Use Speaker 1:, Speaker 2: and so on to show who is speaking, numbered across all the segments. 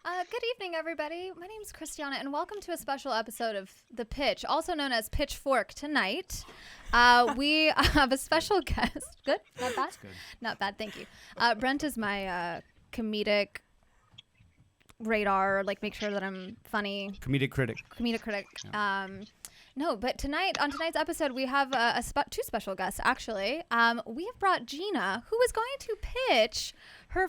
Speaker 1: Good evening, everybody. My name is Christiana, and welcome to a special episode of The Pitch, also known as Pitchfork. Tonight, we have a special guest. Good? Not bad?
Speaker 2: Good.
Speaker 1: Not bad, thank you. Brent is my comedic radar, like make sure that I'm funny.
Speaker 2: Comedic critic.
Speaker 1: Comedic critic.
Speaker 2: Yeah.
Speaker 1: No, but on tonight's episode, we have two special guests, actually. We have brought Gina, who is going to pitch her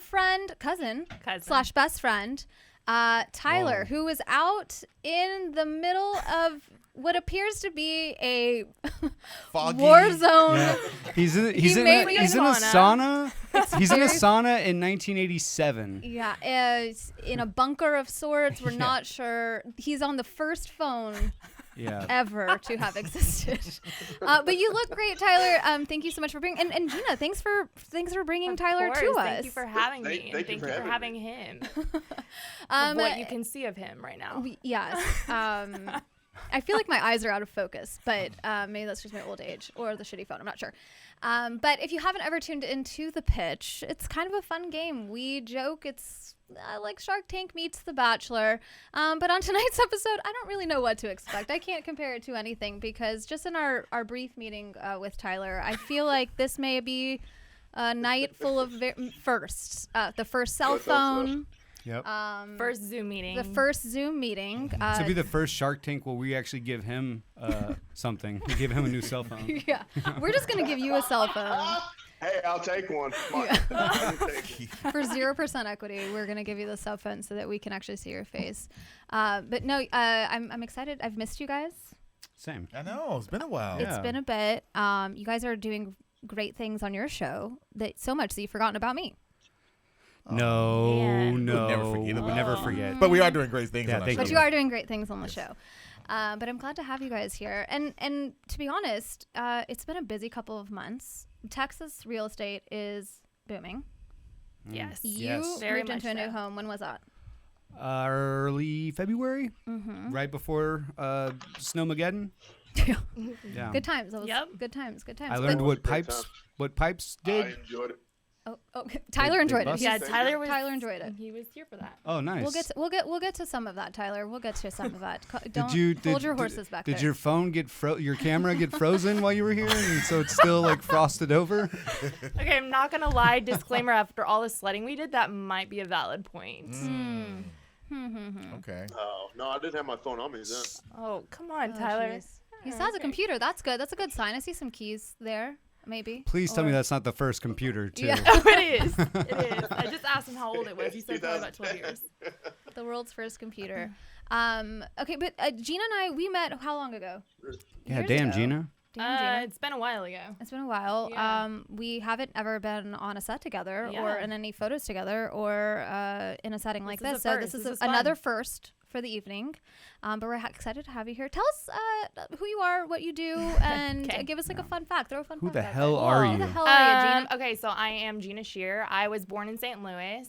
Speaker 1: cousin / best friend, Tyler, who was out in the middle of what appears to be a war zone.
Speaker 2: Yeah. He's in a sauna. He's in a sauna in 1987.
Speaker 1: Yeah, in a bunker of sorts. We're not sure. He's on the first phone.
Speaker 2: Yeah.
Speaker 1: Ever to have existed. But you look great, Tyler. Thank you so much for bringing and Gina, thanks for bringing Tyler to us.
Speaker 3: Thank you for having me. Thank you for having him. What you can see of him right now.
Speaker 1: Yes. I feel like my eyes are out of focus, but maybe that's just my old age or the shitty phone. I'm not sure. But if you haven't ever tuned into The Pitch, it's kind of a fun game. We joke it's like Shark Tank meets The Bachelor. But on tonight's episode, I don't really know what to expect. I can't compare it to anything because just in our brief meeting with Tyler, I feel like this may be a night full of firsts. The first cell phone.
Speaker 2: Yep.
Speaker 3: First Zoom meeting.
Speaker 1: The first Zoom meeting.
Speaker 2: This will be the first Shark Tank where we actually give him something. We give him a new cell phone.
Speaker 1: Yeah. We're just going to give you a cell phone.
Speaker 4: Hey, I'll take one.
Speaker 1: For 0% equity, we're going to give you the cell phone so that we can actually see your face. But no, I'm excited. I've missed you guys.
Speaker 2: Same.
Speaker 5: I know. It's been a while.
Speaker 1: It's been a bit. You guys are doing great things on your show, so much that you've forgotten about me.
Speaker 2: No.
Speaker 5: We'll
Speaker 2: never forget.
Speaker 5: But we are doing great things on our show.
Speaker 1: But you are doing great things on the show. But I'm glad to have you guys here. And to be honest, it's been a busy couple of months. Texas real estate is booming.
Speaker 3: Yes.
Speaker 1: You
Speaker 3: Very
Speaker 1: moved into
Speaker 3: much
Speaker 1: a new
Speaker 3: so.
Speaker 1: home. When was that?
Speaker 2: Early February, right before Snowmageddon. Yeah.
Speaker 1: Good times.
Speaker 3: Yep.
Speaker 1: Good times.
Speaker 2: I learned what pipes did.
Speaker 4: I enjoyed it.
Speaker 1: Oh, Tyler enjoyed it.
Speaker 3: Yeah, Tyler
Speaker 1: enjoyed it.
Speaker 3: He was here for that.
Speaker 2: Oh, nice.
Speaker 1: We'll get to some of that, Tyler. We'll get to some of that. Don't hold your horses back
Speaker 2: there.
Speaker 1: there.
Speaker 2: Did your phone your camera get frozen while you were here, and so it's still like frosted over?
Speaker 3: Okay, I'm not gonna lie. Disclaimer: after all the sledding we did, that might be a valid point.
Speaker 5: Okay.
Speaker 4: Oh, no, I didn't have my phone on me then.
Speaker 3: Oh, come on, Tyler.
Speaker 1: Geez. He still has a computer. That's good. That's a good sign. I see some keys there. Maybe.
Speaker 2: Please tell me that's not the first computer, too.
Speaker 1: Yeah.
Speaker 3: Oh, it is. It is. I just asked him how old it was. He said probably about 12 years.
Speaker 1: The world's first computer. Okay, but Gina and I, we met how long ago?
Speaker 2: Yeah,
Speaker 1: Years
Speaker 2: damn,
Speaker 1: ago.
Speaker 2: Gina.
Speaker 3: It's been a while ago.
Speaker 1: It's been a while.
Speaker 3: Yeah.
Speaker 1: We haven't ever been on a set together
Speaker 3: Yeah.
Speaker 1: or in any photos together or in a setting like this. So this is another first for the evening. But we're excited to have you here. Tell us who you are, what you do, and give us like a fun fact. Throw a fun
Speaker 2: Who
Speaker 1: fact
Speaker 2: the
Speaker 1: out
Speaker 2: hell
Speaker 1: there.
Speaker 2: are you?
Speaker 1: Who the hell are you, Gina?
Speaker 3: Okay, so I am Gina Shear. I was born in St. Louis,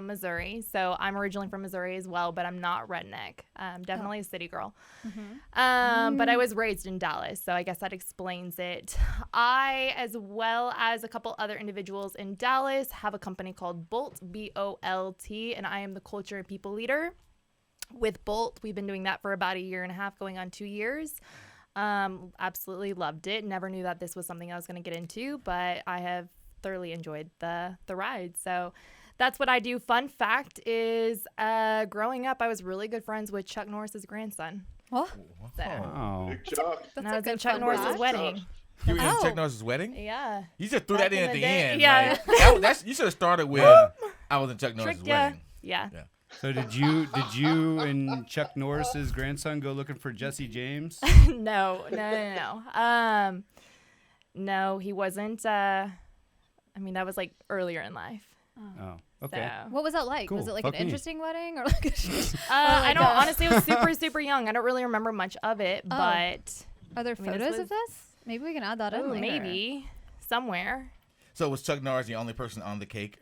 Speaker 3: Missouri. So I'm originally from Missouri as well, but I'm not redneck. I'm definitely a city girl. But I was raised in Dallas, so I guess that explains it. I, as well as a couple other individuals in Dallas, have a company called Bolt, B-O-L-T, and I am the culture and people leader. With Bolt, we've been doing that for about 1.5 years, going on 2 years. Absolutely loved it. Never knew that this was something I was going to get into, but I have thoroughly enjoyed the ride. So that's what I do. Fun fact is, growing up, I was really good friends with Chuck Norris's grandson.
Speaker 1: Oh,
Speaker 3: So,
Speaker 2: Oh.
Speaker 4: Big Chuck.
Speaker 3: and I was at Chuck Norris's wedding.
Speaker 5: You were in Chuck Norris's wedding?
Speaker 3: Yeah.
Speaker 5: You just threw that in at the end.
Speaker 3: Yeah.
Speaker 5: Like, that's, you should have started with, I was in Chuck Norris's wedding.
Speaker 3: Yeah.
Speaker 2: So did you and Chuck Norris's grandson go looking for Jesse James?
Speaker 3: No. No, he wasn't. I mean, that was like earlier in life.
Speaker 2: Oh, okay.
Speaker 3: So.
Speaker 1: what was that like?
Speaker 2: Cool.
Speaker 1: Was it like
Speaker 2: Fuck
Speaker 1: an
Speaker 2: me.
Speaker 1: interesting wedding or like?
Speaker 3: I don't. Honestly, it was super, super young. I don't really remember much of it, but
Speaker 1: Are there
Speaker 3: I mean, this
Speaker 1: photos
Speaker 3: was-
Speaker 1: of this? Maybe we can add that in later.
Speaker 3: maybe somewhere.
Speaker 5: So was Chuck Norris the only person on the cake?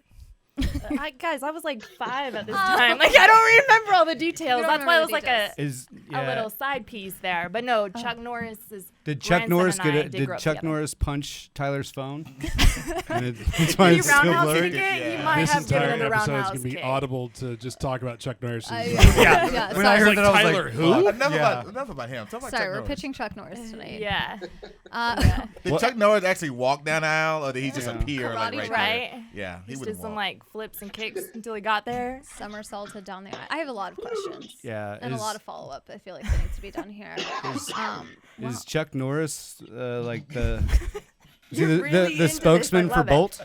Speaker 3: Guys, I was like 5 at this time. Like, I don't remember all the details.
Speaker 1: You don't
Speaker 3: That's why it was
Speaker 1: remember
Speaker 3: like
Speaker 1: the
Speaker 3: a. a little side piece there. But no, Chuck Norris is.
Speaker 2: Did Chuck Norris punch Tyler's phone? That's why it's still blurry.
Speaker 3: He might
Speaker 6: this
Speaker 3: have given
Speaker 6: entire
Speaker 3: it a
Speaker 6: episode is
Speaker 3: roundhouse
Speaker 6: going to be
Speaker 3: kick.
Speaker 6: audible to just talk about Chuck Norris.
Speaker 1: Yeah.
Speaker 2: When I heard that, I was
Speaker 5: Tyler,
Speaker 2: like,
Speaker 5: who?
Speaker 2: "What?"
Speaker 5: Enough about him. Talk about
Speaker 1: Sorry,
Speaker 5: Chuck
Speaker 1: we're
Speaker 5: Norris.
Speaker 1: pitching Chuck Norris tonight.
Speaker 3: Yeah.
Speaker 5: Did Chuck Norris actually walk down the aisle, or did he just
Speaker 2: Yeah.
Speaker 5: appear like
Speaker 3: Karate,
Speaker 5: right
Speaker 3: right?
Speaker 5: there? Yeah, he
Speaker 3: He
Speaker 5: would
Speaker 3: did some like flips and kicks until he got there.
Speaker 1: Somersaulted down the aisle. I have a lot of questions.
Speaker 2: Yeah,
Speaker 1: And a lot of follow up. I feel like that needs to be done here.
Speaker 2: Is Chuck Norris like the
Speaker 3: You're really
Speaker 2: the
Speaker 3: into
Speaker 2: spokesman
Speaker 3: this. I
Speaker 2: for
Speaker 3: love it.
Speaker 2: Bolt?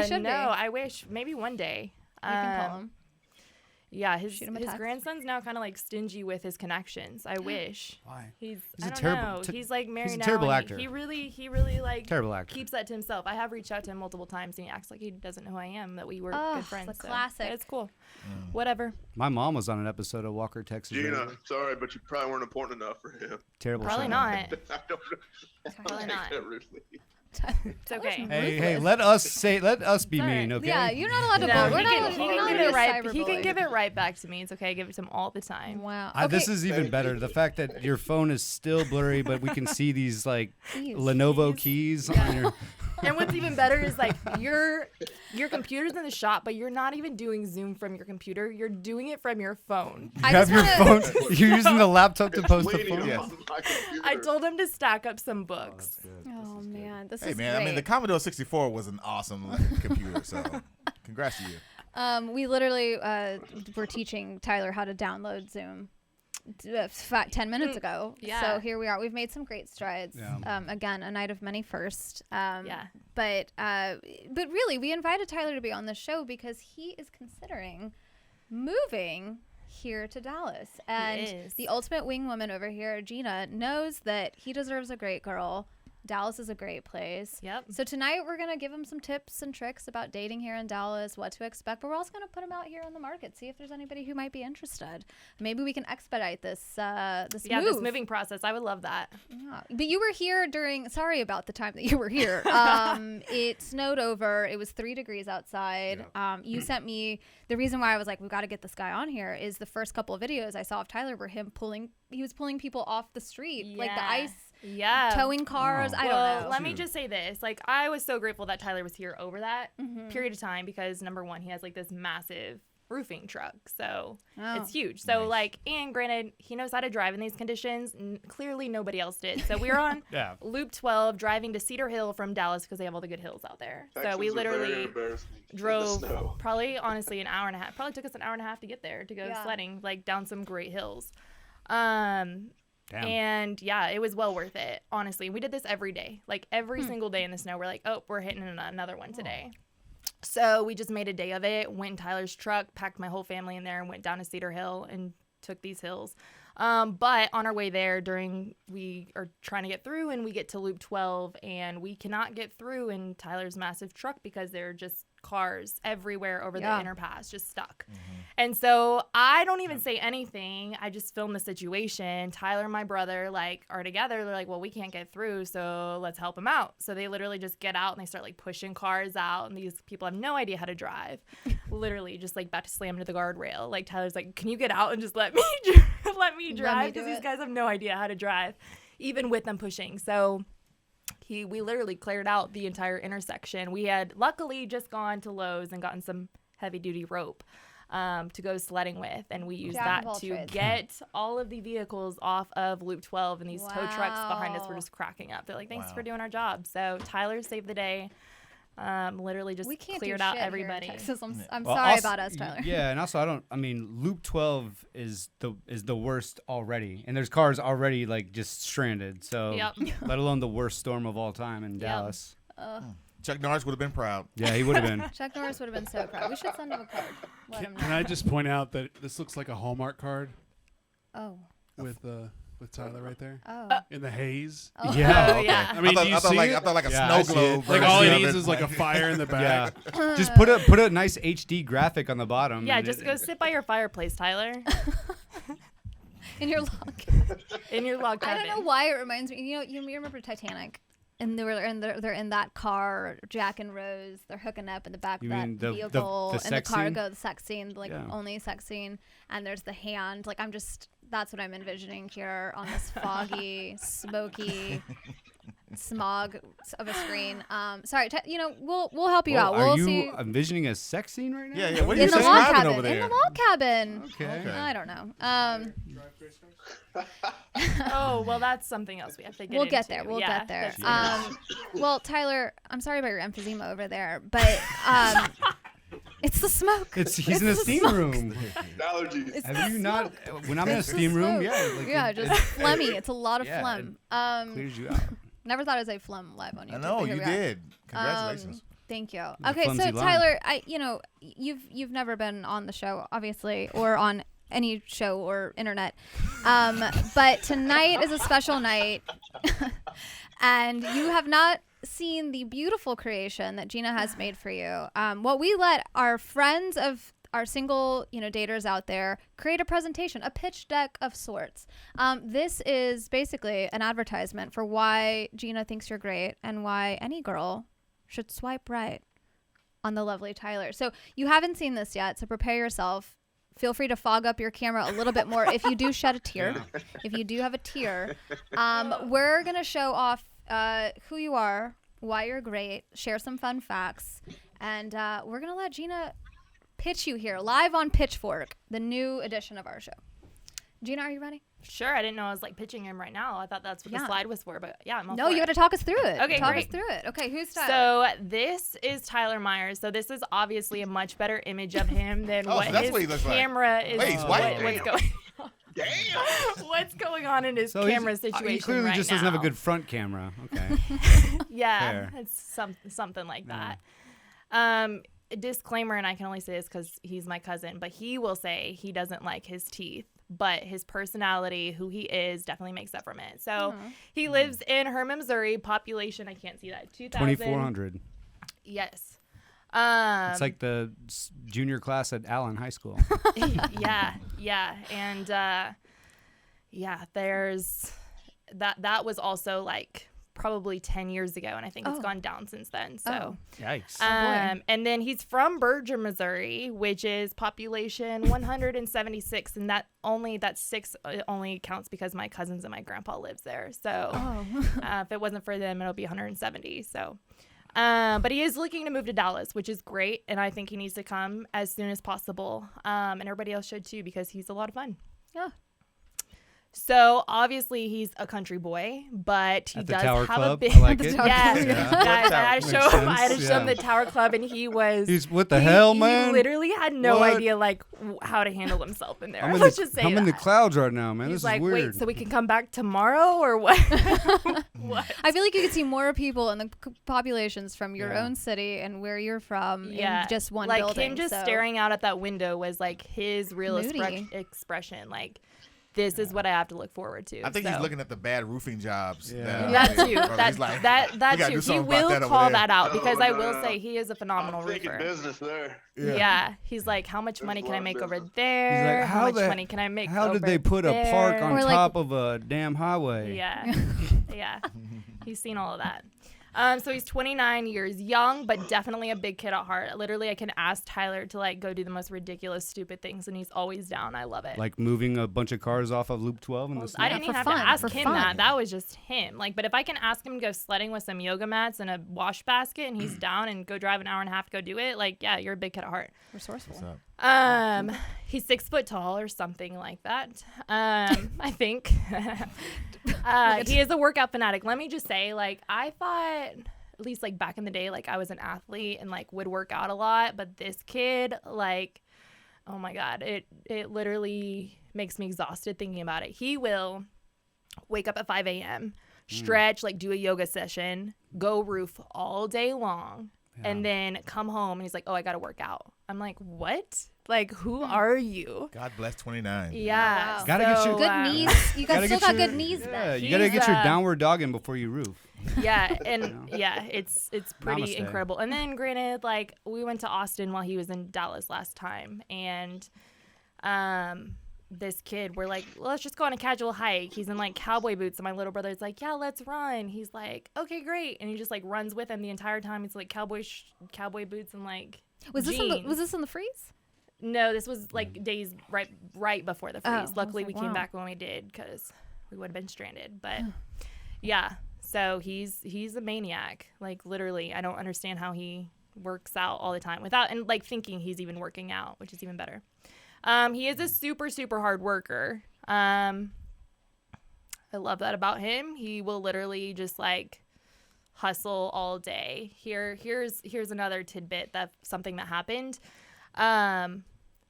Speaker 1: He should
Speaker 3: no,
Speaker 1: be.
Speaker 3: I wish maybe one day.
Speaker 1: You can call him.
Speaker 3: Yeah, his
Speaker 1: Shoot him a text.
Speaker 3: grandson's now kind of like stingy with his connections. I wish.
Speaker 2: Why?
Speaker 3: He's
Speaker 2: He's
Speaker 3: I
Speaker 2: a
Speaker 3: don't
Speaker 2: terrible-
Speaker 3: know. He's like married
Speaker 2: he's a
Speaker 3: now.
Speaker 2: terrible
Speaker 3: and
Speaker 2: actor.
Speaker 3: He really like
Speaker 2: Terrible actor.
Speaker 3: keeps that to himself. I have reached out to him multiple times and he acts like he doesn't know who I am. That we were
Speaker 1: Oh,
Speaker 3: good friends.
Speaker 1: the
Speaker 3: so
Speaker 1: classic.
Speaker 3: It's cool. Whatever.
Speaker 2: My mom was on an episode of Walker, Texas.
Speaker 4: Gina,
Speaker 2: Ranger.
Speaker 4: sorry, but you probably weren't important enough for him.
Speaker 2: Terrible.
Speaker 3: Probably
Speaker 2: show.
Speaker 3: not.
Speaker 4: I don't know.
Speaker 3: Probably not.
Speaker 4: Take that rudely.
Speaker 3: It's okay.
Speaker 2: Hey, let us be
Speaker 3: Sorry.
Speaker 2: mean, okay?
Speaker 1: Yeah, you're not allowed to
Speaker 3: No,
Speaker 1: bully.
Speaker 3: he
Speaker 1: We're not
Speaker 3: can,
Speaker 1: allowed
Speaker 3: he
Speaker 1: we're
Speaker 3: can
Speaker 1: not
Speaker 3: give
Speaker 1: allowed
Speaker 3: it
Speaker 1: to
Speaker 3: right. He can
Speaker 1: cyberbully.
Speaker 3: give it right back to me. It's okay. I give it to him all the time.
Speaker 1: Wow.
Speaker 2: This
Speaker 1: Okay.
Speaker 2: is even better. The fact that your phone is still blurry, but we can see these like
Speaker 1: Keys.
Speaker 2: Lenovo keys on your.
Speaker 3: And what's even better is like your computer's in the shop, but you're not even doing Zoom from your computer. You're doing it from your phone.
Speaker 2: You
Speaker 1: I
Speaker 2: have
Speaker 1: just
Speaker 2: your
Speaker 1: wanna-
Speaker 2: phone. You're using the laptop to post the
Speaker 4: Leaning
Speaker 2: phone.
Speaker 4: on my computer.
Speaker 3: I told him to stack up some books.
Speaker 1: Oh man, this
Speaker 5: Hey
Speaker 1: is
Speaker 5: man,
Speaker 1: great.
Speaker 5: I mean the Commodore 64 was an awesome computer, so congrats to you.
Speaker 1: We literally were teaching Tyler how to download Zoom 10 minutes ago.
Speaker 3: Yeah.
Speaker 1: So here we are. We've made some great strides.
Speaker 2: Yeah.
Speaker 1: Again, a night of many firsts.
Speaker 3: Yeah.
Speaker 1: But really, we invited Tyler to be on the show because he is considering moving here to Dallas. And
Speaker 3: is.
Speaker 1: the ultimate wing woman over here, Gina, knows that he deserves a great girl. Dallas is a great place.
Speaker 3: Yep.
Speaker 1: So tonight we're going to give him some tips and tricks about dating here in Dallas, what to expect, but we're also going to put him out here on the market, see if there's anybody who might be interested. Maybe we can expedite this this
Speaker 3: Yeah,
Speaker 1: move.
Speaker 3: this moving process. I would love that.
Speaker 1: Yeah. But you were here sorry about the time that you were here. It snowed over. It was 3 degrees outside. You sent me, the reason why I was like, we've got to get this guy on here is the first couple of videos I saw of Tyler were he was pulling people off the street, like the ice.
Speaker 3: Yeah.
Speaker 1: Towing cars. I don't know.
Speaker 3: Let me just say this. Like, I was so grateful that Tyler was here over that period of time because, number one, he has, like, this massive roofing truck. So it's huge. So, like, and granted, he knows how to drive in these conditions. Clearly, nobody else did. So we were on Loop 12 driving to Cedar Hill from Dallas because they have all the good hills out there. So we
Speaker 4: Texans are very
Speaker 3: literally
Speaker 4: embarrassing in the
Speaker 3: drove
Speaker 4: snow.
Speaker 3: probably, honestly, an hour and a half. Probably took us an hour and a half to get there to go sledding, like, down some great hills.
Speaker 2: Damn.
Speaker 3: And yeah, it was well worth it, honestly. We did this every day. Like every single day in the snow, we're like, oh, we're hitting another one today. So we just made a day of it, went in Tyler's truck, packed my whole family in there and went down to Cedar Hill and took these hills. But on our way there we are trying to get through and we get to Loop 12 and we cannot get through in Tyler's massive truck because there are just cars everywhere over the interpass, just stuck. And so I don't even say anything. I just film the situation. Tyler and my brother like are together. They're like, well, we can't get through, so let's help them out. So they literally just get out and they start like pushing cars out. And these people have no idea how to drive. Literally just like about to slam into the guardrail. Like Tyler's like, can you get out and just let me let me drive? Because these guys have no idea how to drive, even with them pushing. So we literally cleared out the entire intersection. We had luckily just gone to Lowe's and gotten some heavy duty rope to go sledding with, and we used that to get all of the vehicles off of Loop 12, and these tow trucks behind us were just cracking up. They're like, thanks for doing our job. So Tyler saved the day. Literally just cleared out everybody.
Speaker 1: Here in Texas. I'm sorry about us, Tyler.
Speaker 2: Yeah, and also Loop 12 is the worst already, and there's cars already like just stranded. So let alone the worst storm of all time in Dallas.
Speaker 5: Chuck Norris would have been proud.
Speaker 2: Yeah, he would have been.
Speaker 1: Chuck Norris would have been so proud. We should send him a card. Let him know.
Speaker 6: Can I just point out that this looks like a Hallmark card
Speaker 1: Oh.
Speaker 6: with Tyler right there
Speaker 1: Oh.
Speaker 6: in the haze?
Speaker 1: Oh.
Speaker 2: Yeah.
Speaker 3: Oh, yeah.
Speaker 6: I mean, do you see it?
Speaker 5: I thought like a
Speaker 2: Yeah, I
Speaker 5: snow
Speaker 2: see it.
Speaker 5: globe.
Speaker 6: Like all it
Speaker 5: version
Speaker 6: needs
Speaker 5: of
Speaker 6: is like a fire in the back.
Speaker 2: Yeah. Just put a nice HD graphic on the bottom.
Speaker 3: Yeah,
Speaker 2: and
Speaker 3: just go sit by your fireplace, Tyler.
Speaker 1: In your log.
Speaker 3: In your log cabin.
Speaker 1: I don't know why it reminds me. You remember Titanic? And they're in that car, Jack and Rose. They're hooking up in the back
Speaker 2: You
Speaker 1: of that
Speaker 2: mean the
Speaker 1: vehicle, and the
Speaker 2: sex scene?
Speaker 1: cargo, the sex scene, like
Speaker 2: Yeah.
Speaker 1: only sex scene. And there's the hand. Like That's what I'm envisioning here on this foggy, smoky smog of a screen. Sorry, we'll help you out. We'll
Speaker 2: Are you
Speaker 1: see.
Speaker 2: envisioning a sex scene right now?
Speaker 5: Yeah. What are you
Speaker 1: In the log
Speaker 5: describing
Speaker 1: cabin.
Speaker 5: over there?
Speaker 1: In the log cabin.
Speaker 2: Okay.
Speaker 1: I don't know.
Speaker 3: Oh, well, that's something else we have to get
Speaker 1: We'll
Speaker 3: into.
Speaker 1: get there. We'll
Speaker 3: Yeah,
Speaker 1: get there.
Speaker 3: that's-
Speaker 1: Well, Tyler, I'm sorry about your emphysema over there, but it's the smoke.
Speaker 2: He's in a
Speaker 1: the
Speaker 2: steam
Speaker 1: smoke.
Speaker 2: room.
Speaker 4: Allergies.
Speaker 1: It's
Speaker 2: Have
Speaker 1: the
Speaker 2: you not?
Speaker 1: smoke.
Speaker 2: When I'm in a
Speaker 1: It's the
Speaker 2: steam room,
Speaker 1: smoke.
Speaker 2: yeah, like
Speaker 1: Yeah,
Speaker 2: it
Speaker 1: just phlegmy. It's a lot of
Speaker 2: Yeah,
Speaker 1: phlegm.
Speaker 2: clears you out.
Speaker 1: Never thought I'd say phlegm live on YouTube.
Speaker 5: I know
Speaker 1: but here
Speaker 5: you
Speaker 1: we are.
Speaker 5: did. Congratulations.
Speaker 1: Thank you.
Speaker 2: was a
Speaker 1: Okay, so
Speaker 2: clumsy line.
Speaker 1: Tyler, you've never been on the show, obviously, or on any show or internet, but tonight is a special night, and you have not seen the beautiful creation that Gina has made for you. What we let our friends of our single, daters out there create a presentation, a pitch deck of sorts. This is basically an advertisement for why Gina thinks you're great and why any girl should swipe right on the lovely Tyler. So you haven't seen this yet, so prepare yourself. Feel free to fog up your camera a little bit more if you do shed a tear. If you do have a tear, we're going to show off who you are, why you're great, share some fun facts, and we're going to let Gina pitch you here live on Pitchfork, the new edition of our show. Gina, are you ready?
Speaker 3: Sure, I didn't know I was pitching him right now. I thought that's what the slide was for, but yeah, I'm all
Speaker 1: No,
Speaker 3: for
Speaker 1: you
Speaker 3: it.
Speaker 1: got to talk us through it.
Speaker 3: Okay,
Speaker 1: talk
Speaker 3: great.
Speaker 1: us through it. Okay, who's Tyler?
Speaker 3: So this is Tyler Meyer. So this is obviously a much better image of him than
Speaker 5: Oh,
Speaker 3: what
Speaker 5: so that's
Speaker 3: his
Speaker 5: what he looks like.
Speaker 3: camera is.
Speaker 5: Wait, he's white?
Speaker 3: What's going
Speaker 4: Damn.
Speaker 3: What's going on in his
Speaker 2: So
Speaker 3: camera
Speaker 2: he
Speaker 3: situation
Speaker 2: clearly
Speaker 3: right
Speaker 2: just
Speaker 3: now?
Speaker 2: doesn't have a good front camera. Okay.
Speaker 3: Yeah,
Speaker 2: Fair.
Speaker 3: it's something like that. A disclaimer, and I can only say this because he's my cousin, but he will say he doesn't like his teeth, but his personality, who he is, definitely makes up from it. So he lives in Herman, Missouri. Population, I can't see that.
Speaker 2: 2,400.
Speaker 3: Yes.
Speaker 2: It's like the junior class at Allen High School.
Speaker 3: yeah, and there's that was also like probably 10 years ago, and I think it's gone down since then. So,
Speaker 2: Yikes.
Speaker 3: and then he's from Berger, Missouri, which is population 176, and that six only counts because my cousins and my grandpa lives there. So, if it wasn't for them, it'll be 170. So. But he is looking to move to Dallas, which is great, and I think he needs to come as soon as possible. And everybody else should too, because he's a lot of fun.
Speaker 1: Yeah.
Speaker 3: So obviously he's a country boy, but he
Speaker 2: At the
Speaker 3: does
Speaker 2: Tower
Speaker 3: have
Speaker 2: Club?
Speaker 3: a big.
Speaker 2: I like it.
Speaker 3: Yeah,
Speaker 2: Yeah.
Speaker 3: guys, I had to show him.
Speaker 2: Makes
Speaker 3: I had to
Speaker 2: sense,
Speaker 3: show him
Speaker 2: yeah.
Speaker 3: the Tower Club, and he was.
Speaker 2: He's what the hell, man?
Speaker 3: He literally had no
Speaker 2: What?
Speaker 3: idea like how to handle himself in there.
Speaker 2: I'm in
Speaker 3: Let's
Speaker 2: the,
Speaker 3: just say
Speaker 2: I'm in the
Speaker 3: that.
Speaker 2: clouds right now, man.
Speaker 3: He's
Speaker 2: This
Speaker 3: like,
Speaker 2: is weird.
Speaker 3: wait, so we can come back tomorrow or what? What?
Speaker 1: I feel like you could see more people in the populations from your
Speaker 2: Yeah.
Speaker 1: own city and where you're from
Speaker 3: Yeah,
Speaker 1: in just one
Speaker 3: like
Speaker 1: building.
Speaker 3: him just
Speaker 1: so.
Speaker 3: staring out at that window was like his real
Speaker 1: Moody.
Speaker 3: expression. Like, this is what I have to look forward to.
Speaker 5: I think
Speaker 3: so.
Speaker 5: he's looking at the bad roofing jobs.
Speaker 2: Yeah.
Speaker 3: That too.
Speaker 5: He's like,
Speaker 3: that
Speaker 5: "We gotta
Speaker 3: too.
Speaker 5: do
Speaker 3: He
Speaker 5: something about
Speaker 3: will
Speaker 5: that over
Speaker 3: call
Speaker 5: there."
Speaker 3: that out because I
Speaker 4: No,
Speaker 3: will
Speaker 4: no.
Speaker 3: say he is a phenomenal
Speaker 4: I'm thinking
Speaker 3: roofer.
Speaker 4: business there.
Speaker 3: Yeah. He's like, how much money can I make over there?
Speaker 2: He's like,
Speaker 3: how much
Speaker 2: the-
Speaker 3: money can I make
Speaker 2: How
Speaker 3: over
Speaker 2: did they put a park
Speaker 3: there?"
Speaker 2: on
Speaker 1: Or like-
Speaker 2: top of a damn highway?
Speaker 3: Yeah. Yeah. He's seen all of that. So he's 29 years young, but definitely a big kid at heart. Literally, I can ask Tyler to like go do the most ridiculous, stupid things, and he's always down. I love it.
Speaker 2: Like moving a bunch of cars off of Loop 12 in the snow?
Speaker 3: I didn't
Speaker 1: for
Speaker 3: even have
Speaker 1: fun,
Speaker 3: to ask
Speaker 1: for
Speaker 3: him
Speaker 1: fun.
Speaker 3: that. That was just him. Like, but if I can ask him to go sledding with some yoga mats and a wash basket, and he's down and go drive an hour and a half to go do it, like, yeah, you're a big kid at heart.
Speaker 1: resourceful.
Speaker 5: What's up?
Speaker 3: He's 6 foot tall or something like that. I think. He is a workout fanatic. Let me just say, like, I thought, at least like back in the day, like I was an athlete and like would work out a lot, but this kid, like, oh my God, it literally makes me exhausted thinking about it. He will wake up at 5 a.m., stretch, like do a yoga session, go roof all day long, and then come home and he's like, oh, I got to work out. I'm like, what? Like, who are you?
Speaker 5: God bless 29.
Speaker 3: Yeah.
Speaker 1: Wow.
Speaker 2: Gotta get your-
Speaker 1: Good knees. You
Speaker 2: Gotta
Speaker 1: still
Speaker 2: get
Speaker 1: got
Speaker 2: your-
Speaker 1: good knees
Speaker 2: Yeah,
Speaker 1: then.
Speaker 2: you gotta
Speaker 3: He's,
Speaker 2: get your downward dogging before you roof.
Speaker 3: Yeah, and yeah, it's pretty
Speaker 2: Namaste.
Speaker 3: incredible. And then granted, like we went to Austin while he was in Dallas last time, and this kid, we're like, let's just go on a casual hike. He's in like cowboy boots, and my little brother's like, yeah, let's run. He's like, okay, great, and he just like runs with him the entire time. It's like cowboy boots and like
Speaker 1: Was this
Speaker 3: jeans.
Speaker 1: in the freeze?
Speaker 3: No, this was like days right before the freeze.
Speaker 1: Oh,
Speaker 3: Luckily,
Speaker 1: I was
Speaker 3: we
Speaker 1: like,
Speaker 3: came
Speaker 1: wow.
Speaker 3: back when we did because we would have been stranded. But yeah, so he's a maniac. Like literally, I don't understand how he works out all the time without and like thinking he's even working out, which is even better. He is a super hard worker. I love that about him. He will literally just like hustle all day. Here's another tidbit that something that happened.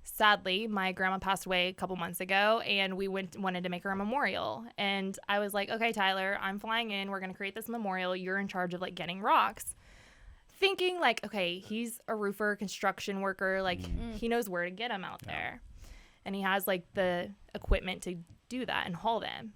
Speaker 3: Sadly, my grandma passed away a couple months ago, and we wanted to make her a memorial. And I was like, okay, Tyler, I'm flying in. We're going to create this memorial. You're in charge of like getting rocks. Thinking like, okay, he's a roofer, construction worker. Like he knows where to get them out there. And he has like the equipment to do that and haul them.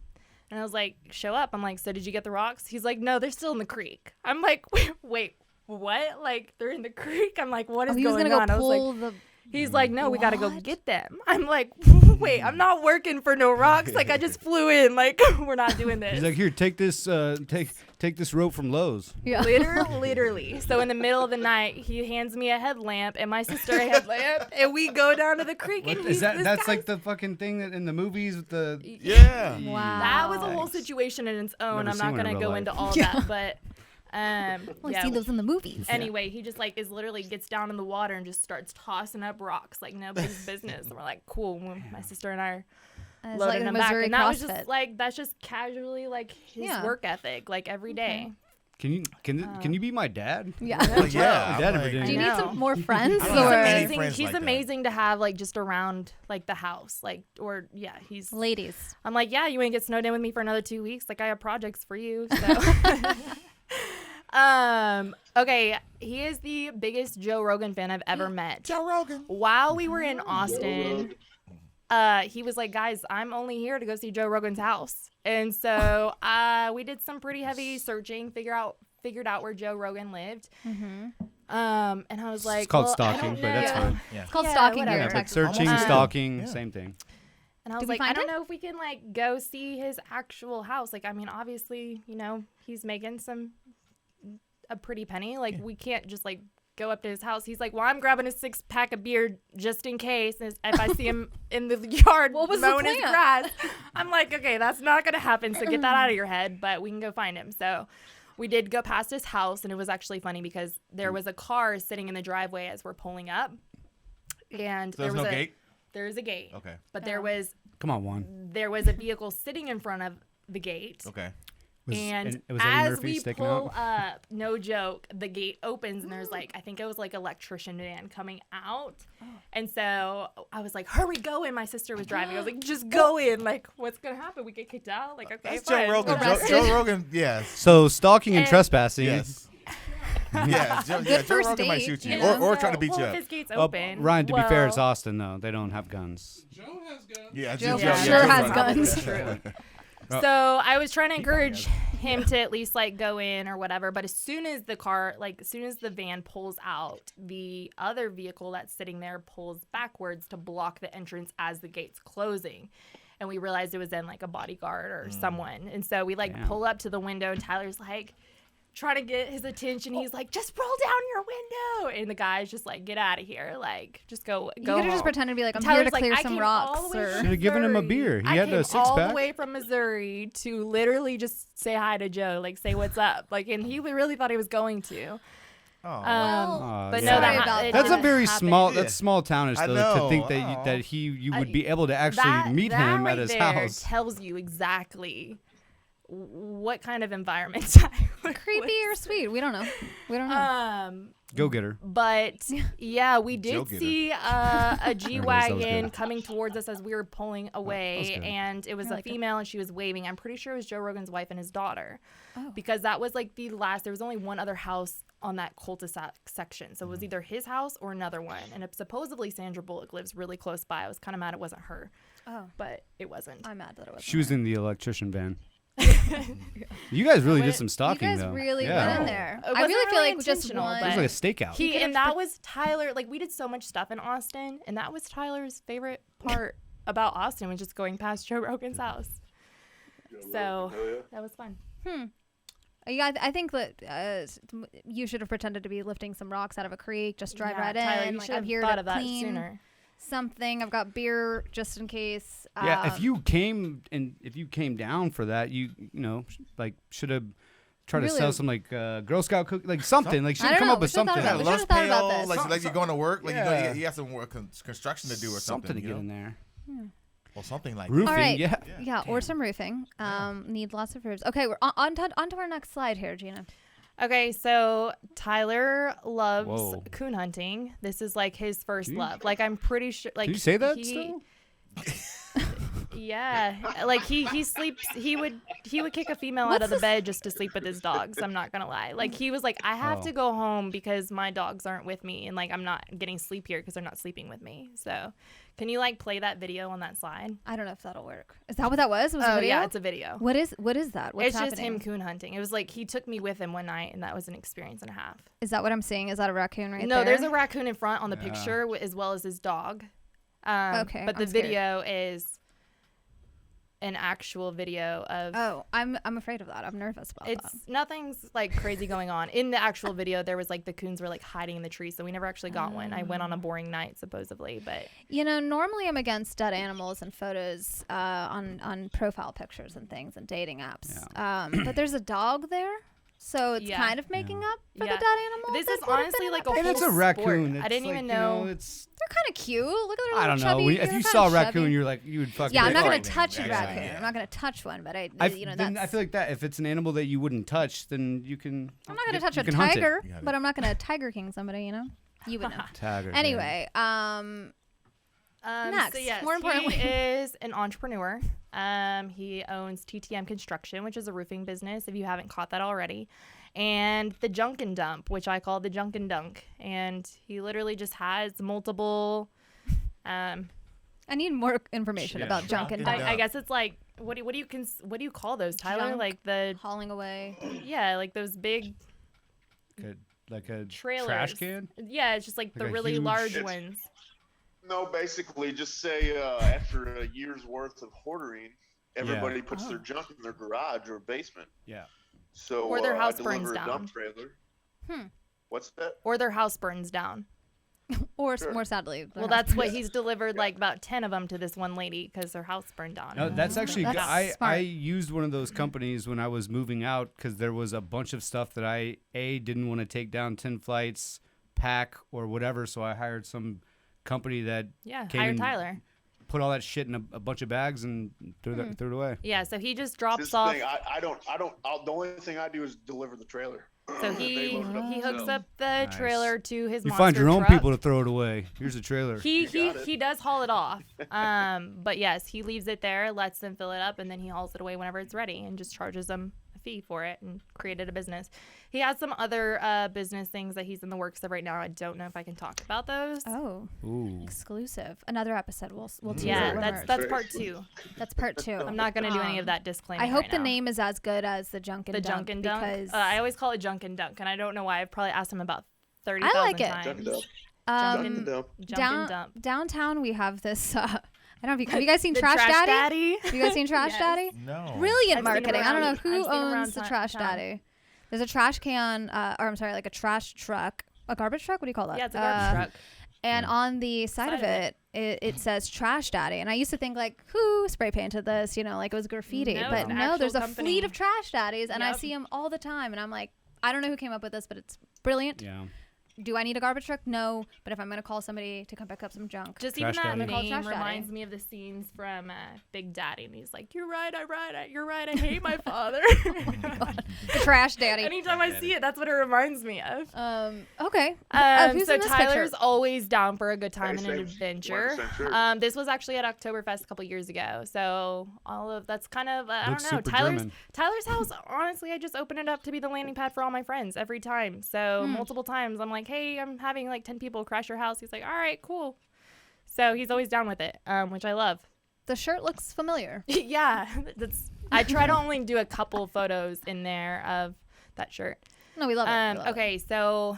Speaker 3: And I was like, show up. I'm like, so did you get the rocks? He's like, no, they're still in the creek. I'm like, wait, what? Like they're in the creek? I'm like, what is
Speaker 1: he was
Speaker 3: going
Speaker 1: gonna
Speaker 3: on?
Speaker 1: go
Speaker 3: I was
Speaker 1: pull
Speaker 3: like,
Speaker 1: the.
Speaker 3: he's like, no, we got to go
Speaker 1: What?
Speaker 3: get them. I'm like, wait, I'm not working for no rocks. Like I just flew in. Like we're not doing this.
Speaker 2: He's like, here, take this, take this rope from Lowe's.
Speaker 1: Yeah.
Speaker 3: Literally. So in the middle of the night, he hands me a headlamp and my sister a headlamp, and we go down to the creek. And
Speaker 2: Is that
Speaker 3: this
Speaker 2: that's
Speaker 3: guy's-
Speaker 2: like the fucking thing that in the movies with the
Speaker 5: Yeah.
Speaker 1: Wow.
Speaker 3: that was a whole situation in its own.
Speaker 2: Never
Speaker 3: I'm
Speaker 2: seen
Speaker 3: not
Speaker 2: one in
Speaker 3: gonna
Speaker 2: real
Speaker 3: go
Speaker 2: life.
Speaker 3: into all of
Speaker 1: Yeah.
Speaker 3: that, but
Speaker 1: Only
Speaker 3: yeah.
Speaker 1: seen those in the movies.
Speaker 3: Anyway, he just like is literally gets down in the water and just starts tossing up rocks like nobody's business. And we're like, cool. My sister and I are
Speaker 1: It's
Speaker 3: loading
Speaker 1: like a
Speaker 3: him back,
Speaker 1: Missouri
Speaker 3: and that was
Speaker 1: CrossFit.
Speaker 3: just like that's just casually like his
Speaker 1: Yeah.
Speaker 3: work ethic, like every day.
Speaker 2: Can you be my dad?
Speaker 1: Yeah.
Speaker 5: Like, yeah.
Speaker 2: My
Speaker 5: I'm
Speaker 2: dad
Speaker 5: like,
Speaker 2: ever did.
Speaker 1: Do you
Speaker 3: I
Speaker 1: need
Speaker 3: know.
Speaker 1: some more friends?
Speaker 5: I don't have
Speaker 1: Or
Speaker 5: any
Speaker 3: Amazing.
Speaker 5: friends
Speaker 3: He's
Speaker 5: like that.
Speaker 3: amazing to have like just around like the house, like or yeah, he's.
Speaker 1: ladies?
Speaker 3: I'm like, yeah, you ain't get snowed in with me for another 2 weeks. Like I have projects for you. So. Okay, he is the biggest Joe Rogan fan I've ever met.
Speaker 5: Joe Rogan.
Speaker 3: While we were in Austin, he was like, guys, I'm only here to go see Joe Rogan's house. And so we did some pretty heavy searching, figured out where Joe Rogan lived. And I was like,
Speaker 2: It's called
Speaker 3: well, I
Speaker 2: stalking,
Speaker 3: don't
Speaker 2: but that's
Speaker 3: know.
Speaker 2: fine.
Speaker 5: Yeah.
Speaker 1: It's called
Speaker 3: Yeah,
Speaker 1: stalking
Speaker 3: whatever.
Speaker 1: here.
Speaker 2: Yeah, but
Speaker 1: Texas.
Speaker 2: searching,
Speaker 3: Um,
Speaker 2: stalking,
Speaker 5: yeah.
Speaker 2: same thing.
Speaker 3: And I was
Speaker 1: Did we
Speaker 3: like, I
Speaker 1: find
Speaker 3: don't
Speaker 1: it?
Speaker 3: know if we can like go see his actual house. Like, I mean, obviously, you know, he's making a pretty penny. Like, we can't just like go up to his house. He's like, well, I'm grabbing a 6-pack of beer just in case if I see him in the yard
Speaker 1: What was the
Speaker 3: mowing his
Speaker 1: plan?
Speaker 3: grass. I'm like, okay, that's not gonna happen. So get that out of your head. But we can go find him. So we did go past his house, and it was actually funny because there was a car sitting in the driveway as we're pulling up, and
Speaker 5: So there's no gate?
Speaker 3: There's a gate.
Speaker 5: Okay.
Speaker 3: But there was
Speaker 2: Come on, Juan.
Speaker 3: a vehicle sitting in front of the gate.
Speaker 5: Okay.
Speaker 3: And
Speaker 2: was Eddie
Speaker 3: as
Speaker 2: Murphy
Speaker 3: we
Speaker 2: sticking
Speaker 3: pull
Speaker 2: out?
Speaker 3: up, no joke, the gate opens and there's like, I think it was like electrician van coming out. And so I was like, hurry, go in. My sister was driving. I was like, just go in. Like, what's going to happen? We get kicked out? Like, okay,
Speaker 5: That's
Speaker 3: fine.
Speaker 5: Joe Rogan.
Speaker 1: Arrested.
Speaker 5: Joe Rogan, yes.
Speaker 2: So stalking and
Speaker 3: And-
Speaker 2: trespassing.
Speaker 5: Yes. Yeah, Joe
Speaker 1: first
Speaker 5: Rogan might
Speaker 1: date,
Speaker 5: shoot you,
Speaker 1: you know?
Speaker 5: or try to beat you
Speaker 3: well,
Speaker 5: up.
Speaker 3: if his gate's
Speaker 2: Oh,
Speaker 3: open.
Speaker 2: Ryan, to be fair, it's
Speaker 3: well,
Speaker 2: Austin though. They don't have guns.
Speaker 6: Joe has guns.
Speaker 5: Yeah,
Speaker 1: Joe
Speaker 3: Yeah,
Speaker 1: sure
Speaker 3: Joe
Speaker 1: has
Speaker 3: Rogan.
Speaker 1: guns.
Speaker 3: So I was trying to encourage him to at least like go in or whatever. But as soon as the van pulls out, the other vehicle that's sitting there pulls backwards to block the entrance as the gate's closing. And we realized it was then like a bodyguard or someone. And so we like
Speaker 2: Damn.
Speaker 3: pull up to the window and Tyler's like trying to get his attention. He's like, just roll down your window. And the guy's just like, get out of here. Like, just go
Speaker 1: You could have just
Speaker 3: home.
Speaker 1: pretended to be like, I'm
Speaker 3: Tyler's
Speaker 1: here to
Speaker 3: like,
Speaker 1: clear
Speaker 3: I
Speaker 1: some
Speaker 3: came all
Speaker 1: rocks.
Speaker 3: the way
Speaker 1: Or
Speaker 3: from
Speaker 2: Should have given him a
Speaker 3: Missouri.
Speaker 2: beer. He
Speaker 3: I
Speaker 2: had
Speaker 3: came
Speaker 2: a
Speaker 3: all
Speaker 2: six-pack.
Speaker 3: the way from Missouri to literally just say hi to Joe, like say what's up, like, and he really thought he was going to.
Speaker 5: Oh.
Speaker 2: Aw,
Speaker 3: But
Speaker 2: yeah.
Speaker 3: no,
Speaker 1: Sorry
Speaker 3: that
Speaker 1: about
Speaker 3: it
Speaker 2: That's a
Speaker 3: didn't
Speaker 2: very
Speaker 3: happen.
Speaker 2: small.
Speaker 5: Yeah.
Speaker 2: That's small townish
Speaker 5: I
Speaker 2: though
Speaker 5: know.
Speaker 2: to think that
Speaker 5: Aw.
Speaker 2: you would be able to actually
Speaker 3: That-
Speaker 2: meet
Speaker 3: that
Speaker 2: him
Speaker 3: right
Speaker 2: at his
Speaker 3: there
Speaker 2: house.
Speaker 3: tells you exactly what kind of environment
Speaker 1: creepy or sweet? We don't know. We don't know.
Speaker 2: Go get her.
Speaker 3: But yeah, we did
Speaker 5: Joe-getter.
Speaker 3: see a G wagon
Speaker 2: good.
Speaker 3: coming towards us as we were pulling away,
Speaker 2: good.
Speaker 3: and it was
Speaker 1: I
Speaker 3: a
Speaker 1: like it.
Speaker 3: female, and she was waving. I'm pretty sure it was Joe Rogan's wife and his daughter,
Speaker 1: Oh.
Speaker 3: because that was like the last. There was only one other house on that cul-de-sac section, so it was either his house or another one. And it, supposedly Sandra Bullock lives really close by. I was kind of mad it wasn't her,
Speaker 1: Oh,
Speaker 3: but it wasn't.
Speaker 1: I'm mad that it was.
Speaker 2: She was in the electrician van. You guys really did some
Speaker 1: You
Speaker 2: stalking
Speaker 1: guys
Speaker 2: though.
Speaker 1: really
Speaker 2: yeah.
Speaker 1: went in there.
Speaker 3: It
Speaker 1: I
Speaker 3: wasn't
Speaker 1: really feel
Speaker 3: really
Speaker 1: like just
Speaker 3: intentional,
Speaker 1: one.
Speaker 2: It was
Speaker 3: but-
Speaker 2: like a stakeout.
Speaker 3: He
Speaker 1: could
Speaker 3: and
Speaker 1: have
Speaker 3: that was Tyler. Like we did so much stuff in Austin, and that was Tyler's favorite part about Austin was just going past Joe Rogan's house. So that was fun.
Speaker 1: Yeah, I think that you should have pretended to be lifting some rocks out of a creek. Just drive
Speaker 3: Yeah,
Speaker 1: right
Speaker 3: Tyler,
Speaker 1: in.
Speaker 3: you
Speaker 1: Like,
Speaker 3: should
Speaker 1: I'm
Speaker 3: have
Speaker 1: here
Speaker 3: thought
Speaker 1: to
Speaker 3: of that
Speaker 1: clean.
Speaker 3: sooner.
Speaker 1: something. I've got beer just in case.
Speaker 2: Yeah, if you came down for that, you know, like should have tried to
Speaker 1: Really?
Speaker 2: sell some like Girl Scout cookie, like something. Like she
Speaker 1: I
Speaker 2: would
Speaker 1: don't
Speaker 2: come
Speaker 1: know.
Speaker 2: up with
Speaker 1: We should've thought
Speaker 2: something.
Speaker 1: about it. We
Speaker 5: lunch
Speaker 1: should've thought about
Speaker 5: pail,
Speaker 1: this.
Speaker 5: like you're going to work, like
Speaker 2: Yeah.
Speaker 5: you have some work construction to do or something.
Speaker 2: to
Speaker 5: you
Speaker 2: get
Speaker 5: know?
Speaker 2: in there.
Speaker 5: Or something like
Speaker 2: Roofing,
Speaker 1: All right.
Speaker 2: yeah.
Speaker 1: Or some roofing. Need lots of roofs. Okay, we're on to our next slide here, Gina.
Speaker 3: Okay, so Tyler loves
Speaker 2: Whoa.
Speaker 3: coon hunting. This is like his first
Speaker 2: Can you-
Speaker 3: love. Like I'm pretty sure. Like
Speaker 2: Can you say that
Speaker 3: he,
Speaker 2: still?
Speaker 3: Yeah, like he sleeps. He would kick a female out of the bed just to sleep with his dogs. I'm not gonna lie. Like he was like, I have to go home because my dogs aren't with me, and like I'm not getting sleep here because they're not sleeping with me. So, can you like play that video on that slide?
Speaker 1: I don't know if that'll work. Is that what that was? Was it a
Speaker 3: Oh
Speaker 1: video?
Speaker 3: yeah, it's a video.
Speaker 1: What is that? What's
Speaker 3: It's
Speaker 1: happening?
Speaker 3: just him coon hunting. It was like he took me with him one night, and that was an experience and a half.
Speaker 1: Is that what I'm seeing? Is that a raccoon right there?
Speaker 3: No, there's a raccoon in front on the
Speaker 2: Yeah.
Speaker 3: picture as well as his dog.
Speaker 1: Okay,
Speaker 3: But the
Speaker 1: I'm scared.
Speaker 3: video is an actual video of.
Speaker 1: Oh, I'm afraid of that. I'm nervous about that.
Speaker 3: It's nothing's like crazy going on. In the actual video, there was like the coons were like hiding in the trees, so we never actually got one. I went on a boring night supposedly, but
Speaker 1: You know, normally I'm against dead animals and photos on profile pictures and things and dating apps. But there's a dog there, so it's
Speaker 3: Yeah.
Speaker 1: kind of making up for
Speaker 3: Yeah.
Speaker 1: the dead animal.
Speaker 3: this
Speaker 1: that
Speaker 3: is
Speaker 1: would have
Speaker 3: honestly
Speaker 1: been in
Speaker 3: like
Speaker 1: that
Speaker 3: a
Speaker 1: picture.
Speaker 2: And it's a
Speaker 3: whole
Speaker 2: raccoon.
Speaker 3: sport. I
Speaker 2: It's
Speaker 3: didn't
Speaker 2: like,
Speaker 3: even
Speaker 2: you
Speaker 3: know.
Speaker 2: it's.
Speaker 1: They're kind of cute. Look at their
Speaker 2: I
Speaker 1: little
Speaker 2: don't know.
Speaker 1: chubby.
Speaker 2: If
Speaker 1: they're
Speaker 2: you
Speaker 1: kinda
Speaker 2: saw a
Speaker 1: chubby.
Speaker 2: raccoon, you're like, you would fucking.
Speaker 1: Yeah, I'm not gonna
Speaker 5: Frightening,
Speaker 1: touch a
Speaker 5: actually,
Speaker 1: raccoon.
Speaker 5: yeah.
Speaker 1: I'm not gonna touch one, but I
Speaker 2: I feel like that. If it's an animal that you wouldn't touch, then you can.
Speaker 1: I'm not gonna touch
Speaker 2: you
Speaker 1: a
Speaker 2: can hunt it.
Speaker 1: tiger,
Speaker 5: You got it.
Speaker 1: but I'm not gonna Tiger King somebody. You know, you would know.
Speaker 2: Tiger. yeah.
Speaker 1: Anyway, Next,
Speaker 3: So yes,
Speaker 1: more importantly.
Speaker 3: he is an entrepreneur. He owns TTM Construction, which is a roofing business, if you haven't caught that already, and the Junk and Dump, which I call the Junk and Dunk. And he literally just has multiple.
Speaker 1: I need more information
Speaker 2: Yeah.
Speaker 1: about junk and
Speaker 5: Yeah.
Speaker 1: dump.
Speaker 3: I guess it's like what do you call those, Tyler?
Speaker 1: Junk.
Speaker 3: Like the
Speaker 1: Hauling away.
Speaker 3: like those big
Speaker 2: Like a
Speaker 3: trailers.
Speaker 2: trash can.
Speaker 3: Yeah, it's just like the
Speaker 2: Like a
Speaker 3: really
Speaker 2: huge-
Speaker 3: large
Speaker 4: It's-
Speaker 3: ones.
Speaker 4: No, basically, just say after a year's worth of hoarding, everybody puts their junk in their garage or basement.
Speaker 2: Yeah.
Speaker 4: So
Speaker 3: Or their house
Speaker 4: I
Speaker 3: burns
Speaker 4: deliver a
Speaker 3: down.
Speaker 4: dump trailer. What's that?
Speaker 3: Or their house burns down.
Speaker 1: Or
Speaker 4: Sure.
Speaker 1: more sadly.
Speaker 3: Well, that's what he's delivered, like about 10 of them to this one lady because her house burned down.
Speaker 2: No, that's actually
Speaker 1: That's
Speaker 2: I
Speaker 1: smart.
Speaker 2: used one of those companies when I was moving out because there was a bunch of stuff that I didn't want to take down 10 flights, pack or whatever. So I hired some company that
Speaker 3: Yeah,
Speaker 2: came
Speaker 3: hire
Speaker 2: and
Speaker 3: Tyler.
Speaker 2: put all that shit in a bunch of bags and threw it away.
Speaker 3: Yeah, so he just
Speaker 4: This
Speaker 3: drops
Speaker 4: thing,
Speaker 3: off.
Speaker 4: the only thing I do is deliver the trailer.
Speaker 3: So
Speaker 4: They
Speaker 3: he
Speaker 4: load it up
Speaker 3: he hooks
Speaker 4: themselves.
Speaker 3: up the trailer to his
Speaker 2: You
Speaker 3: monster
Speaker 2: find your own
Speaker 3: truck.
Speaker 2: people to throw it away. Here's a trailer.
Speaker 3: He
Speaker 4: got it.
Speaker 3: he does haul it off. But yes, he leaves it there, lets them fill it up, and then he hauls it away whenever it's ready and just charges them a fee for it and created a business. He has some other business things that he's in the works of right now. I don't know if I can talk about those.
Speaker 1: Oh,
Speaker 2: Ooh.
Speaker 1: exclusive. Another episode. We'll tease
Speaker 3: Yeah,
Speaker 1: it when
Speaker 3: that's
Speaker 1: we're-
Speaker 3: part 2.
Speaker 1: that's part 2.
Speaker 3: I'm not gonna do any of that disclaimer.
Speaker 1: I hope
Speaker 3: right
Speaker 1: the
Speaker 3: now.
Speaker 1: name is as good as the junk and
Speaker 3: The
Speaker 1: dunk
Speaker 3: Junk and Dunk.
Speaker 1: because
Speaker 3: I always call it Junk and Dunk, and I don't know why. I've probably asked him about 30,000
Speaker 1: I like it.
Speaker 3: times.
Speaker 4: Junk and dump.
Speaker 3: Junk
Speaker 4: Junk
Speaker 3: and
Speaker 4: and dump.
Speaker 3: Junk and Dump.
Speaker 1: Downtown we have this. I don't know if have you guys seen
Speaker 3: The
Speaker 1: Trash Daddy?
Speaker 3: Daddy.
Speaker 1: You guys seen Trash
Speaker 3: Yes.
Speaker 1: Daddy?
Speaker 5: No.
Speaker 1: Brilliant
Speaker 3: I've seen it
Speaker 1: marketing. I don't know
Speaker 3: around-
Speaker 1: who
Speaker 3: I've seen it around
Speaker 1: owns the Trash
Speaker 3: town.
Speaker 1: Daddy. There's a trash can, or I'm sorry, like a trash truck, a garbage truck. What do you call that?
Speaker 3: Yeah, it's a garbage truck.
Speaker 1: And on the side of it says Trash Daddy. And I used to think like, who spray painted this? You know, like it was graffiti.
Speaker 3: No,
Speaker 1: but
Speaker 3: it's an
Speaker 1: no, there's a
Speaker 3: actual
Speaker 1: fleet
Speaker 3: company.
Speaker 1: of Trash Daddies, and I
Speaker 3: Yep.
Speaker 1: see them all the time. And I'm like, I don't know who came up with this, but it's brilliant.
Speaker 2: Yeah.
Speaker 1: Do I need a garbage truck? No. But if I'm gonna call somebody to come pick up some junk,
Speaker 3: Just
Speaker 2: Trash
Speaker 3: even that
Speaker 2: Daddy.
Speaker 1: Called
Speaker 3: name
Speaker 1: Trash Daddy.
Speaker 3: reminds me of the scenes from Big Daddy, and he's like, "You're right, you're right. I hate my father."
Speaker 1: the Trash Daddy.
Speaker 3: Anytime I see it, that's what it reminds me of.
Speaker 1: Okay. Who's
Speaker 3: So
Speaker 1: in this
Speaker 3: Tyler's
Speaker 1: picture?
Speaker 3: always down for a good time and an
Speaker 4: Same.
Speaker 3: adventure.
Speaker 4: 100% sure.
Speaker 3: This was actually at Oktoberfest a couple years ago. So all of that's kind of I
Speaker 2: Looks
Speaker 3: don't know.
Speaker 2: super
Speaker 3: Tyler's
Speaker 2: German.
Speaker 3: Tyler's house. Honestly, I just open it up to be the landing pad for all my friends every time. So multiple times I'm like, hey, I'm having like 10 people crash your house. He's like, all right, cool. So he's always down with it, which I love.
Speaker 1: The shirt looks familiar.
Speaker 3: Yeah, I try to only do a couple photos in there of that shirt.
Speaker 1: No, we love it. We love it.
Speaker 3: Okay, so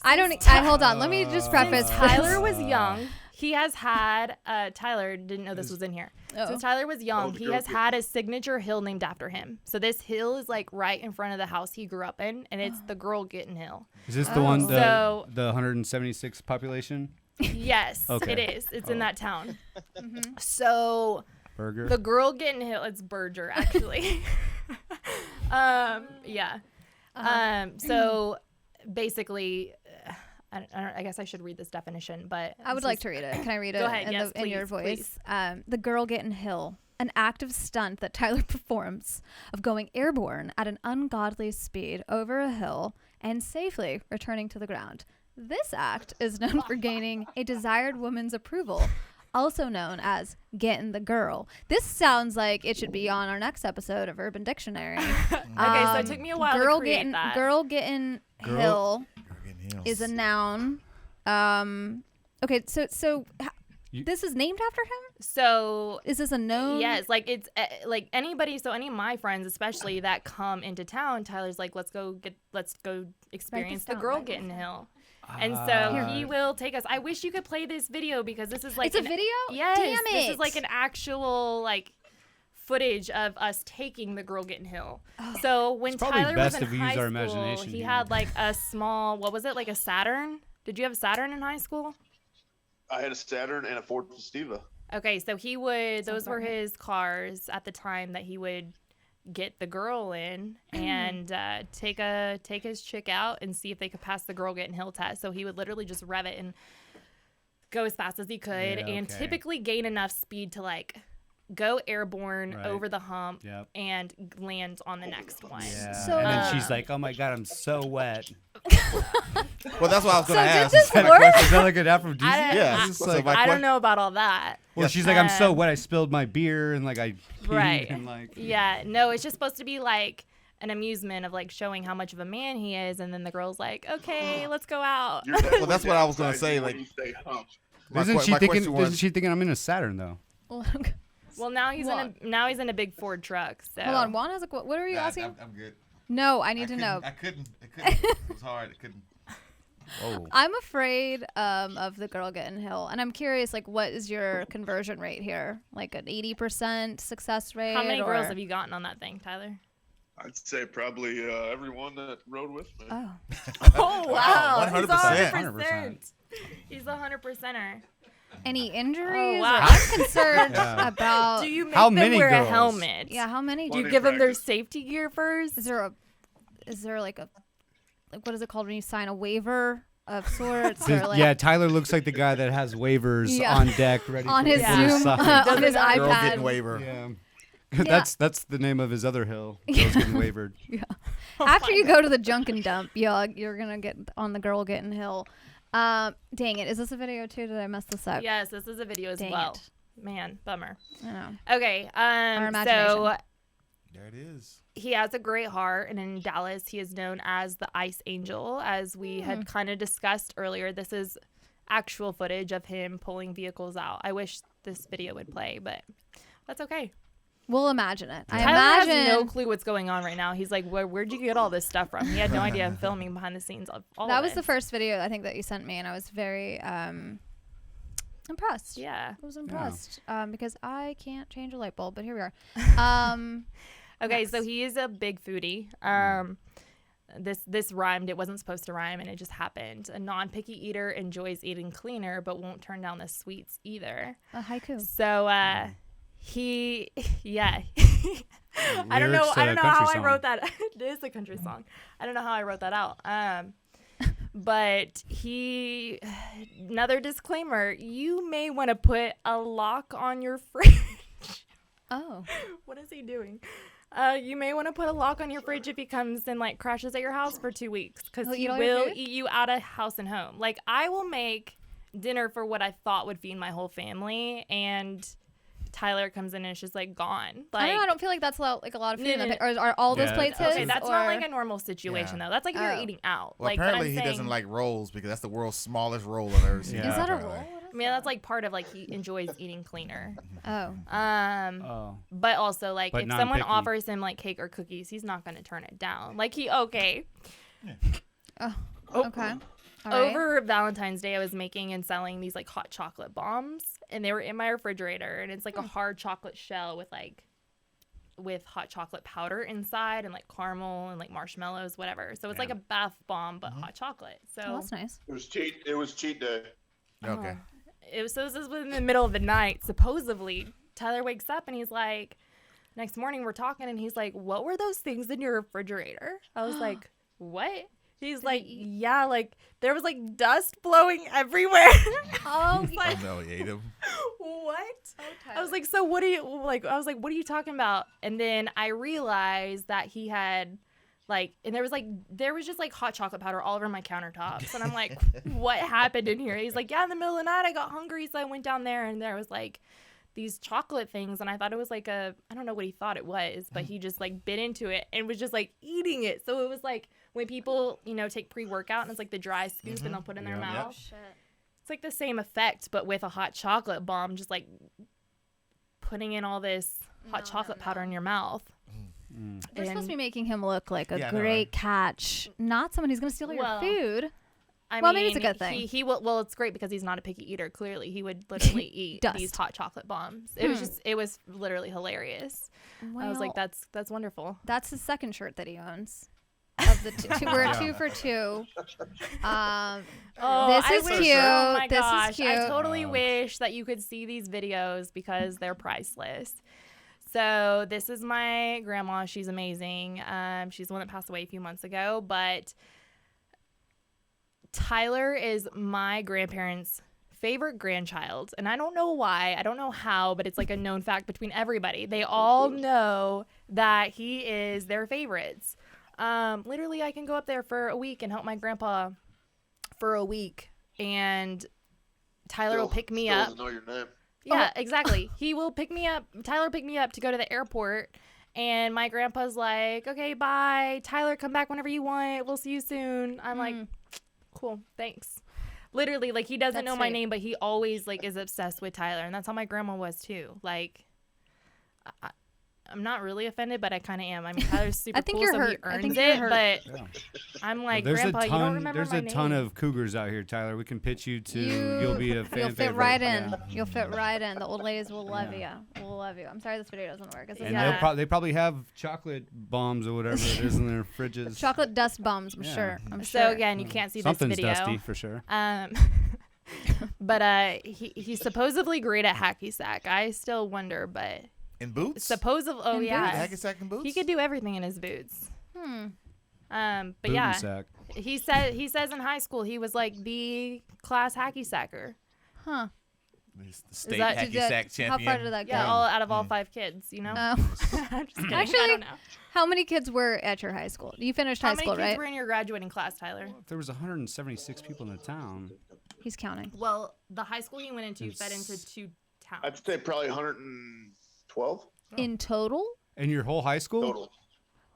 Speaker 1: Hold on. Let me just preface.
Speaker 3: Tyler was young. He has had Tyler didn't know this was in here.
Speaker 1: Oh.
Speaker 3: Since Tyler was young,
Speaker 4: the
Speaker 3: he
Speaker 4: girl
Speaker 3: has
Speaker 4: kid.
Speaker 3: had a signature hill named after him. So this hill is like right in front of the house he grew up in, and it's the Girl Getting Hill.
Speaker 2: Is this the one
Speaker 3: So-
Speaker 2: the 176 population?
Speaker 3: Yes,
Speaker 2: Okay.
Speaker 3: it is. It's in
Speaker 2: Oh.
Speaker 3: that town.
Speaker 1: Mm-hmm.
Speaker 3: So
Speaker 2: Burger.
Speaker 3: the girl getting hit. It's Berger, actually. Yeah. So basically, I guess I should read this definition, but
Speaker 1: I would like to read it. Can I read it
Speaker 3: Go ahead.
Speaker 1: in,
Speaker 3: Yes,
Speaker 1: in your
Speaker 3: please,
Speaker 1: voice?
Speaker 3: please.
Speaker 1: The girl getting hill, an active stunt that Tyler performs of going airborne at an ungodly speed over a hill and safely returning to the ground. This act is known for gaining a desired woman's approval, also known as getting the girl. This sounds like it should be on our next episode of Urban Dictionary.
Speaker 3: Okay, so it took me a while
Speaker 1: girl
Speaker 3: to create
Speaker 1: getting,
Speaker 3: that.
Speaker 1: Girl getting
Speaker 2: Girl-
Speaker 1: hill
Speaker 5: Getting heels.
Speaker 1: is a noun. Okay, so this is named after him?
Speaker 3: So
Speaker 1: Is this a known?
Speaker 3: yes, like it's like anybody. So any of my friends, especially that come into town, Tyler's like, let's go experience the
Speaker 1: down,
Speaker 3: girl
Speaker 1: write this
Speaker 3: getting hill. And so
Speaker 2: Here.
Speaker 3: he will take us. I wish you could play this video because this is like
Speaker 1: It's a video?
Speaker 3: Yes,
Speaker 1: Damn
Speaker 3: this
Speaker 1: it.
Speaker 3: is like an actual like footage of us taking the girl getting hill. So when
Speaker 2: It's probably
Speaker 3: Tyler
Speaker 2: best
Speaker 3: was in
Speaker 2: if we
Speaker 3: high
Speaker 2: use our
Speaker 3: school,
Speaker 2: imagination
Speaker 3: he
Speaker 2: here.
Speaker 3: had like a small, what was it, like a Saturn? Did you have a Saturn in high school?
Speaker 4: I had a Saturn and a Ford Festiva.
Speaker 3: Okay, so he would,
Speaker 1: Sounds
Speaker 3: those were
Speaker 1: about right.
Speaker 3: his cars at the time that he would get the girl in and take his chick out and see if they could pass the girl getting hill test. So he would literally just rev it and go as fast as he could
Speaker 2: Yeah,
Speaker 3: and
Speaker 2: okay.
Speaker 3: typically gain enough speed to like go airborne
Speaker 2: Right.
Speaker 3: over the hump
Speaker 2: Yep.
Speaker 3: and land on the next one.
Speaker 2: Yeah.
Speaker 1: So-
Speaker 2: and then she's like, "Oh my god, I'm so wet."
Speaker 5: Well, that's what I was going to
Speaker 1: did
Speaker 5: ask.
Speaker 1: this
Speaker 5: Is that a
Speaker 1: work?
Speaker 5: question?
Speaker 2: Is that like an aphrodisiac?
Speaker 3: I-
Speaker 5: Yeah.
Speaker 2: It's
Speaker 5: So
Speaker 2: like-
Speaker 5: my
Speaker 3: I
Speaker 5: que-
Speaker 3: don't know about all that.
Speaker 2: well, she's like, "I'm so
Speaker 3: Um,
Speaker 2: wet, I spilled my beer and like I peed
Speaker 3: Right.
Speaker 2: and like."
Speaker 3: Yeah, no, it's just supposed to be like an amusement of like showing how much of a man he is, and then the girl's like, okay, let's go out.
Speaker 4: You're definitely
Speaker 5: that's what I was gonna
Speaker 4: downsizing
Speaker 5: say,
Speaker 4: when
Speaker 5: like-
Speaker 4: you say hump.
Speaker 5: My
Speaker 2: Isn't
Speaker 5: que-
Speaker 2: she
Speaker 5: my
Speaker 2: thinking?
Speaker 5: question was-
Speaker 2: Isn't she thinking I'm in a Saturn though?
Speaker 3: Well, now he's in a big Ford truck. So
Speaker 1: Hold on, Juan has a what are you
Speaker 5: Nah,
Speaker 1: asking?
Speaker 5: I'm good.
Speaker 1: No, I need to know.
Speaker 5: I couldn't. It was hard. I couldn't.
Speaker 2: Oh.
Speaker 1: I'm afraid of the girl getting hill, and I'm curious, like, what is your conversion rate here? Like an 80% success rate?
Speaker 3: how many girls
Speaker 1: or-
Speaker 3: have you gotten on that thing, Tyler?
Speaker 4: I'd say probably everyone that rode with me.
Speaker 1: Oh,
Speaker 3: Oh wow,
Speaker 5: 100%.
Speaker 3: 100%. He's a 100%er.
Speaker 1: any injuries?
Speaker 3: Oh, wow.
Speaker 1: Or I'm concerned
Speaker 2: Yeah.
Speaker 1: about.
Speaker 3: Do you make
Speaker 2: How
Speaker 3: them
Speaker 2: many
Speaker 3: wear a
Speaker 2: girls?
Speaker 3: helmet?
Speaker 1: Yeah, how many?
Speaker 3: Do you
Speaker 4: Funny
Speaker 3: give them their
Speaker 4: practice.
Speaker 3: safety gear first?
Speaker 1: Is there like what is it called when you sign a waiver of sorts? Or like
Speaker 2: Yeah, Tyler looks like the guy that has waivers
Speaker 1: Yeah.
Speaker 2: on deck, ready
Speaker 1: on
Speaker 2: for
Speaker 1: his
Speaker 3: Yeah.
Speaker 1: Zoom,
Speaker 2: sign.
Speaker 1: on his
Speaker 3: Doesn't
Speaker 5: Girl getting
Speaker 1: iPad.
Speaker 5: waiver.
Speaker 2: Yeah.
Speaker 1: Yeah.
Speaker 2: That's the name of his other hill. Girls getting wavered.
Speaker 1: After you go to the junk and dump, you're gonna get on the girl getting hill. Dang it! Is this a video too? Did I mess this up?
Speaker 3: Yes, this is a video as
Speaker 1: Dang
Speaker 3: well.
Speaker 1: it.
Speaker 3: Man, bummer.
Speaker 1: I know.
Speaker 3: Okay,
Speaker 1: Our
Speaker 3: so
Speaker 1: imagination.
Speaker 5: There it is.
Speaker 3: he has a great heart, and in Dallas, he is known as the Ice Angel, as we had kind of discussed earlier. This is actual footage of him pulling vehicles out. I wish this video would play, but that's okay.
Speaker 1: We'll imagine it. I
Speaker 3: Tyler
Speaker 1: imagine.
Speaker 3: has no clue what's going on right now. He's like, where'd you get all this stuff from? He had no idea I'm filming behind the scenes of all
Speaker 1: That
Speaker 3: of
Speaker 1: was the
Speaker 3: this.
Speaker 1: first video I think that you sent me, and I was very impressed.
Speaker 3: Yeah.
Speaker 1: I was impressed because I can't change a light bulb, but here we are.
Speaker 3: Okay,
Speaker 1: Yes.
Speaker 3: so he is a big foodie. This rhymed. It wasn't supposed to rhyme, and it just happened. A non-picky eater enjoys eating cleaner, but won't turn down the sweets either.
Speaker 1: A haiku.
Speaker 3: So he, yeah. I don't know.
Speaker 2: Lyrics to
Speaker 3: I
Speaker 2: a
Speaker 3: don't know
Speaker 2: country
Speaker 3: how I
Speaker 2: song.
Speaker 3: wrote that. It is a country song. I don't know how I wrote that out. But he, another disclaimer: you may want to put a lock on your fridge.
Speaker 1: Oh.
Speaker 3: What is he doing? You may want to put a lock on your fridge if he comes and like crashes at your house for 2 weeks, because
Speaker 1: He'll
Speaker 3: he
Speaker 1: eat all your
Speaker 3: will
Speaker 1: food?
Speaker 3: eat you out of house and home. Like, I will make dinner for what I thought would feed my whole family, and Tyler comes in and it's just like gone. Like,
Speaker 1: I don't know. I don't feel like that's a lot of food.
Speaker 3: No,
Speaker 1: in
Speaker 3: no,
Speaker 1: the or are all those
Speaker 2: Yeah.
Speaker 1: plates his?
Speaker 3: okay, that's not
Speaker 1: or-
Speaker 3: like a normal situation though. That's like if you're
Speaker 1: Oh.
Speaker 3: eating out.
Speaker 5: Well,
Speaker 3: like, but I'm
Speaker 5: apparently he doesn't
Speaker 3: saying-
Speaker 5: like rolls because that's the world's smallest roll I've ever seen.
Speaker 2: Yeah.
Speaker 1: Is that a
Speaker 5: apparently.
Speaker 1: roll?
Speaker 3: I mean, that's like part of like he enjoys eating cleaner.
Speaker 1: Oh.
Speaker 2: Oh.
Speaker 3: But also like
Speaker 2: But
Speaker 3: if someone
Speaker 2: non-picky.
Speaker 3: offers him like cake or cookies, he's not gonna turn it down. Like okay.
Speaker 1: Oh.
Speaker 3: Oh.
Speaker 1: Okay. All right.
Speaker 3: Over Valentine's Day, I was making and selling these like hot chocolate bombs, and they were in my refrigerator. And it's like a hard chocolate shell with hot chocolate powder inside, and like caramel and like marshmallows, whatever. So it's like a bath bomb but hot chocolate. So
Speaker 1: Oh, that's nice.
Speaker 4: It was cheat day.
Speaker 5: Okay.
Speaker 3: So this was in the middle of the night. Supposedly, Tyler wakes up and he's like, next morning we're talking and he's like, what were those things in your refrigerator? I was like, what? He's like, yeah, like there was like dust blowing everywhere.
Speaker 1: Oh,
Speaker 3: like,
Speaker 5: Oh no, he ate him.
Speaker 3: what?
Speaker 1: Oh,
Speaker 3: I was like, so what are you like? I was like, what are you talking about? And then I realized that he had like, and there was just like hot chocolate powder all over my countertops. And I'm like, what happened in here? He's like, yeah, in the middle of the night I got hungry, so I went down there and there was like these chocolate things, and I thought it was like I don't know what he thought it was, but he just like bit into it and was just like eating it. So it was like when people, take pre-workout and it's like the dry scoop and they'll put it in their mouth.
Speaker 1: shit.
Speaker 3: It's like the same effect, but with a hot chocolate bomb, just like putting in all this hot chocolate powder in your mouth.
Speaker 1: We're supposed to be making him look like a
Speaker 5: Yeah, I know,
Speaker 1: great
Speaker 5: right?
Speaker 1: catch, not someone who's going to steal
Speaker 3: Well,
Speaker 1: your food.
Speaker 3: I
Speaker 1: Well,
Speaker 3: mean,
Speaker 1: maybe it's a good thing.
Speaker 3: He will. Well, it's great because he's not a picky eater. Clearly, he would literally eat
Speaker 1: Dust.
Speaker 3: these hot chocolate bombs. It was literally hilarious. I was like,
Speaker 1: Well,
Speaker 3: that's wonderful.
Speaker 1: that's his second shirt that he owns. Of the two, we're 2 for 2.
Speaker 3: Oh,
Speaker 1: This
Speaker 3: I
Speaker 1: is
Speaker 3: wish-
Speaker 1: cute.
Speaker 3: Oh my
Speaker 1: This is
Speaker 3: gosh, I
Speaker 1: cute.
Speaker 3: totally wish that you could see these videos because they're priceless. So this is my grandma. She's amazing. She's the one that passed away a few months ago, but Tyler is my grandparents' favorite grandchild. And I don't know why. I don't know how, but it's like a known fact between everybody. They all know that he is their favorites. Literally, I can go up there for a week and help my grandpa for a week. And Tyler will pick me
Speaker 4: Still
Speaker 3: up.
Speaker 4: doesn't know your name.
Speaker 3: Yeah, exactly. He will pick me up. Tyler picked me up to go to the airport. And my grandpa's like, okay, bye. Tyler, come back whenever you want. We'll see you soon. I'm like, cool, thanks. Literally, like, he doesn't
Speaker 1: That's
Speaker 3: know my
Speaker 1: sweet.
Speaker 3: name, but he always, like, is obsessed with Tyler. And that's how my grandma was, too. Like, I'm not really offended, but I kind of am. I mean, Tyler's super
Speaker 1: I think
Speaker 3: cool,
Speaker 1: you're
Speaker 3: so
Speaker 1: hurt.
Speaker 3: he
Speaker 1: I
Speaker 3: earns
Speaker 1: think you're
Speaker 3: it.
Speaker 1: hurt.
Speaker 3: But
Speaker 2: Yeah.
Speaker 3: I'm like,
Speaker 2: There's
Speaker 3: Grandpa,
Speaker 2: a
Speaker 3: you don't
Speaker 2: ton.
Speaker 3: remember
Speaker 2: There's
Speaker 3: my
Speaker 2: a ton
Speaker 3: name.
Speaker 2: of cougars out here, Tyler. We can pitch you to. You'll be a fan
Speaker 1: You'll fit
Speaker 2: favorite.
Speaker 1: right in.
Speaker 2: Yeah.
Speaker 1: You'll fit right in. The old ladies will love you. Will love you. I'm sorry this video doesn't work. It's
Speaker 2: And
Speaker 3: Yeah.
Speaker 2: they probably have chocolate bombs or whatever it is in their fridges.
Speaker 1: chocolate dust bombs. I'm
Speaker 2: Yeah.
Speaker 1: sure. I'm
Speaker 3: So,
Speaker 1: sure.
Speaker 3: again, you can't see
Speaker 2: Something's
Speaker 3: this video.
Speaker 2: dusty for sure.
Speaker 3: But he's supposedly great at hacky sack. I still wonder, but
Speaker 5: In boots?
Speaker 3: supposedly, oh
Speaker 1: In
Speaker 3: yeah,
Speaker 5: Hacky sack in boots?
Speaker 3: he could do everything in his boots. But
Speaker 2: Boot
Speaker 3: yeah,
Speaker 2: and sack.
Speaker 3: he says in high school he was like the class hacky sacker.
Speaker 1: Huh.
Speaker 5: He's the state
Speaker 3: that-
Speaker 5: hacky
Speaker 1: Did that-
Speaker 5: sack champion.
Speaker 1: How far did that go?
Speaker 3: Yeah, all out of all 5 kids, you know.
Speaker 1: Oh.
Speaker 3: I'm just kidding. I
Speaker 1: Actually,
Speaker 3: don't know.
Speaker 1: how many kids were at your high school? You finished
Speaker 3: How
Speaker 1: high
Speaker 3: many
Speaker 1: school,
Speaker 3: kids
Speaker 1: right?
Speaker 3: were in your graduating class, Tyler?
Speaker 2: There was 176 people in the town.
Speaker 1: He's counting.
Speaker 3: Well, the high school he went into fed into 2 towns.
Speaker 4: I'd say probably 112
Speaker 1: In total?
Speaker 2: In your whole high school?
Speaker 4: total.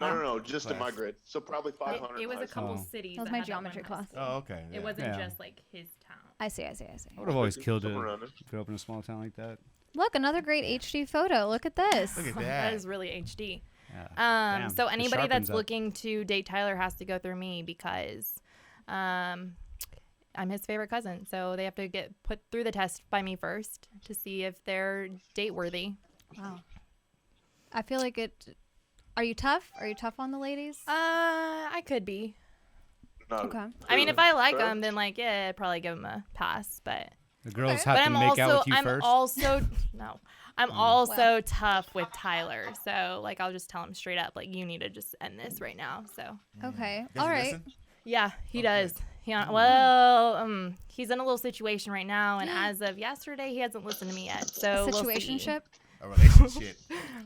Speaker 4: No, just in my grade. So probably
Speaker 3: It,
Speaker 4: 500.
Speaker 3: it was a couple
Speaker 2: Oh.
Speaker 3: cities.
Speaker 1: That was
Speaker 3: that
Speaker 1: my
Speaker 3: had that
Speaker 1: geometry
Speaker 3: one
Speaker 1: class.
Speaker 3: high school.
Speaker 5: Oh, okay.
Speaker 3: It wasn't
Speaker 2: Yeah.
Speaker 3: just like his town.
Speaker 1: I see.
Speaker 2: I would have always killed it
Speaker 4: Somewhere around there.
Speaker 2: if you open a small town like that.
Speaker 1: Look, another great HD photo. Look at this.
Speaker 5: Look at
Speaker 3: That
Speaker 5: that.
Speaker 3: is really HD.
Speaker 2: Yeah. Damn,
Speaker 3: So
Speaker 2: it
Speaker 3: anybody that's
Speaker 2: sharpens up.
Speaker 3: looking to date Tyler has to go through me because I'm his favorite cousin. So they have to get put through the test by me first to see if they're date worthy.
Speaker 1: Wow. I feel like it. Are you tough? Are you tough on the ladies?
Speaker 3: I could be.
Speaker 4: Not
Speaker 1: Okay.
Speaker 3: I mean, if I like
Speaker 4: Fair.
Speaker 3: them, then like, yeah, I'd probably give them a pass. But
Speaker 2: The girls
Speaker 3: but
Speaker 2: have to make out with you
Speaker 3: I'm
Speaker 2: first.
Speaker 3: also no. I'm also
Speaker 1: Well.
Speaker 3: tough with Tyler. So like, I'll just tell him straight up, like, you need to just end this right now. So
Speaker 1: Okay.
Speaker 5: Does
Speaker 1: All
Speaker 5: he
Speaker 1: right.
Speaker 5: listen?
Speaker 3: yeah, he
Speaker 5: Okay.
Speaker 3: does. Well, he's in a little situation right now, and as of yesterday, he hasn't listened to me yet. So we'll see.
Speaker 1: Situationship.
Speaker 5: A relationship.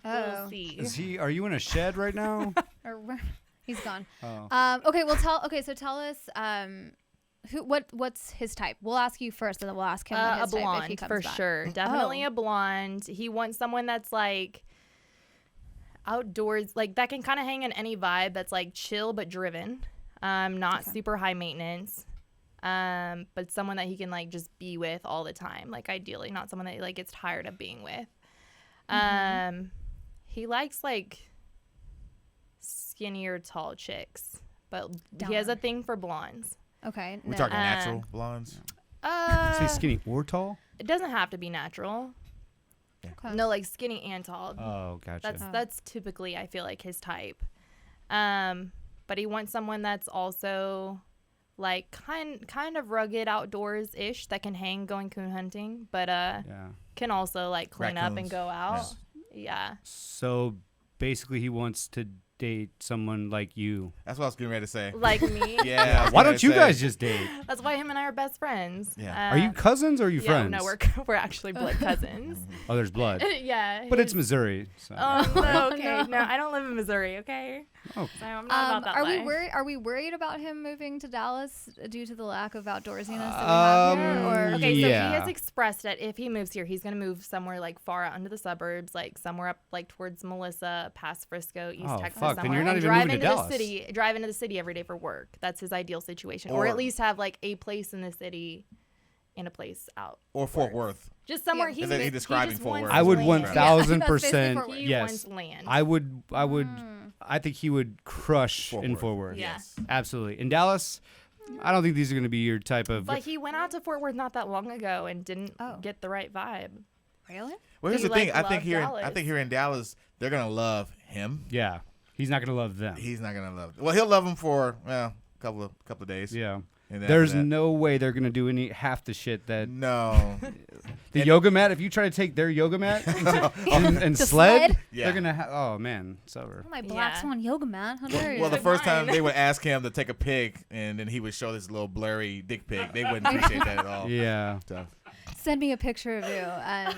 Speaker 3: We'll
Speaker 1: Oh.
Speaker 3: see.
Speaker 2: Are you in a shed right now?
Speaker 1: Or- He's gone.
Speaker 2: Oh.
Speaker 1: Okay. Well, so tell us. What's his type? We'll ask you first, and then we'll ask him what
Speaker 3: A
Speaker 1: his type if he
Speaker 3: blonde
Speaker 1: comes
Speaker 3: for
Speaker 1: back.
Speaker 3: sure. Definitely
Speaker 1: Oh.
Speaker 3: a blonde. He wants someone that's like outdoors, like that can kind of hang in any vibe. That's like chill but driven. Not
Speaker 1: Okay.
Speaker 3: super high maintenance. But someone that he can like just be with all the time. Like ideally, not someone that like gets tired of being with. He likes like skinnier, tall chicks, but he has a
Speaker 1: Darn.
Speaker 3: thing for blondes.
Speaker 1: Okay.
Speaker 5: We're
Speaker 1: no.
Speaker 5: talking natural blondes.
Speaker 2: Say skinny or tall?
Speaker 3: It doesn't have to be natural.
Speaker 1: Okay.
Speaker 3: No, like skinny and tall.
Speaker 2: Oh, gotcha.
Speaker 3: That's typically, I feel like, his type. But he wants someone that's also like kind of rugged outdoors ish that can hang going coon hunting, but can also like clean up and
Speaker 5: Raccoons.
Speaker 3: go out. Yeah.
Speaker 2: So basically, he wants to date someone like you.
Speaker 5: That's what I was getting ready to say.
Speaker 3: Like me.
Speaker 5: Yeah. I was
Speaker 2: Why
Speaker 5: getting
Speaker 2: don't you
Speaker 5: ready to
Speaker 2: guys
Speaker 5: say.
Speaker 2: just date?
Speaker 3: That's why him and I are best friends.
Speaker 5: Yeah.
Speaker 2: Are you cousins or are you
Speaker 3: yeah,
Speaker 2: friends?
Speaker 3: No, we're actually blood cousins.
Speaker 2: Oh, there's blood.
Speaker 3: Yeah.
Speaker 2: But it's Missouri. So.
Speaker 3: Oh, no, okay.
Speaker 1: No.
Speaker 3: No, I don't live in Missouri, okay?
Speaker 2: Oh.
Speaker 3: So I'm not about that
Speaker 1: are
Speaker 3: life.
Speaker 1: we worried? Are we worried about him moving to Dallas due to the lack of outdoorsiness that we have here? Or
Speaker 3: Okay, so
Speaker 2: Yeah.
Speaker 3: he has expressed that if he moves here, he's going to move somewhere like far out into the suburbs, like somewhere up like towards Melissa, past Frisco, East
Speaker 2: Oh,
Speaker 3: Texas,
Speaker 2: fuck, then
Speaker 3: somewhere,
Speaker 2: you're not
Speaker 3: and
Speaker 2: even
Speaker 3: drive
Speaker 2: moving to
Speaker 3: into
Speaker 2: Dallas.
Speaker 3: the city, drive into the city every day for work. That's his ideal situation, or
Speaker 5: Or-
Speaker 3: at least have like a place in the city and a place out.
Speaker 5: Or Fort Worth.
Speaker 3: Just somewhere
Speaker 1: Yeah.
Speaker 3: he
Speaker 5: And then he
Speaker 3: just
Speaker 5: describing Fort
Speaker 3: wants
Speaker 5: Worth.
Speaker 2: I would
Speaker 3: land.
Speaker 2: 1000%.
Speaker 1: Fort Worth.
Speaker 3: He
Speaker 2: Yes.
Speaker 3: wants land.
Speaker 2: I would. I think he would crush
Speaker 5: Fort
Speaker 2: in
Speaker 5: Worth.
Speaker 2: Fort Worth.
Speaker 3: Yeah.
Speaker 2: Absolutely. In Dallas, I don't think these are going to be your type of.
Speaker 3: But he went out to Fort Worth not that long ago and didn't
Speaker 1: Oh.
Speaker 3: get the right vibe.
Speaker 1: really?
Speaker 5: Well, here's
Speaker 3: He,
Speaker 5: the thing.
Speaker 3: like,
Speaker 5: I think
Speaker 3: loved
Speaker 5: here,
Speaker 3: Dallas.
Speaker 5: here in Dallas, they're gonna love him.
Speaker 2: Yeah. He's not going to love them.
Speaker 5: He's not gonna love. Well, he'll love him for a couple of days.
Speaker 2: Yeah.
Speaker 5: And then
Speaker 2: There's
Speaker 5: after that-
Speaker 2: no way they're going to do half the shit that
Speaker 5: no.
Speaker 2: the yoga mat. If you try to take their yoga mat and
Speaker 1: To
Speaker 2: sled,
Speaker 1: sled?
Speaker 5: Yeah.
Speaker 2: they're gonna. Oh man, it's over.
Speaker 1: Oh, my black
Speaker 3: Yeah.
Speaker 1: swan yoga mat. How dare you?
Speaker 5: Well, the first time
Speaker 3: Mine.
Speaker 5: they would ask him to take a pic, and then he would show this little blurry dick pic. They wouldn't appreciate that at all.
Speaker 2: Yeah.
Speaker 5: So,
Speaker 1: Send me a picture of you, and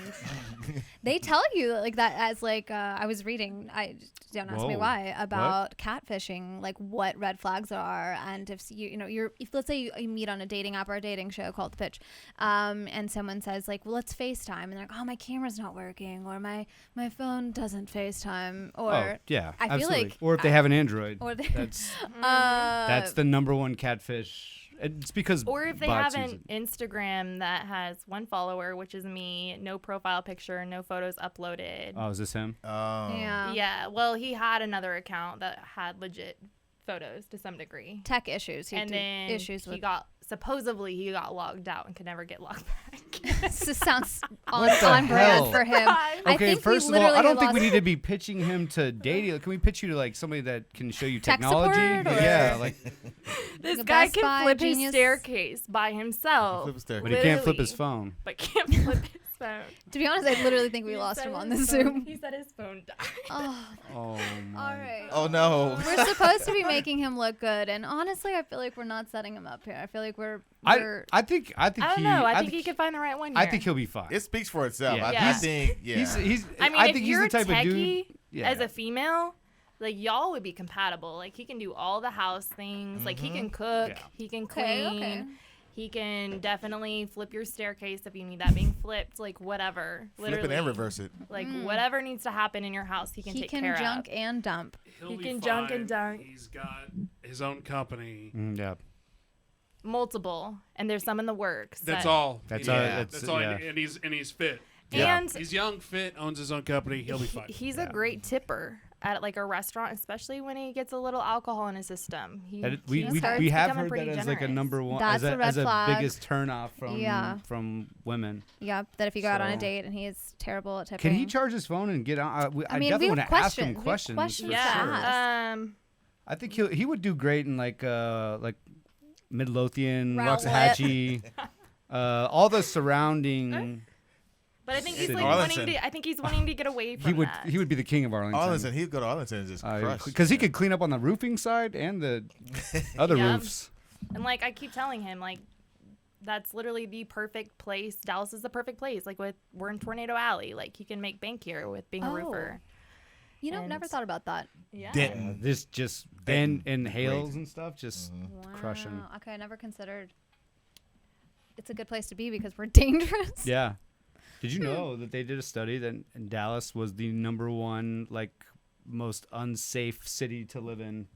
Speaker 1: they tell you like that as like I was reading. I don't ask me
Speaker 2: Whoa.
Speaker 1: why about catfishing, like what red flags are, and if you're if let's say you meet on a dating app or a dating show called The Pitch, and someone says like, well, let's FaceTime, and they're like, oh, my camera's not working, or my phone doesn't FaceTime, or
Speaker 2: Oh yeah.
Speaker 1: I feel
Speaker 2: absolutely.
Speaker 1: like
Speaker 2: or if they have an Android,
Speaker 1: or they,
Speaker 2: that's
Speaker 1: that's
Speaker 2: the number one catfish. It's because
Speaker 3: Or if they
Speaker 2: bots
Speaker 3: have
Speaker 2: use
Speaker 3: an
Speaker 2: it.
Speaker 3: Instagram that has one follower, which is me, no profile picture, no photos uploaded.
Speaker 2: Oh, is this him?
Speaker 1: yeah.
Speaker 3: Yeah, well, he had another account that had legit photos to some degree.
Speaker 1: Tech issues. He
Speaker 3: And
Speaker 1: had
Speaker 3: then
Speaker 1: issues
Speaker 3: he
Speaker 1: with.
Speaker 3: supposedly he got logged out and could never get logged back.
Speaker 1: This sounds on
Speaker 2: What the
Speaker 1: brand
Speaker 2: hell?
Speaker 1: for him. I
Speaker 2: Okay,
Speaker 1: think
Speaker 2: first
Speaker 1: we
Speaker 2: of all, I
Speaker 1: literally
Speaker 2: don't think we
Speaker 1: lost-
Speaker 2: need to be pitching him to dating. Can we pitch you to like somebody that can show you
Speaker 1: Tech
Speaker 2: technology?
Speaker 1: support, or-
Speaker 2: Yeah, like,
Speaker 3: This
Speaker 1: The
Speaker 3: guy
Speaker 1: Best
Speaker 3: can
Speaker 1: Buy
Speaker 3: flip
Speaker 1: genius.
Speaker 3: his staircase by himself.
Speaker 5: Flip a staircase.
Speaker 2: but he can't flip his
Speaker 3: Literally.
Speaker 2: phone.
Speaker 3: But can't flip his phone.
Speaker 1: To be honest, I literally think we
Speaker 3: He
Speaker 1: lost
Speaker 3: said
Speaker 1: him on
Speaker 3: his
Speaker 1: this
Speaker 3: phone-
Speaker 1: Zoom.
Speaker 3: He said his phone died.
Speaker 1: Oh,
Speaker 2: Oh my.
Speaker 1: all right.
Speaker 5: Oh no.
Speaker 1: We're supposed to be making him look good, and honestly, I feel like we're not setting him up here. I feel like we're
Speaker 2: I think
Speaker 3: I don't
Speaker 2: he.
Speaker 3: know. I think he could find the right one here.
Speaker 2: I think he'll be fine.
Speaker 5: It speaks for itself.
Speaker 2: Yeah.
Speaker 5: I
Speaker 3: Yeah.
Speaker 5: think. Yeah.
Speaker 2: He's.
Speaker 3: I mean,
Speaker 2: I
Speaker 3: if
Speaker 2: think
Speaker 3: you're
Speaker 2: he's the type of dude.
Speaker 3: techie
Speaker 2: Yeah.
Speaker 3: as a female, like y'all would be compatible. Like he can do all the house things. Like he can cook.
Speaker 2: Yeah.
Speaker 3: He can
Speaker 1: Okay,
Speaker 3: clean.
Speaker 1: okay.
Speaker 3: He can definitely flip your staircase if you need that being flipped. Like whatever.
Speaker 5: Flip
Speaker 3: Literally.
Speaker 5: it and reverse it.
Speaker 3: Like whatever needs to happen in your house, he can
Speaker 1: he
Speaker 3: take
Speaker 1: can
Speaker 3: care
Speaker 1: junk
Speaker 3: of.
Speaker 1: and dump.
Speaker 6: He'll
Speaker 3: He
Speaker 6: be
Speaker 3: can junk and
Speaker 6: fine.
Speaker 3: dunk.
Speaker 6: He's got his own company.
Speaker 2: Yeah.
Speaker 3: Multiple, and there's some in the works.
Speaker 6: That's
Speaker 3: that-
Speaker 6: all.
Speaker 2: That's
Speaker 6: He
Speaker 2: all-
Speaker 6: needs.
Speaker 2: that's-
Speaker 6: That's all.
Speaker 2: yeah.
Speaker 6: And he's fit.
Speaker 3: And
Speaker 6: He's young, fit, owns his own company. He'll be fine.
Speaker 3: he's a great tipper at like a restaurant, especially when he gets a little alcohol in his system. He,
Speaker 2: And we
Speaker 3: he
Speaker 2: we,
Speaker 3: starts
Speaker 2: we have
Speaker 3: becoming
Speaker 2: heard
Speaker 3: pretty
Speaker 2: that as like a
Speaker 3: generous.
Speaker 2: number one
Speaker 1: That's
Speaker 2: as
Speaker 1: a red
Speaker 2: as a
Speaker 1: flag.
Speaker 2: biggest turnoff from
Speaker 1: Yeah.
Speaker 2: from women.
Speaker 1: Yep. That if you go out on a
Speaker 2: So-
Speaker 1: date and he's terrible at tipping.
Speaker 2: Can he charge his phone and get on? I
Speaker 1: I mean,
Speaker 2: definitely
Speaker 1: we
Speaker 2: want
Speaker 1: have
Speaker 2: to ask him
Speaker 1: questions. We have
Speaker 2: questions.
Speaker 1: questions
Speaker 2: for
Speaker 1: to
Speaker 2: sure.
Speaker 1: ask.
Speaker 2: I think he would do great in like Midlothian,
Speaker 1: Rowlett.
Speaker 2: Waxahachie, all the surrounding.
Speaker 3: But I think he's
Speaker 2: City.
Speaker 3: like
Speaker 5: Arlington.
Speaker 3: wanting to. I think he's wanting to get away from
Speaker 2: He would
Speaker 3: that.
Speaker 2: he would be the king of Arlington.
Speaker 5: Arlington. He'd go to Arlington and just crush.
Speaker 2: Because he could clean up on the roofing side and the other
Speaker 3: Yeah.
Speaker 2: roofs.
Speaker 3: And like I keep telling him, like that's literally the perfect place. Dallas is the perfect place. Like we're in Tornado Alley. Like he can make bank here with being a
Speaker 1: Oh.
Speaker 3: roofer.
Speaker 1: You know, never
Speaker 3: And-
Speaker 1: thought about that.
Speaker 3: Yeah.
Speaker 5: Denton.
Speaker 2: This just
Speaker 5: Denton.
Speaker 2: and hails
Speaker 5: Great.
Speaker 2: and stuff just crushing.
Speaker 1: Wow. Okay, I never considered. It's a good place to be because we're dangerous.
Speaker 2: Yeah. Did you know that they did a study that in Dallas was the number one like most unsafe city to live in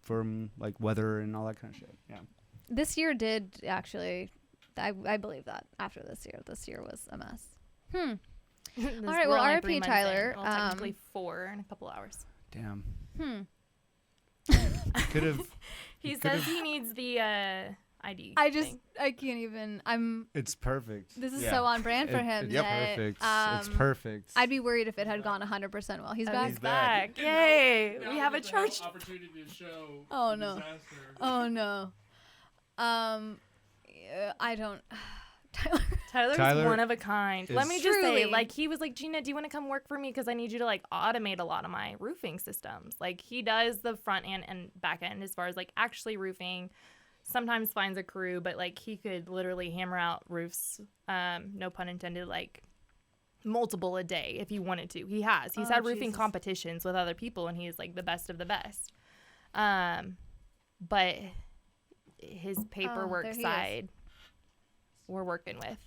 Speaker 2: from like weather and all that kind of shit? Yeah.
Speaker 1: This year did actually. I believe that after this year was a mess.
Speaker 3: This-
Speaker 1: All right,
Speaker 3: we're
Speaker 1: well,
Speaker 3: only
Speaker 1: RIP
Speaker 3: 3 months
Speaker 1: Tyler,
Speaker 3: in. Well, technically 4 in a couple hours.
Speaker 2: Damn.
Speaker 1: Hmm.
Speaker 2: Could have.
Speaker 3: He says he needs the ID.
Speaker 1: I just
Speaker 3: thing.
Speaker 1: I can't even.
Speaker 2: It's perfect.
Speaker 1: This is
Speaker 5: Yeah.
Speaker 1: so on brand for him.
Speaker 2: It's
Speaker 1: that,
Speaker 2: perfect. It's
Speaker 1: um,
Speaker 2: perfect.
Speaker 1: I'd be worried if it had gone 100% well. He's
Speaker 3: Oh,
Speaker 1: back.
Speaker 3: he's
Speaker 5: back.
Speaker 3: back. Yay!
Speaker 6: Now
Speaker 3: we have a
Speaker 6: get the
Speaker 3: church.
Speaker 6: opportunity to show
Speaker 1: Oh,
Speaker 6: the
Speaker 1: no.
Speaker 6: disaster.
Speaker 1: Oh no. I don't.
Speaker 3: Tyler's one of a kind. Let me just say,
Speaker 1: Truly.
Speaker 3: like, he was like, Gina, do you want to come work for me? Because I need you to, like, automate a lot of my roofing systems. Like, he does the front end and back end as far as, like, actually roofing. Sometimes finds a crew, but, like, he could literally hammer out roofs, no pun intended, like, multiple a day if he wanted to. He's had roofing competitions with other people, and he's, like, the best of the best. But his paperwork side, we're working with.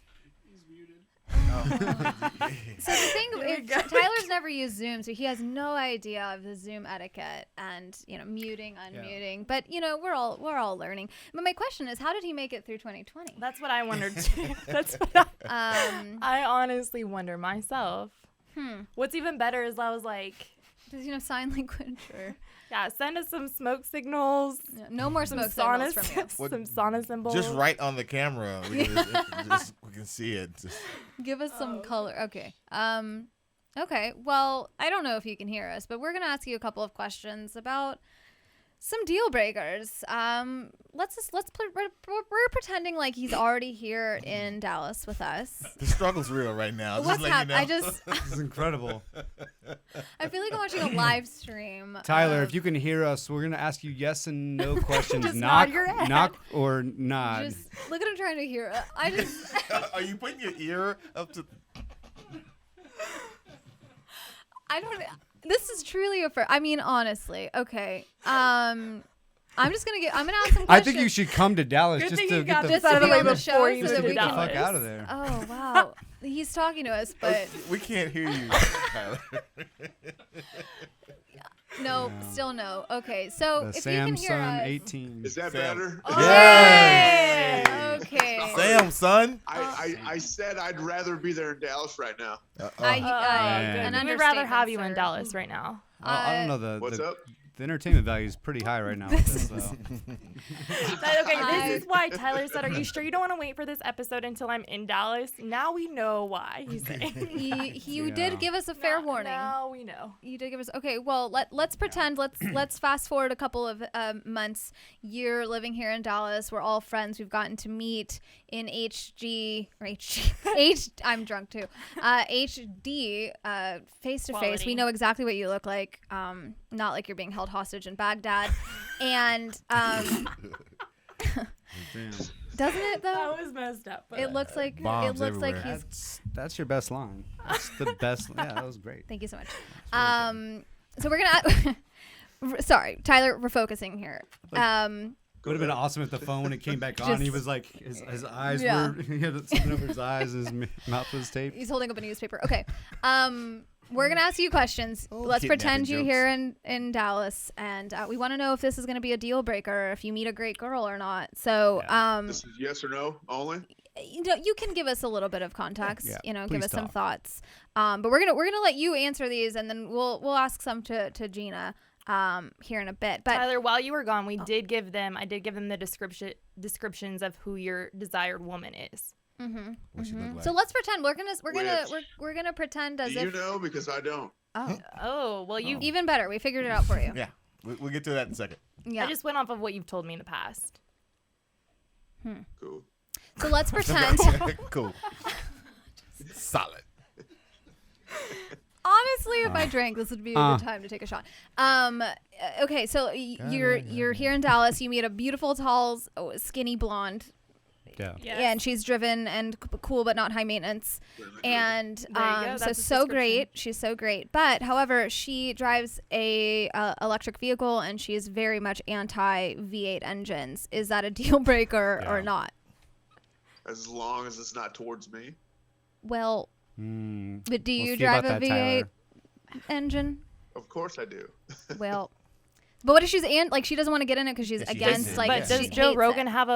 Speaker 1: So the thing is, Tyler's never used Zoom, so he has no idea of the Zoom etiquette and muting, unmuting. Yeah. But we're all learning. But my question is, how did he make it through 2020?
Speaker 3: That's what I wondered too. That's what I honestly wonder myself. What's even better is I was like,
Speaker 1: does he know sign language or?
Speaker 3: Yeah, send us some smoke signals.
Speaker 1: Yeah, no more smoke signals from you.
Speaker 3: Some sauna symbols.
Speaker 5: Just right on the camera. We can see it.
Speaker 1: Give us some color. Okay. Okay. Well, I don't know if you can hear us, but we're gonna ask you a couple of questions about some deal breakers. We're pretending like he's already here in Dallas with us.
Speaker 5: The struggle's real right now.
Speaker 1: What's happening?
Speaker 2: This is incredible.
Speaker 1: I feel like I'm watching a live stream.
Speaker 2: Tyler, if you can hear us, we're gonna ask you yes and no questions.
Speaker 3: Just nod your head.
Speaker 2: Knock or nod.
Speaker 1: Just look at him trying to hear.
Speaker 5: Are you putting your ear up to?
Speaker 1: I don't. This is truly a first. I mean, honestly. Okay. I'm gonna ask some questions.
Speaker 2: I think you should come to Dallas just to get the
Speaker 3: out of the way
Speaker 1: before
Speaker 3: you
Speaker 1: so that we
Speaker 2: get the
Speaker 1: can.
Speaker 2: fuck out of there.
Speaker 1: Oh wow, he's talking to us, but
Speaker 5: We can't hear you, Tyler.
Speaker 1: no, still no. Okay, so
Speaker 2: The
Speaker 1: if you can hear
Speaker 2: Samsung
Speaker 1: us,
Speaker 2: 18.
Speaker 4: Is that
Speaker 5: Sam.
Speaker 4: better?
Speaker 5: Yes.
Speaker 1: Okay.
Speaker 5: Sam, son.
Speaker 4: I said I'd rather be there in Dallas right now.
Speaker 1: An
Speaker 3: We'd rather have you
Speaker 1: understatement,
Speaker 3: in
Speaker 1: sir.
Speaker 3: Dallas right now.
Speaker 2: I don't know
Speaker 4: What's up?
Speaker 2: The entertainment value is pretty high right now. With this, though.
Speaker 3: This is why Tyler said, "Are you sure you don't want to wait for this episode until I'm in Dallas?" Now we know why he's saying.
Speaker 1: He did give us a fair warning.
Speaker 3: Now we know.
Speaker 1: You did give us. Okay, well let's pretend. Let's fast forward a couple of months. You're living here in Dallas. We're all friends. We've gotten to meet in HG. I'm drunk too. HD face to face. We know exactly what you look like. Not like you're being held hostage in Baghdad. And
Speaker 2: Damn.
Speaker 1: doesn't it though?
Speaker 3: That was messed up. But
Speaker 1: It looks like
Speaker 5: Bombs
Speaker 1: like
Speaker 5: everywhere.
Speaker 1: he's.
Speaker 2: That's your best line. That's the best. Yeah, that was great.
Speaker 1: Thank you so much. So we're gonna. Sorry, Tyler. We're focusing here.
Speaker 2: Would have been awesome if the phone when it came back on, he was like his eyes
Speaker 1: Yeah.
Speaker 2: were he had something over his eyes and his mouth was taped.
Speaker 1: He's holding up a newspaper. Okay. We're gonna ask you questions. Let's
Speaker 5: Kidnapping
Speaker 1: pretend you're
Speaker 5: jokes.
Speaker 1: here in Dallas, and we want to know if this is gonna be a deal breaker, or if you meet a great girl or not. So,
Speaker 4: This is yes or no only.
Speaker 1: you can give us a little bit of context.
Speaker 2: Yeah,
Speaker 1: give
Speaker 2: please
Speaker 1: us some
Speaker 2: talk.
Speaker 1: thoughts. But we're gonna let you answer these, and then we'll ask some to Gina here in a bit. But
Speaker 3: Tyler, while you were gone, I did give them the descriptions of who your desired woman is.
Speaker 5: What she look like?
Speaker 1: so let's pretend we're gonna pretend as
Speaker 4: Do
Speaker 1: if.
Speaker 4: you know? Because I don't.
Speaker 3: Oh, well, you.
Speaker 1: Even better, we figured it out for you.
Speaker 5: Yeah, we'll get to that in a second.
Speaker 1: Yeah.
Speaker 3: I just went off of what you've told me in the past.
Speaker 4: Cool.
Speaker 1: So let's pretend.
Speaker 5: Cool. Solid.
Speaker 1: Honestly, if I drank, this would be a good time to take a shot. Okay, so you're here in Dallas. You meet a beautiful, tall, skinny blonde.
Speaker 2: Yeah.
Speaker 3: Yes.
Speaker 1: And she's driven and cool, but not high maintenance. And
Speaker 3: There you go. That's his
Speaker 1: so
Speaker 3: description.
Speaker 1: great. She's so great. But however, she drives a electric vehicle, and she is very much anti V8 engines. Is that a deal breaker or not?
Speaker 4: As long as it's not towards me.
Speaker 1: Well, but do
Speaker 2: We'll
Speaker 1: you
Speaker 2: see
Speaker 1: drive
Speaker 2: about
Speaker 1: a
Speaker 2: that,
Speaker 1: V8
Speaker 2: Tyler.
Speaker 1: engine?
Speaker 4: Of course I do.
Speaker 1: Well, but what if she's she doesn't want to get in it because she's
Speaker 5: Yeah, she
Speaker 1: against
Speaker 5: doesn't.
Speaker 1: like.
Speaker 3: But
Speaker 1: she
Speaker 3: does Joe
Speaker 1: hates
Speaker 3: Rogan
Speaker 1: it.
Speaker 3: have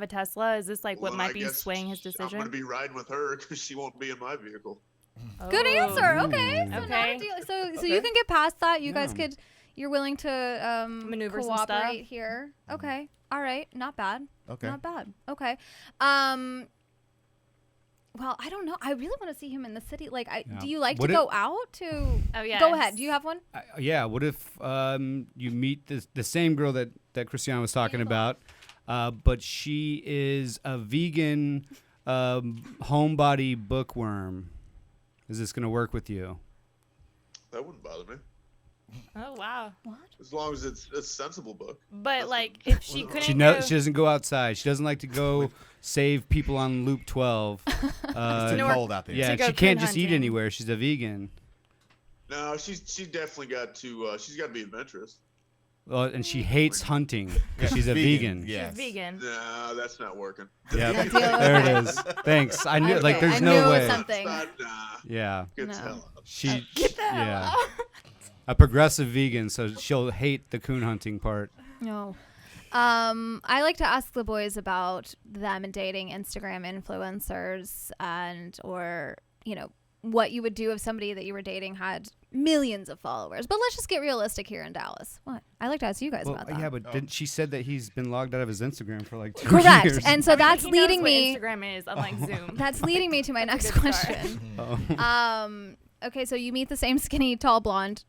Speaker 3: a Tesla? Is this like what
Speaker 4: Well,
Speaker 3: might
Speaker 4: I
Speaker 3: be
Speaker 4: guess
Speaker 3: swaying his
Speaker 4: I'm
Speaker 3: decision?
Speaker 4: going to be riding with her because she won't be in my vehicle.
Speaker 1: Good
Speaker 3: Oh.
Speaker 1: answer. Okay. So not
Speaker 3: Okay.
Speaker 1: a deal. So you can get past that. You guys
Speaker 2: Yeah.
Speaker 1: could. You're willing to
Speaker 3: Maneuver some
Speaker 1: cooperate
Speaker 3: stuff.
Speaker 1: here. Okay. All right. Not bad.
Speaker 5: Okay.
Speaker 1: Not bad. Okay. Well, I don't know. I really want to see him in the city. Like, do you like
Speaker 2: Would
Speaker 1: to
Speaker 2: it-
Speaker 1: go out to?
Speaker 3: Oh yeah.
Speaker 1: Go ahead. Do you have one?
Speaker 2: Yeah. What if you meet the same girl that Christiana was talking about, but she is a vegan homebody bookworm. Is this going to work with you?
Speaker 4: That wouldn't bother me.
Speaker 3: Oh wow.
Speaker 1: What?
Speaker 4: As long as it's a sensible book.
Speaker 3: But like, if she couldn't,
Speaker 2: She doesn't go outside. She doesn't like to go save people on Loop 12.
Speaker 5: It's too cold out there.
Speaker 2: Yeah,
Speaker 3: go
Speaker 2: she can't
Speaker 3: coon
Speaker 2: just eat
Speaker 3: hunting.
Speaker 2: anywhere. She's a vegan.
Speaker 4: No, she definitely got to. She's got to be adventurous.
Speaker 2: And she hates hunting because she's a vegan.
Speaker 5: Yes.
Speaker 3: she's vegan.
Speaker 4: No, that's not working.
Speaker 2: Yeah,
Speaker 1: That's the other
Speaker 2: there
Speaker 1: way.
Speaker 2: it is. Thanks. I knew. Like,
Speaker 1: Okay,
Speaker 2: there's
Speaker 1: I
Speaker 2: no
Speaker 1: knew it was
Speaker 2: way.
Speaker 1: something.
Speaker 4: Nah,
Speaker 2: Yeah,
Speaker 4: get
Speaker 1: No.
Speaker 4: the hell out.
Speaker 2: she.
Speaker 3: Get the hell
Speaker 2: Yeah,
Speaker 3: out.
Speaker 2: a progressive vegan, so she'll hate the coon hunting part.
Speaker 1: No. I like to ask the boys about them dating Instagram influencers or what you would do if somebody that you were dating had millions of followers. But let's just get realistic here in Dallas. What? I like to ask you guys
Speaker 2: Well,
Speaker 1: about that.
Speaker 2: yeah, but didn't she said that he's been logged out of his Instagram for like 2
Speaker 1: Correct.
Speaker 2: years?
Speaker 1: And so that's
Speaker 3: He knows
Speaker 1: leading
Speaker 3: what
Speaker 1: me.
Speaker 3: Instagram is, unlike Zoom.
Speaker 1: That's leading me to my
Speaker 3: That's
Speaker 1: next
Speaker 3: a good start.
Speaker 1: question.
Speaker 2: Oh.
Speaker 1: Okay, so you meet the same skinny, tall blonde.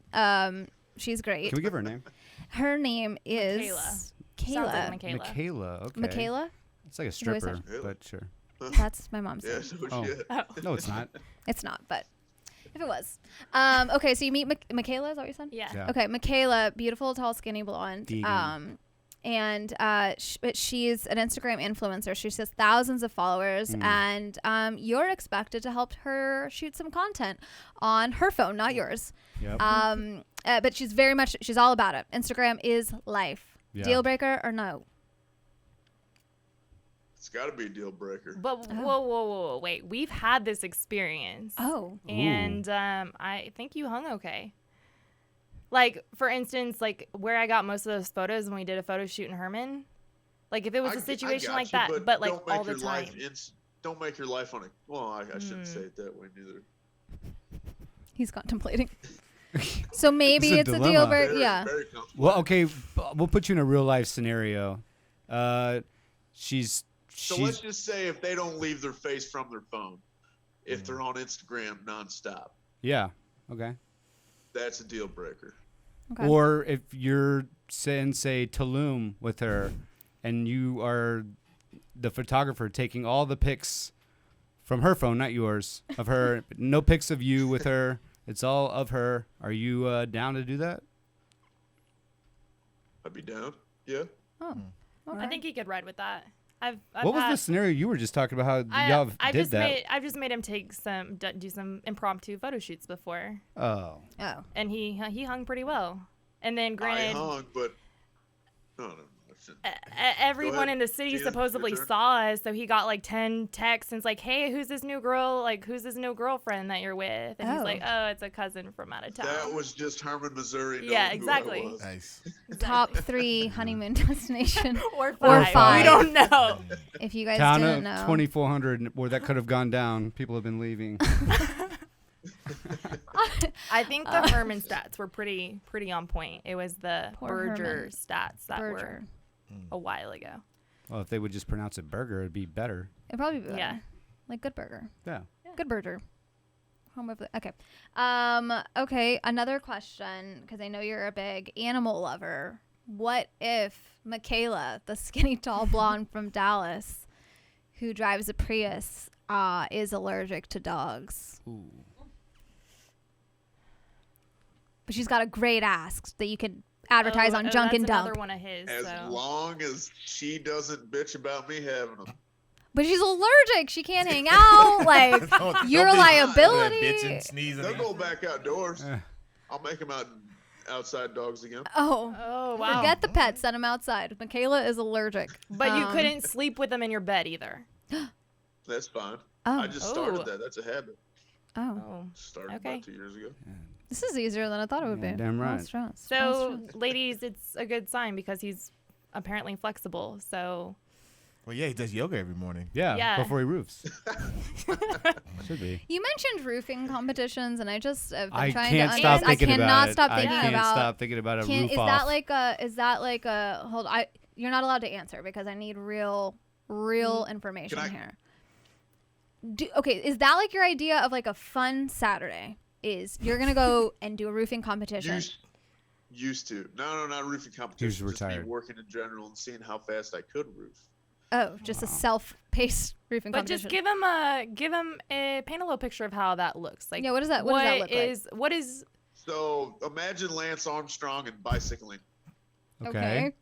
Speaker 1: She's great.
Speaker 2: Can we give her a name?
Speaker 1: Her name is
Speaker 3: Sounds
Speaker 1: Kayla.
Speaker 3: like Michaela.
Speaker 2: Michaela. Okay.
Speaker 1: Michaela?
Speaker 2: It's like a
Speaker 1: Who is
Speaker 2: stripper,
Speaker 4: that?
Speaker 2: but sure.
Speaker 1: That's my mom's
Speaker 4: Yeah,
Speaker 1: name.
Speaker 4: so
Speaker 2: Oh.
Speaker 4: shit.
Speaker 2: No, it's not.
Speaker 1: It's not, but if it was. Okay, so you meet Michaela, is that what you said?
Speaker 3: Yeah.
Speaker 2: Yeah.
Speaker 1: Okay, Michaela, beautiful, tall, skinny, blonde.
Speaker 2: Vegan.
Speaker 1: But she's an Instagram influencer. She has thousands of followers, and you're expected to help her shoot some content on her phone, not yours.
Speaker 2: Yep.
Speaker 1: But she's all about it. Instagram is life.
Speaker 2: Yeah.
Speaker 1: Deal breaker or no?
Speaker 4: It's got to be a deal breaker.
Speaker 3: But whoa, wait. We've had this experience.
Speaker 1: Oh.
Speaker 3: And I think you hung okay. Like, for instance, like where I got most of those photos when we did a photo shoot in Herman. Like, if it was
Speaker 4: I
Speaker 3: a situation
Speaker 4: got
Speaker 3: like
Speaker 4: you,
Speaker 3: that, but like
Speaker 4: don't make
Speaker 3: all the
Speaker 4: your
Speaker 3: time.
Speaker 4: don't make your life on a. Well, I shouldn't say it that way neither.
Speaker 1: He's contemplating. So maybe
Speaker 2: It's a
Speaker 1: it's a deal
Speaker 2: dilemma.
Speaker 1: breaker.
Speaker 4: Very,
Speaker 1: Yeah.
Speaker 4: very comfortable.
Speaker 2: Well, okay, we'll put you in a real life scenario. She's
Speaker 4: So let's just say if they don't leave their face from their phone, if they're on Instagram nonstop,
Speaker 2: yeah, okay.
Speaker 4: that's a deal breaker.
Speaker 1: Okay.
Speaker 2: Or if you're in, say, Tulum with her, and you are the photographer taking all the pics from her phone, not yours, of her. No pics of you with her. It's all of her. Are you down to do that?
Speaker 4: I'd be down. Yeah.
Speaker 1: Oh.
Speaker 3: I think he could ride with that. I've
Speaker 2: What was
Speaker 3: had,
Speaker 2: the scenario you were just talking about? How y'all did that?
Speaker 3: I've just made him do some impromptu photo shoots before,
Speaker 2: Oh,
Speaker 1: Oh.
Speaker 3: and he hung pretty well. And then
Speaker 4: I
Speaker 3: granted,
Speaker 4: hung, but no. I shouldn't.
Speaker 3: everyone
Speaker 4: ahead,
Speaker 3: in the city
Speaker 4: Gina,
Speaker 3: supposedly
Speaker 4: your turn.
Speaker 3: saw us, so he got like 10 texts and it's like, hey, who's this new girl? Like, who's this new girlfriend that you're with? And he's
Speaker 1: Oh.
Speaker 3: like, oh, it's a cousin from out of town.
Speaker 4: That was just Herman, Missouri. knowing
Speaker 3: Yeah,
Speaker 4: who I
Speaker 3: exactly.
Speaker 4: was.
Speaker 5: Nice.
Speaker 1: Top 3 honeymoon destination.
Speaker 3: or
Speaker 1: Or
Speaker 3: five.
Speaker 1: five.
Speaker 3: We don't know.
Speaker 1: If you guys
Speaker 2: town
Speaker 1: didn't
Speaker 2: of
Speaker 1: know.
Speaker 2: 2,400, where that could have gone down. People have been leaving.
Speaker 3: I think the Herman stats were pretty on point. It was the
Speaker 1: Poor
Speaker 3: Berger
Speaker 1: Herman.
Speaker 3: stats that were
Speaker 1: Berger.
Speaker 3: a while ago.
Speaker 2: Well, if they would just pronounce it burger, it'd be better.
Speaker 1: It'd probably be better.
Speaker 3: Yeah.
Speaker 1: Like Good Burger.
Speaker 2: Yeah.
Speaker 1: Good Burger. Home of the, okay. Okay, another question, because I know you're a big animal lover. What if Michaela, the skinny, tall blonde from Dallas, who drives a Prius, is allergic to dogs?
Speaker 2: Ooh.
Speaker 1: But she's got a great ask that you could advertise on Junk and
Speaker 3: That's
Speaker 1: Dump.
Speaker 3: another one of his.
Speaker 4: As
Speaker 3: so.
Speaker 4: long as she doesn't bitch about me having them.
Speaker 1: But she's allergic. She can't hang out. Like, you're a liability.
Speaker 5: Bitching, sneezing.
Speaker 4: They'll go back outdoors.
Speaker 2: Eh.
Speaker 4: I'll make them outside dogs again.
Speaker 1: Oh.
Speaker 3: Oh wow!
Speaker 1: Forget the pets. Send them outside. Michaela is allergic.
Speaker 3: But you couldn't sleep with them in your bed either.
Speaker 4: That's fine.
Speaker 1: Oh.
Speaker 4: I just started
Speaker 3: Oh.
Speaker 4: that. That's a habit.
Speaker 1: Oh.
Speaker 3: Oh.
Speaker 4: Started
Speaker 3: Okay.
Speaker 4: about 2 years ago.
Speaker 1: This is easier than I thought it would
Speaker 2: Yeah,
Speaker 1: be.
Speaker 2: damn
Speaker 1: No
Speaker 2: right.
Speaker 1: stress.
Speaker 3: So,
Speaker 1: No stress.
Speaker 3: ladies, it's a good sign because he's apparently flexible. So,
Speaker 5: Well, yeah, he does yoga every morning.
Speaker 2: Yeah,
Speaker 3: Yeah.
Speaker 2: before he roofs. Should be.
Speaker 1: You mentioned roofing competitions, and I just have been
Speaker 2: I
Speaker 1: trying
Speaker 2: can't
Speaker 1: to
Speaker 2: stop
Speaker 1: I
Speaker 2: thinking
Speaker 1: cannot
Speaker 2: about it.
Speaker 1: stop
Speaker 2: I
Speaker 1: thinking
Speaker 2: can't
Speaker 1: about.
Speaker 2: stop thinking about a roof
Speaker 1: Is
Speaker 2: off.
Speaker 1: that like a hold? You're not allowed to answer because I need real information
Speaker 4: I-
Speaker 1: here. Okay, is that like your idea of like a fun Saturday? Is you're gonna go and do a roofing competition?
Speaker 4: Used to. No, not roofing competition. Just me
Speaker 2: retired.
Speaker 4: working in general and seeing how fast I could roof.
Speaker 1: Oh, just a self-paced roofing
Speaker 3: But
Speaker 1: competition.
Speaker 3: just give him paint a little picture of how that looks. Like,
Speaker 1: Yeah, what does that look like?
Speaker 3: What is?
Speaker 4: So imagine Lance Armstrong and bicycling.
Speaker 2: Okay.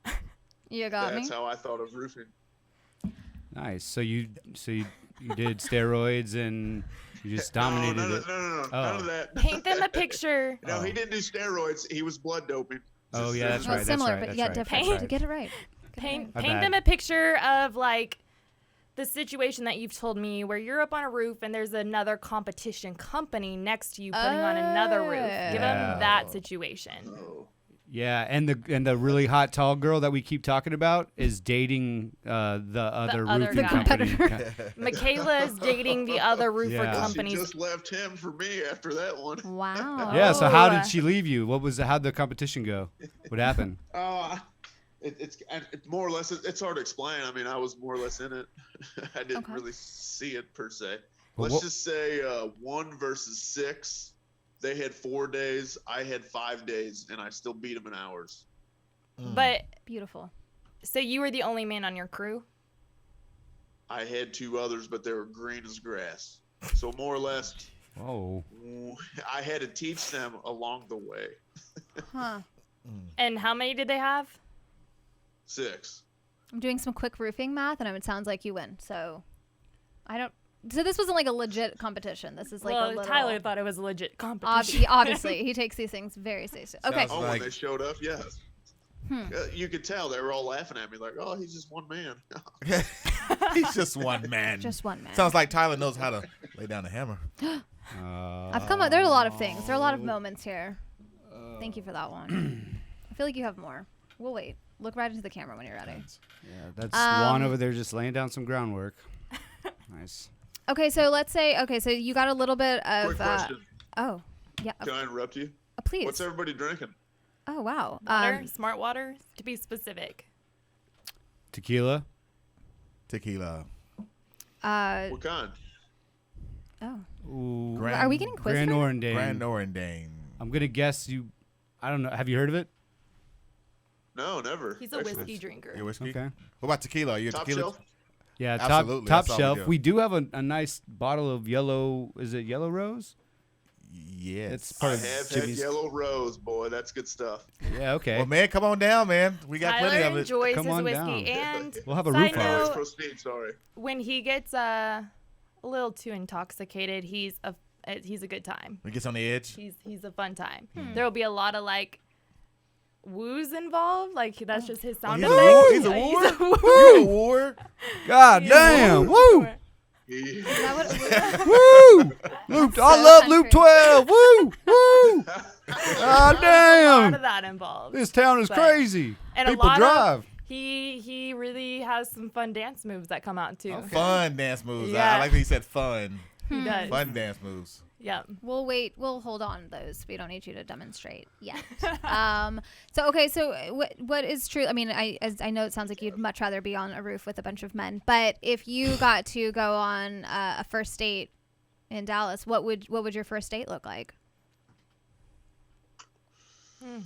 Speaker 1: You got
Speaker 4: That's
Speaker 1: me.
Speaker 4: how I thought of roofing.
Speaker 2: Nice. So you did steroids and you just dominated
Speaker 4: no,
Speaker 2: it.
Speaker 4: No,
Speaker 2: Oh.
Speaker 4: none of that.
Speaker 3: Paint them a picture.
Speaker 4: No, he didn't do steroids. He was blood doping.
Speaker 2: Oh yeah, that's
Speaker 1: Well,
Speaker 2: right.
Speaker 1: similar,
Speaker 2: that's right.
Speaker 1: but yeah,
Speaker 2: that's right,
Speaker 1: different.
Speaker 2: that's
Speaker 1: To
Speaker 2: right.
Speaker 1: get it right.
Speaker 3: Paint
Speaker 2: My
Speaker 3: them
Speaker 2: bad.
Speaker 3: a picture of like the situation that you've told me where you're up on a roof and there's another competition company next to you putting on another roof. Give
Speaker 2: Yeah.
Speaker 3: them that situation.
Speaker 4: Oh.
Speaker 2: Yeah, and the really hot tall girl that we keep talking about is dating the other
Speaker 3: other
Speaker 2: roofing
Speaker 3: guy.
Speaker 2: company.
Speaker 3: Michaela is dating the other roofer
Speaker 2: Yeah.
Speaker 4: She
Speaker 3: companies.
Speaker 4: just left him for me after that one.
Speaker 1: Wow.
Speaker 2: Yeah. So how
Speaker 3: Oh.
Speaker 2: did she leave you? How'd the competition go? What happened?
Speaker 4: It's more or less. It's hard to explain. I mean, I was more or less in it. I didn't
Speaker 1: Okay.
Speaker 4: really see it per se.
Speaker 2: Well,
Speaker 4: Let's
Speaker 2: what-
Speaker 4: just say 1 versus 6. They had 4 days. I had 5 days, and I still beat them in hours.
Speaker 3: But
Speaker 1: Beautiful.
Speaker 3: so you were the only man on your crew?
Speaker 4: I had 2 others, but they were green as grass. So more or less,
Speaker 2: Oh.
Speaker 4: I had to teach them along the way.
Speaker 1: Huh.
Speaker 3: And how many did they have?
Speaker 4: 6.
Speaker 1: I'm doing some quick roofing math, and it sounds like you win. So, I don't. So this wasn't like a legit competition. This is like a little.
Speaker 3: Tyler thought it was a legit competition.
Speaker 1: Obviously, he takes these things very seriously. Okay.
Speaker 5: Sounds
Speaker 4: Oh,
Speaker 5: like-
Speaker 4: when they showed up, yes. You could tell they were all laughing at me like, oh, he's just one man.
Speaker 5: He's just one man.
Speaker 1: Just one man.
Speaker 5: Sounds like Tyler knows how to lay down the hammer.
Speaker 1: I've come up. There's a lot of things. There are a lot of moments here. Thank you for that one. I feel like you have more. We'll wait. Look right into the camera when you're ready.
Speaker 2: Yeah, that's Juan over there just laying down some groundwork. Nice.
Speaker 1: Okay, so let's say. Okay, so you got a little bit of.
Speaker 4: Quick question.
Speaker 1: Oh, yeah.
Speaker 4: Can I interrupt you?
Speaker 1: Please.
Speaker 4: What's everybody drinking?
Speaker 1: Oh wow.
Speaker 3: Water, smart water, to be specific.
Speaker 2: Tequila.
Speaker 5: Tequila.
Speaker 4: What kind?
Speaker 1: Oh.
Speaker 2: Ooh.
Speaker 1: Are we getting quiz
Speaker 2: Grand
Speaker 1: time?
Speaker 2: Orandane.
Speaker 5: Grand Orandane.
Speaker 2: I'm gonna guess you. I don't know. Have you heard of it?
Speaker 4: No, never.
Speaker 3: He's a
Speaker 4: Actually.
Speaker 3: whiskey drinker.
Speaker 5: Your whiskey?
Speaker 2: Okay.
Speaker 5: What about tequila? Are you a
Speaker 4: Top
Speaker 5: tequila?
Speaker 4: shelf?
Speaker 2: Yeah,
Speaker 5: Absolutely,
Speaker 2: top
Speaker 5: that's all we
Speaker 2: shelf.
Speaker 5: do.
Speaker 2: We do have a nice bottle of yellow. Is it Yellow Rose?
Speaker 5: Yes.
Speaker 2: It's part
Speaker 4: I
Speaker 2: of
Speaker 4: have had
Speaker 2: Jimmy's.
Speaker 4: Yellow Rose, boy. That's good stuff.
Speaker 2: Yeah. Okay.
Speaker 5: Well, man, come on down, man. We got
Speaker 3: Tyler
Speaker 5: plenty of it.
Speaker 3: enjoys
Speaker 2: Come
Speaker 3: his
Speaker 2: on
Speaker 3: whiskey,
Speaker 2: down.
Speaker 3: and
Speaker 2: We'll have a
Speaker 3: side
Speaker 2: roof house.
Speaker 3: note,
Speaker 4: Proceed, sorry.
Speaker 3: when he gets a little too intoxicated, he's a good time.
Speaker 5: We gets on the edge.
Speaker 3: He's a fun time. There will be a lot of like woos involved. Like that's just his sound
Speaker 5: He's
Speaker 3: effects.
Speaker 5: He's a war.
Speaker 3: He's a woo.
Speaker 5: You a war.
Speaker 2: God
Speaker 3: He's a
Speaker 2: damn!
Speaker 3: woo.
Speaker 2: Woo!
Speaker 1: Is that what it was?
Speaker 2: Woo! Loop.
Speaker 1: So
Speaker 2: I love
Speaker 1: country.
Speaker 2: Loop 12. Woo! Woo! God
Speaker 3: A lot
Speaker 2: damn!
Speaker 3: of that involved.
Speaker 2: This town is
Speaker 3: But-
Speaker 2: crazy.
Speaker 3: And
Speaker 2: People
Speaker 3: a lot
Speaker 2: drive.
Speaker 3: of he really has some fun dance moves that come out too.
Speaker 5: Fun dance moves.
Speaker 3: Yeah.
Speaker 5: I like that he said fun.
Speaker 3: He does.
Speaker 5: Fun dance moves.
Speaker 3: Yeah.
Speaker 1: We'll wait. We'll hold on to those. We don't need you to demonstrate yet. So okay. So what is true? I mean, I know it sounds like you'd much rather be on a roof with a bunch of men. But if you got to go on a first date in Dallas, what would your first date look like?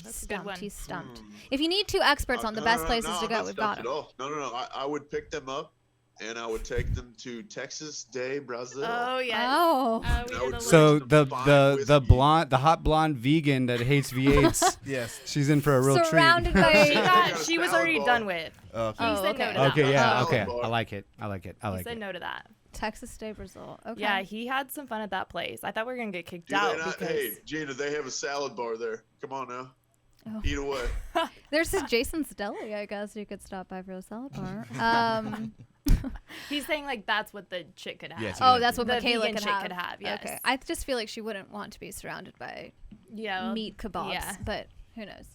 Speaker 3: That's a good one.
Speaker 1: He's stumped. If you need 2 experts on the best places to
Speaker 4: I'm
Speaker 1: go,
Speaker 4: not
Speaker 1: we've got
Speaker 4: stumped
Speaker 1: them.
Speaker 4: at all. No. I would pick them up, and I would take them to Texas de Brazil.
Speaker 3: Oh yeah.
Speaker 1: Oh.
Speaker 3: We
Speaker 4: I
Speaker 3: did
Speaker 4: would
Speaker 3: a
Speaker 2: So
Speaker 3: little-
Speaker 2: the
Speaker 4: Fine
Speaker 2: the
Speaker 4: whiskey.
Speaker 2: the hot blonde vegan that hates V8s.
Speaker 5: Yes.
Speaker 2: She's in for a real
Speaker 1: Surrounded
Speaker 2: treat.
Speaker 1: by.
Speaker 3: she was already done with.
Speaker 5: Okay.
Speaker 3: He
Speaker 1: Oh,
Speaker 3: said
Speaker 1: okay.
Speaker 3: no to that.
Speaker 2: Okay, yeah,
Speaker 1: Oh.
Speaker 2: okay. I like it. I like it. I
Speaker 3: He
Speaker 2: like
Speaker 3: said
Speaker 2: it.
Speaker 3: no to that.
Speaker 1: Texas de Brazil. Okay.
Speaker 3: Yeah, he had some fun at that place. I thought we were gonna get kicked
Speaker 4: Do
Speaker 3: out
Speaker 4: they not?
Speaker 3: because
Speaker 4: Hey, Gina, they have a salad bar there. Come on now.
Speaker 1: Oh.
Speaker 4: Eat away.
Speaker 1: There's this Jason's Deli, I guess you could stop by for a salad bar.
Speaker 3: he's saying like that's what the chick could have.
Speaker 5: Yes,
Speaker 1: Oh, that's what
Speaker 3: The
Speaker 1: Michaela
Speaker 3: vegan
Speaker 1: could
Speaker 3: chick
Speaker 1: have.
Speaker 3: could have, yes.
Speaker 1: Okay. I just feel like she wouldn't want to be surrounded by
Speaker 3: Yeah.
Speaker 1: meat kebabs,
Speaker 3: Yeah.
Speaker 1: but who knows?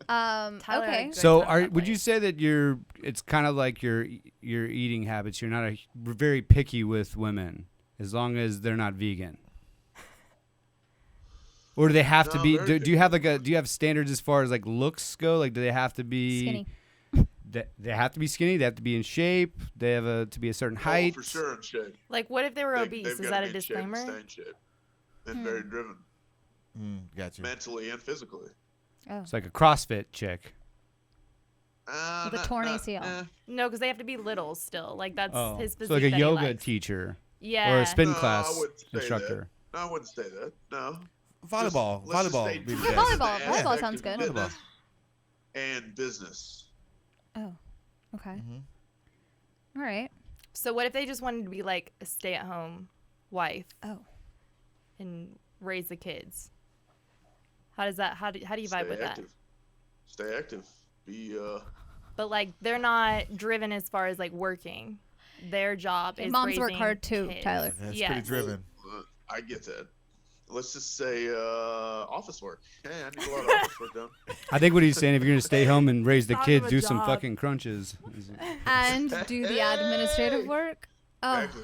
Speaker 3: Tyler had
Speaker 1: Okay.
Speaker 3: good
Speaker 2: So,
Speaker 3: time at that
Speaker 2: would you
Speaker 3: place.
Speaker 2: say that it's kind of like your eating habits? You're not very picky with women, as long as they're not vegan. Or do they have to
Speaker 4: No,
Speaker 2: be?
Speaker 4: very
Speaker 2: Do you have do you have standards as far as like looks go? Like, do they have to be
Speaker 1: Skinny.
Speaker 2: They have to be skinny. They have to be in shape. They have to be a certain
Speaker 4: Oh,
Speaker 2: height.
Speaker 4: for sure in shape.
Speaker 3: Like, what if they were
Speaker 4: They-
Speaker 3: obese?
Speaker 4: they've
Speaker 3: Is
Speaker 4: gotta
Speaker 3: that a
Speaker 4: be in shape and
Speaker 3: disclaimer?
Speaker 4: stay in shape. And very driven,
Speaker 5: Gotcha.
Speaker 4: mentally and physically.
Speaker 1: Oh.
Speaker 2: It's like a CrossFit chick.
Speaker 1: With a torn ACL.
Speaker 3: No, because they have to be little still. Like that's his physique.
Speaker 2: So like a
Speaker 3: that he
Speaker 2: yoga
Speaker 3: likes.
Speaker 2: teacher
Speaker 3: Yeah.
Speaker 2: or a spin
Speaker 4: No,
Speaker 2: class
Speaker 4: I wouldn't say
Speaker 2: instructor.
Speaker 4: That. No, I wouldn't say that. No.
Speaker 5: Volleyball.
Speaker 4: Let's just
Speaker 5: Volleyball.
Speaker 4: say
Speaker 5: would be the
Speaker 1: Yeah,
Speaker 5: best.
Speaker 1: volleyball.
Speaker 4: the
Speaker 1: Volleyball
Speaker 4: aspect
Speaker 1: sounds
Speaker 4: of
Speaker 1: good.
Speaker 4: fitness And business.
Speaker 1: Oh. Okay.
Speaker 5: Mm-hmm.
Speaker 1: All right.
Speaker 3: So what if they just wanted to be like a stay-at-home wife
Speaker 1: Oh.
Speaker 3: and raise the kids? How does that? How do you vibe with that?
Speaker 4: Stay active. Be
Speaker 3: But like they're not driven as far as like working. Their job is
Speaker 1: Moms work
Speaker 3: raising
Speaker 1: hard too,
Speaker 3: kids.
Speaker 1: Tyler.
Speaker 5: That's
Speaker 3: Yes.
Speaker 5: pretty driven.
Speaker 4: I get that. Let's just say office work. Hey, I need a lot of office work done.
Speaker 2: I think what he's saying, if you're gonna stay home and raise the
Speaker 3: Sound
Speaker 2: kids,
Speaker 3: of a
Speaker 2: do some
Speaker 3: job.
Speaker 2: fucking crunches.
Speaker 1: And do the administrative work. Oh.
Speaker 4: Exactly.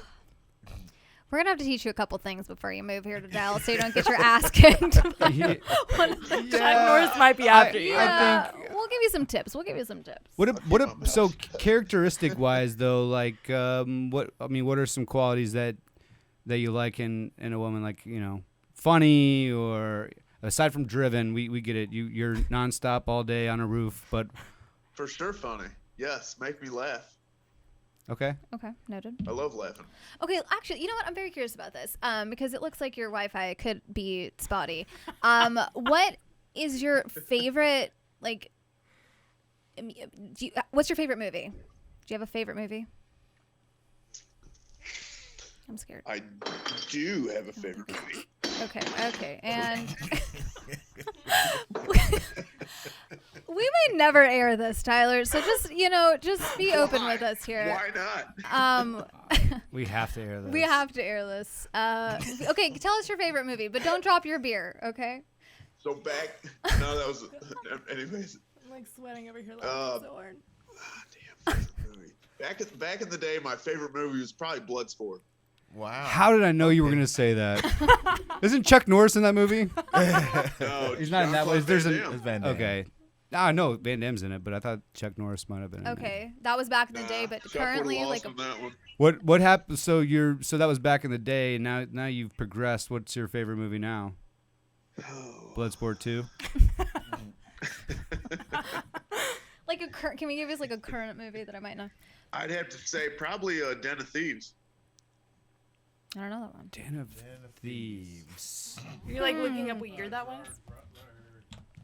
Speaker 1: We're gonna have to teach you a couple things before you move here to Dallas, so you don't get your ass kicked. by
Speaker 2: Yeah.
Speaker 1: one of the
Speaker 3: Chuck Norris might be after you.
Speaker 1: Yeah, we'll give you some tips.
Speaker 2: So characteristic wise though, like what are some qualities that you like in a woman, like, you know, funny, or aside from driven, we get it. You're nonstop all day on a roof, but
Speaker 4: For sure funny. Yes, make me laugh.
Speaker 2: okay.
Speaker 1: Okay, noted.
Speaker 4: I love laughing.
Speaker 1: Okay, actually, you know what? I'm very curious about this because it looks like your Wi-Fi could be spotty. What is your favorite, like, what's your favorite movie? Do you have a favorite movie? I'm scared.
Speaker 4: I do have a favorite movie.
Speaker 1: Okay, and we may never air this, Tyler. So just be open with us here.
Speaker 4: Why not?
Speaker 2: We have to air this.
Speaker 1: We have to air this. Okay, tell us your favorite movie, but don't drop your beer, okay?
Speaker 4: So back. No, that was. Anyways.
Speaker 3: I'm like sweating over here like
Speaker 4: Uh,
Speaker 3: so hard.
Speaker 4: Damn. Favorite movie. Back in the day, my favorite movie was probably Bloodsport.
Speaker 5: Wow.
Speaker 2: How did I know you were gonna say that? Isn't Chuck Norris in that movie?
Speaker 4: No,
Speaker 2: He's not in that one.
Speaker 4: Jean-Claude
Speaker 2: There's
Speaker 4: Van
Speaker 2: an
Speaker 4: Damme.
Speaker 5: It's Van Damme.
Speaker 2: okay. Ah, no, Van Damme's in it, but I thought Chuck Norris might have been. In it.
Speaker 1: Okay, that was back in the day, but
Speaker 4: Chuck would've
Speaker 1: currently,
Speaker 4: lost
Speaker 1: like,
Speaker 4: on that one.
Speaker 2: What happened? So that was back in the day. Now you've progressed. What's your favorite movie now? Bloodsport 2.
Speaker 1: can we give us like a current movie that I might know?
Speaker 4: I'd have to say probably Den of Thieves.
Speaker 1: I don't know that one.
Speaker 2: Den of Thieves.
Speaker 3: You're like looking up what year that was?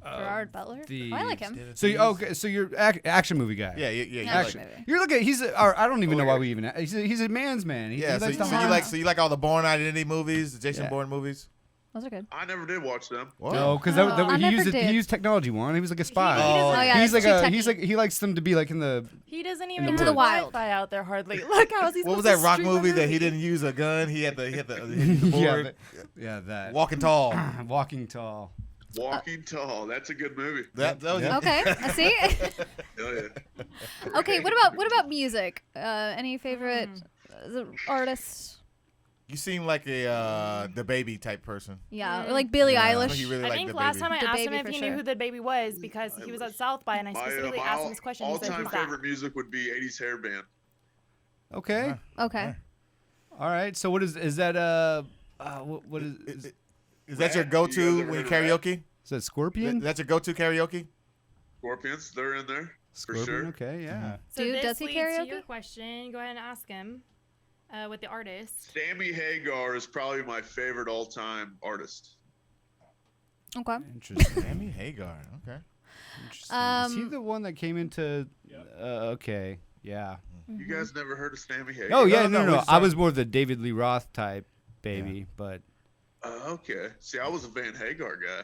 Speaker 1: Gerard Butler. Oh, I like him.
Speaker 2: So so you're action movie guy.
Speaker 5: Yeah.
Speaker 1: Action
Speaker 5: Like,
Speaker 1: movie.
Speaker 2: You're looking. I don't even know why we even. He's a man's man. He
Speaker 5: yeah.
Speaker 2: likes
Speaker 5: So
Speaker 2: to
Speaker 5: you
Speaker 2: hunt.
Speaker 5: like all the Bourne Identity movies, the Jason
Speaker 2: Yeah.
Speaker 5: Bourne movies.
Speaker 1: Those are good.
Speaker 4: I never did watch them.
Speaker 5: What?
Speaker 2: No, because
Speaker 1: I
Speaker 2: he
Speaker 1: never did.
Speaker 2: used technology. He was like a spy.
Speaker 3: doesn't-
Speaker 1: Oh, yeah,
Speaker 2: he's
Speaker 1: it's
Speaker 2: like
Speaker 1: too
Speaker 2: he's
Speaker 1: techy.
Speaker 2: like he likes them to be like in the.
Speaker 3: He doesn't
Speaker 2: the
Speaker 3: even
Speaker 2: woods.
Speaker 3: have
Speaker 1: the wild.
Speaker 3: Wi-Fi out there hardly. Look, how is he
Speaker 5: What was
Speaker 3: supposed
Speaker 5: that
Speaker 3: to
Speaker 5: rock
Speaker 3: stream a
Speaker 5: movie that he didn't use a gun? He had the board.
Speaker 2: Yeah, that.
Speaker 5: Walking Tall.
Speaker 2: Walking Tall.
Speaker 4: Walking Tall. That's a good movie.
Speaker 5: That was
Speaker 2: Yeah.
Speaker 1: Okay, I see.
Speaker 4: Hell yeah.
Speaker 1: Okay, what about music? Any favorite artists?
Speaker 5: You seem like a the baby type person.
Speaker 1: Yeah, or like Billie
Speaker 5: Yeah,
Speaker 1: Eilish.
Speaker 5: he really
Speaker 3: I
Speaker 5: liked
Speaker 3: think
Speaker 5: the
Speaker 3: last
Speaker 5: baby.
Speaker 3: time I
Speaker 1: The
Speaker 3: asked him
Speaker 1: Baby
Speaker 3: if
Speaker 1: for
Speaker 3: he
Speaker 1: sure.
Speaker 3: knew who the baby was because he was at South by and I specifically asked him this question. He said,
Speaker 4: all-time
Speaker 3: "Who's that?"
Speaker 4: favorite music would be 80s hair band.
Speaker 2: Okay.
Speaker 1: Okay.
Speaker 2: All right. So what is that? What is
Speaker 5: Is that your
Speaker 4: Rap?
Speaker 5: go-to
Speaker 4: You guys ever
Speaker 5: when you
Speaker 4: heard of rap?
Speaker 5: karaoke?
Speaker 2: is that Scorpion?
Speaker 5: That's your go-to karaoke?
Speaker 4: Scorpions, they're in there.
Speaker 2: Scorpion.
Speaker 4: For sure.
Speaker 2: Okay. Yeah.
Speaker 3: So
Speaker 1: Dude,
Speaker 3: this
Speaker 1: does he
Speaker 3: leads to
Speaker 1: karaoke?
Speaker 3: your question. Go ahead and ask him with the artist.
Speaker 4: Sammy Hagar is probably my favorite all-time artist.
Speaker 1: Okay.
Speaker 2: Interesting.
Speaker 5: Sammy Hagar. Okay.
Speaker 2: Interesting. Is he the one that came into? Okay. Yeah.
Speaker 4: You guys never heard of Sammy Hagar?
Speaker 2: Oh yeah.
Speaker 5: No,
Speaker 2: No.
Speaker 5: we
Speaker 2: I was more the David Lee Roth type baby, but
Speaker 4: Okay. See, I was a Van Hagar guy.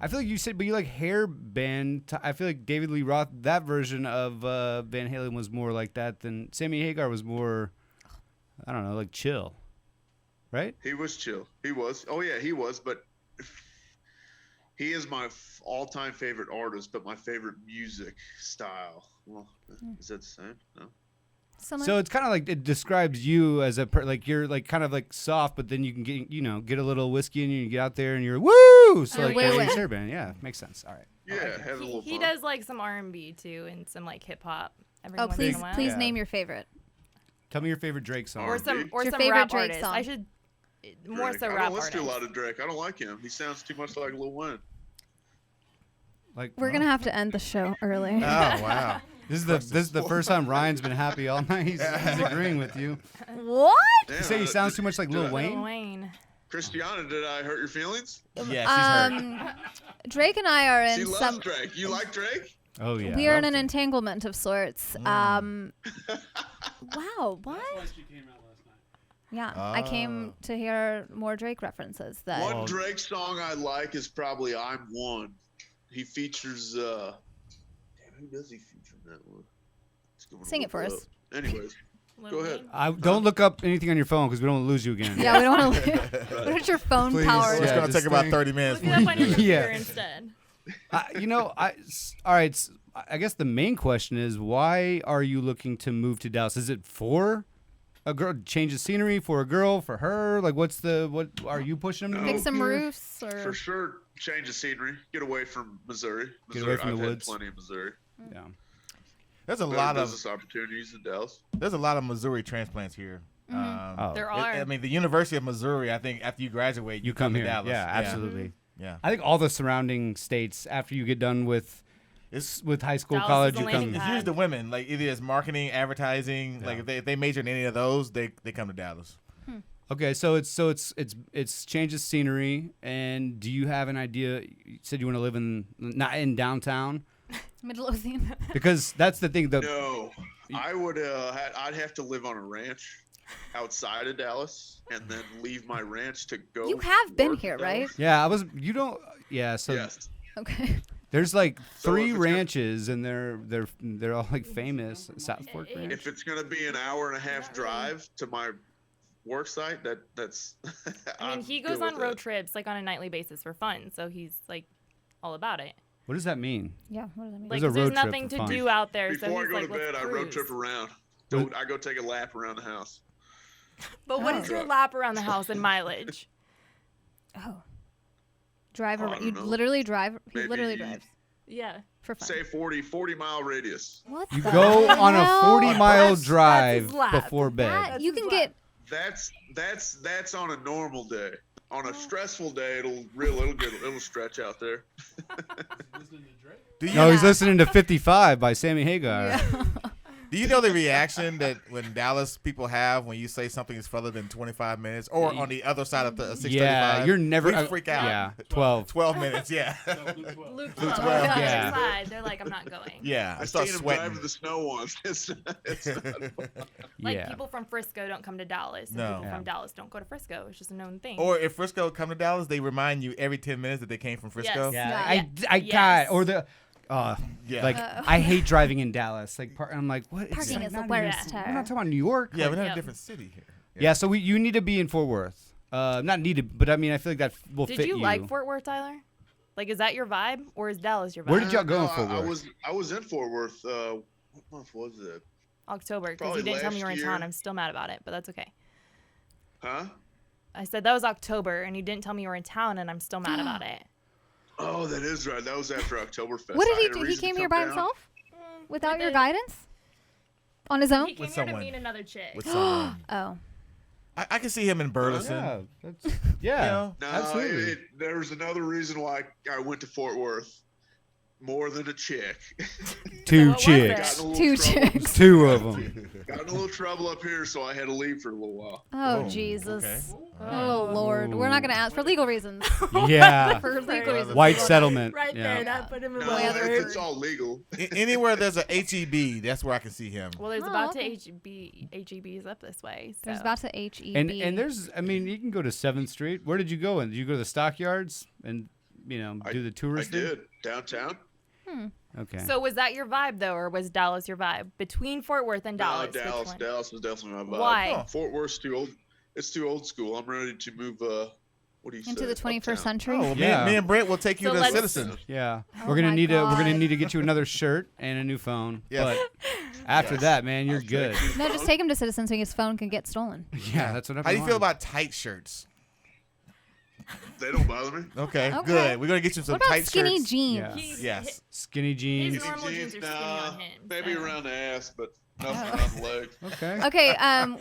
Speaker 2: I feel like you said, but you like hair band. I feel like David Lee Roth, that version of Van Halen was more like that than Sammy Hagar was more. I don't know, like chill, right?
Speaker 4: He was chill. He was. Oh yeah, he was. But he is my all-time favorite artist. But my favorite music style. Well, is that the same? No.
Speaker 2: So it's kind of like it describes you as like you're like kind of like soft, but then you can get a little whiskey in you, and you get out there and you're woo. So like
Speaker 1: woo
Speaker 2: that's
Speaker 1: woo.
Speaker 2: your hair band. Yeah, makes sense. All right.
Speaker 4: Yeah, have a little
Speaker 3: He
Speaker 4: fun.
Speaker 3: does like some R&B too and some like hip hop. every
Speaker 1: Oh,
Speaker 3: once
Speaker 1: please,
Speaker 3: in a while.
Speaker 1: please
Speaker 2: Yeah.
Speaker 1: name your favorite.
Speaker 2: Tell me your favorite Drake song.
Speaker 3: Or
Speaker 4: R&B?
Speaker 3: some
Speaker 1: Your
Speaker 3: some
Speaker 1: favorite
Speaker 3: rap
Speaker 1: Drake
Speaker 3: artist.
Speaker 1: song?
Speaker 3: I should more
Speaker 4: Drake.
Speaker 3: so
Speaker 4: I
Speaker 3: rap
Speaker 4: don't listen to a lot
Speaker 3: artist.
Speaker 4: of Drake. I don't like him. He sounds too much like Lil Wayne.
Speaker 2: Like
Speaker 1: We're gonna have to end the show early.
Speaker 5: Oh wow.
Speaker 2: This is the first time Ryan's been happy all night. He's agreeing with you.
Speaker 1: What?
Speaker 2: You say he sounds too much like Lil
Speaker 4: Lil
Speaker 2: Wayne?
Speaker 3: Lil Wayne.
Speaker 4: Christiana, did I hurt your feelings?
Speaker 5: Yeah, she's hurt.
Speaker 1: Drake and I are
Speaker 4: She
Speaker 1: in
Speaker 4: loves
Speaker 1: some.
Speaker 4: Drake. You like Drake?
Speaker 2: Oh yeah.
Speaker 1: We are in an entanglement of sorts. Wow. What?
Speaker 6: That's why she came out last night.
Speaker 1: Yeah, I came to hear more Drake references. That
Speaker 4: One Drake song I like is probably "I'm One." He features. Damn, who does he feature in that one? Let's go
Speaker 1: Sing it for
Speaker 4: look
Speaker 1: us.
Speaker 4: up. Anyways,
Speaker 3: Lil
Speaker 4: go ahead.
Speaker 3: Wayne.
Speaker 2: Don't look up anything on your phone because we don't want to lose you again.
Speaker 1: Yeah, we don't want to. What is your phone
Speaker 2: Please.
Speaker 1: power?
Speaker 5: It's
Speaker 2: Yeah,
Speaker 5: gonna
Speaker 2: just
Speaker 5: take about
Speaker 2: think-
Speaker 5: 30 minutes.
Speaker 3: Look it up on your computer
Speaker 2: Yeah.
Speaker 3: instead.
Speaker 2: All right. I guess the main question is, why are you looking to move to Dallas? Is it for a girl, change of scenery, for a girl, for her? Like, what are you pushing them to
Speaker 1: Fix
Speaker 2: move
Speaker 1: some
Speaker 2: here?
Speaker 1: roofs or
Speaker 4: For sure, change of scenery. Get away from Missouri.
Speaker 2: Get away from
Speaker 4: I've
Speaker 2: the
Speaker 4: had
Speaker 2: woods.
Speaker 4: plenty of Missouri.
Speaker 2: Yeah.
Speaker 5: There's a
Speaker 4: Better
Speaker 5: lot of
Speaker 4: business opportunities in Dallas.
Speaker 5: Missouri transplants here.
Speaker 2: Oh.
Speaker 3: There are.
Speaker 5: I mean, the University of Missouri. I think after you graduate,
Speaker 2: You come
Speaker 5: to
Speaker 2: here.
Speaker 5: Dallas.
Speaker 2: Yeah, absolutely.
Speaker 5: Yeah.
Speaker 2: I think all the surrounding states, after you get done with high school,
Speaker 3: Dallas
Speaker 2: college,
Speaker 3: is
Speaker 2: you
Speaker 3: the
Speaker 2: come.
Speaker 3: landing
Speaker 5: It's
Speaker 3: pad.
Speaker 5: usually the women. Like either it's marketing, advertising.
Speaker 2: Yeah.
Speaker 5: Like if they major in any of those, they come to Dallas.
Speaker 2: Okay, so it's change of scenery, and do you have an idea? You said you want to live not in downtown,
Speaker 1: Midlothian?
Speaker 2: because that's the thing.
Speaker 4: No, I would. I'd have to live on a ranch outside of Dallas, and then leave my ranch to go.
Speaker 1: You have been
Speaker 4: work
Speaker 1: here,
Speaker 4: in
Speaker 1: right?
Speaker 4: Dallas.
Speaker 2: Yeah, You don't. Yeah. So
Speaker 4: Yes.
Speaker 1: Okay.
Speaker 2: there's like
Speaker 4: So
Speaker 2: 3
Speaker 4: if it's gonna-
Speaker 2: ranches, and they're all like famous. South Fork Ranch.
Speaker 4: If it's gonna be an hour and a half drive to my work site, that's.
Speaker 3: I mean, he goes on road trips like on a nightly basis for fun, so he's like all about it.
Speaker 2: What does that mean?
Speaker 1: Yeah. What does that mean?
Speaker 3: Like,
Speaker 2: a
Speaker 3: 'cause there's
Speaker 2: road trip
Speaker 3: nothing
Speaker 2: for
Speaker 3: to
Speaker 2: fun.
Speaker 3: do out there, so
Speaker 4: Before I
Speaker 3: he's
Speaker 4: go
Speaker 3: like,
Speaker 4: to bed,
Speaker 3: let's
Speaker 4: I road trip
Speaker 3: cruise.
Speaker 4: around. I go take a lap around the house.
Speaker 3: But what
Speaker 1: Oh.
Speaker 3: is your lap around the house in mileage?
Speaker 1: Oh. Drive
Speaker 4: Oh, I
Speaker 1: around. You
Speaker 4: don't know.
Speaker 1: literally drive. He
Speaker 4: Maybe-
Speaker 1: literally drives
Speaker 3: Yeah.
Speaker 1: for fun.
Speaker 4: Say 40-mile radius.
Speaker 1: What?
Speaker 2: You
Speaker 1: the
Speaker 2: go on a
Speaker 1: hell?
Speaker 2: 40-mile
Speaker 3: That's
Speaker 2: drive
Speaker 3: his lap.
Speaker 2: before bed.
Speaker 1: That, you
Speaker 3: That's
Speaker 1: can
Speaker 3: his
Speaker 1: get.
Speaker 4: That's on a normal day. On
Speaker 1: Oh.
Speaker 4: a stressful day, it'll stretch out there.
Speaker 6: Listening to Drake.
Speaker 5: Do you
Speaker 2: No, he's listening to 55 by Sammy Hagar.
Speaker 1: Yeah.
Speaker 5: do you know the reaction that when Dallas people have when you say something is further than 25 minutes, or on the other side of the 635?
Speaker 2: Yeah, you're never.
Speaker 5: We freak out.
Speaker 2: Yeah, 12.
Speaker 5: 12 minutes. Yeah.
Speaker 6: So, Luke 12.
Speaker 3: Luke
Speaker 5: Luke
Speaker 3: 12.
Speaker 5: 12,
Speaker 3: On the
Speaker 2: yeah.
Speaker 3: other side, they're like, I'm not going.
Speaker 5: Yeah. I
Speaker 4: I've
Speaker 5: start
Speaker 4: seen him
Speaker 5: sweating.
Speaker 4: drive to the snow once. It's not
Speaker 3: Like
Speaker 2: Yeah.
Speaker 3: people from Frisco don't come to Dallas. And
Speaker 5: No.
Speaker 3: people
Speaker 2: Yeah.
Speaker 3: from Dallas don't go to Frisco. It's just a known thing.
Speaker 5: Or if Frisco come to Dallas, they remind you every 10 minutes that they came from Frisco.
Speaker 3: Yes.
Speaker 2: Yeah,
Speaker 3: Yeah.
Speaker 2: I
Speaker 3: Yes.
Speaker 2: got or the.
Speaker 5: Yeah.
Speaker 2: Like I hate driving in Dallas. Like I'm like, what? It's
Speaker 1: Parking
Speaker 2: like
Speaker 1: is the
Speaker 2: not even-
Speaker 1: worst.
Speaker 2: We're not talking about New York.
Speaker 5: Yeah,
Speaker 2: Like,
Speaker 5: we're not
Speaker 3: Yep.
Speaker 5: a different city here.
Speaker 2: yeah. So you need to be in Fort Worth. Not needed, but I mean, I feel like that will
Speaker 3: Did
Speaker 2: fit
Speaker 3: you like Fort Worth, Tyler? Like, is that your vibe, or is Dallas your vibe?
Speaker 2: Where did y'all go in
Speaker 4: No,
Speaker 2: Fort
Speaker 4: I
Speaker 2: Worth?
Speaker 4: was in Fort Worth. What month was it?
Speaker 3: October, because
Speaker 4: Probably
Speaker 3: you didn't tell me
Speaker 4: last
Speaker 3: you were in
Speaker 4: year.
Speaker 3: town. I'm still mad about it, but that's okay.
Speaker 4: Huh?
Speaker 3: I said that was October, and you didn't tell me you were in town, and I'm still mad about it.
Speaker 4: Oh, that is right. That was after Oktoberfest.
Speaker 1: What
Speaker 4: I
Speaker 1: did he
Speaker 4: had a
Speaker 1: do? He
Speaker 4: reason to
Speaker 1: came here
Speaker 4: come
Speaker 1: by
Speaker 4: down.
Speaker 1: himself without
Speaker 3: With
Speaker 1: your
Speaker 3: a-
Speaker 1: guidance, on his own.
Speaker 3: He came
Speaker 5: With
Speaker 3: here to
Speaker 5: someone.
Speaker 3: meet another chick.
Speaker 5: With someone.
Speaker 1: Oh.
Speaker 5: I can see him in Burleson.
Speaker 2: Yeah, that's, yeah,
Speaker 5: You know?
Speaker 4: No,
Speaker 2: absolutely.
Speaker 4: there's another reason why I went to Fort Worth. More than a chick.
Speaker 2: Two
Speaker 3: what was
Speaker 2: chicks,
Speaker 4: Got in a little
Speaker 1: Two
Speaker 4: trouble.
Speaker 1: chicks.
Speaker 2: two of them.
Speaker 4: Got in a little trouble up here, so I had to leave for a little while.
Speaker 1: Oh,
Speaker 5: Oh,
Speaker 1: Jesus.
Speaker 5: okay.
Speaker 1: Oh Lord. We're not gonna ask for legal reasons.
Speaker 2: Yeah,
Speaker 1: For legal reasons.
Speaker 2: white settlement.
Speaker 3: Right
Speaker 2: yeah.
Speaker 3: there, that put him in
Speaker 4: No,
Speaker 3: my
Speaker 1: other-
Speaker 4: it's all legal.
Speaker 5: Anywhere there's a HEB, that's where I can see him.
Speaker 3: Well, there's
Speaker 1: Oh,
Speaker 3: about
Speaker 1: okay.
Speaker 3: to HEBs up this way. So.
Speaker 1: There's about to HEB.
Speaker 2: And there's, I mean, you can go to 7th Street. Where did you go? Did you go to the stockyards and do the
Speaker 4: I
Speaker 2: tourist thing?
Speaker 4: did. Downtown?
Speaker 2: Okay.
Speaker 3: So was that your vibe though, or was Dallas your vibe? Between Fort Worth and Dallas.
Speaker 4: No,
Speaker 3: which
Speaker 4: Dallas.
Speaker 3: one?
Speaker 4: Dallas was definitely my vibe.
Speaker 3: Why?
Speaker 5: Oh.
Speaker 4: Fort Worth's too old. It's too old school. I'm ready to move. What do you
Speaker 1: into
Speaker 4: say?
Speaker 1: the 21st
Speaker 4: Uptown.
Speaker 1: century.
Speaker 5: Oh, well,
Speaker 2: Yeah.
Speaker 5: me and Brent will take you
Speaker 3: So
Speaker 5: to
Speaker 3: let's-
Speaker 5: Citizen.
Speaker 2: yeah,
Speaker 1: Oh
Speaker 2: we're gonna
Speaker 1: my
Speaker 2: need we're gonna
Speaker 1: God.
Speaker 2: need to get you another shirt and a new phone.
Speaker 5: Yes.
Speaker 2: But after
Speaker 4: Yes.
Speaker 2: that, man, you're
Speaker 4: I'll take
Speaker 2: good.
Speaker 4: you.
Speaker 1: No, just take him to Citizen so his phone can get stolen.
Speaker 2: Yeah, that's what I.
Speaker 5: How do you feel about tight shirts?
Speaker 4: They don't bother me.
Speaker 5: Okay,
Speaker 1: Okay.
Speaker 5: good. We're going to get you some
Speaker 1: What about
Speaker 5: tight
Speaker 1: skinny
Speaker 5: shirts.
Speaker 1: jeans?
Speaker 2: Yeah.
Speaker 3: He's-
Speaker 5: Yes.
Speaker 2: skinny jeans?
Speaker 3: His normal jeans are skinny on him.
Speaker 4: Maybe
Speaker 3: so.
Speaker 4: around the ass, but nothing
Speaker 1: Oh.
Speaker 4: around the leg.
Speaker 2: Okay.
Speaker 1: Okay,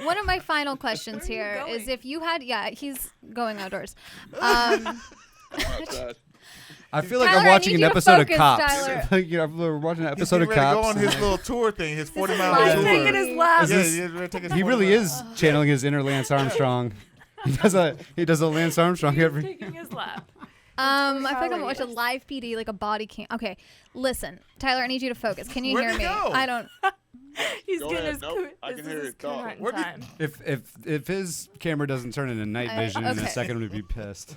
Speaker 1: one of my final questions
Speaker 3: Where are you
Speaker 1: here is
Speaker 3: going?
Speaker 1: if you had, he's going outdoors.
Speaker 4: Outside.
Speaker 2: I feel like
Speaker 1: Tyler,
Speaker 2: I'm
Speaker 1: I
Speaker 2: watching
Speaker 1: need
Speaker 2: an
Speaker 1: you to
Speaker 2: episode
Speaker 1: focus,
Speaker 2: of Cops.
Speaker 1: Tyler.
Speaker 2: Like, you know, we're watching an
Speaker 5: He's
Speaker 2: episode of
Speaker 5: getting ready to
Speaker 2: Cops.
Speaker 5: go on his little tour thing, his 40-mile
Speaker 3: He's
Speaker 5: tour.
Speaker 3: taking his lap.
Speaker 2: Is
Speaker 5: Yeah,
Speaker 2: this-
Speaker 5: he's ready to take his
Speaker 2: He
Speaker 5: 40
Speaker 2: really
Speaker 5: miles.
Speaker 2: is channeling his inner Lance Armstrong. He does a Lance Armstrong
Speaker 3: He's
Speaker 2: every.
Speaker 3: taking his lap.
Speaker 1: I feel like I'm
Speaker 3: calories.
Speaker 1: watching live PD, like a body cam. Okay, listen, Tyler, I need you to focus. Can you
Speaker 5: Where'd
Speaker 1: hear
Speaker 5: he
Speaker 1: me?
Speaker 5: go?
Speaker 1: I don't.
Speaker 3: He's
Speaker 4: Go
Speaker 3: getting
Speaker 4: ahead.
Speaker 3: his
Speaker 4: Nope, I
Speaker 3: this
Speaker 4: can
Speaker 3: is
Speaker 4: hear
Speaker 3: his
Speaker 4: it talking.
Speaker 3: current
Speaker 5: Where'd he-
Speaker 3: time.
Speaker 2: If his camera doesn't turn into night vision in
Speaker 1: okay.
Speaker 2: a second, we'd be pissed.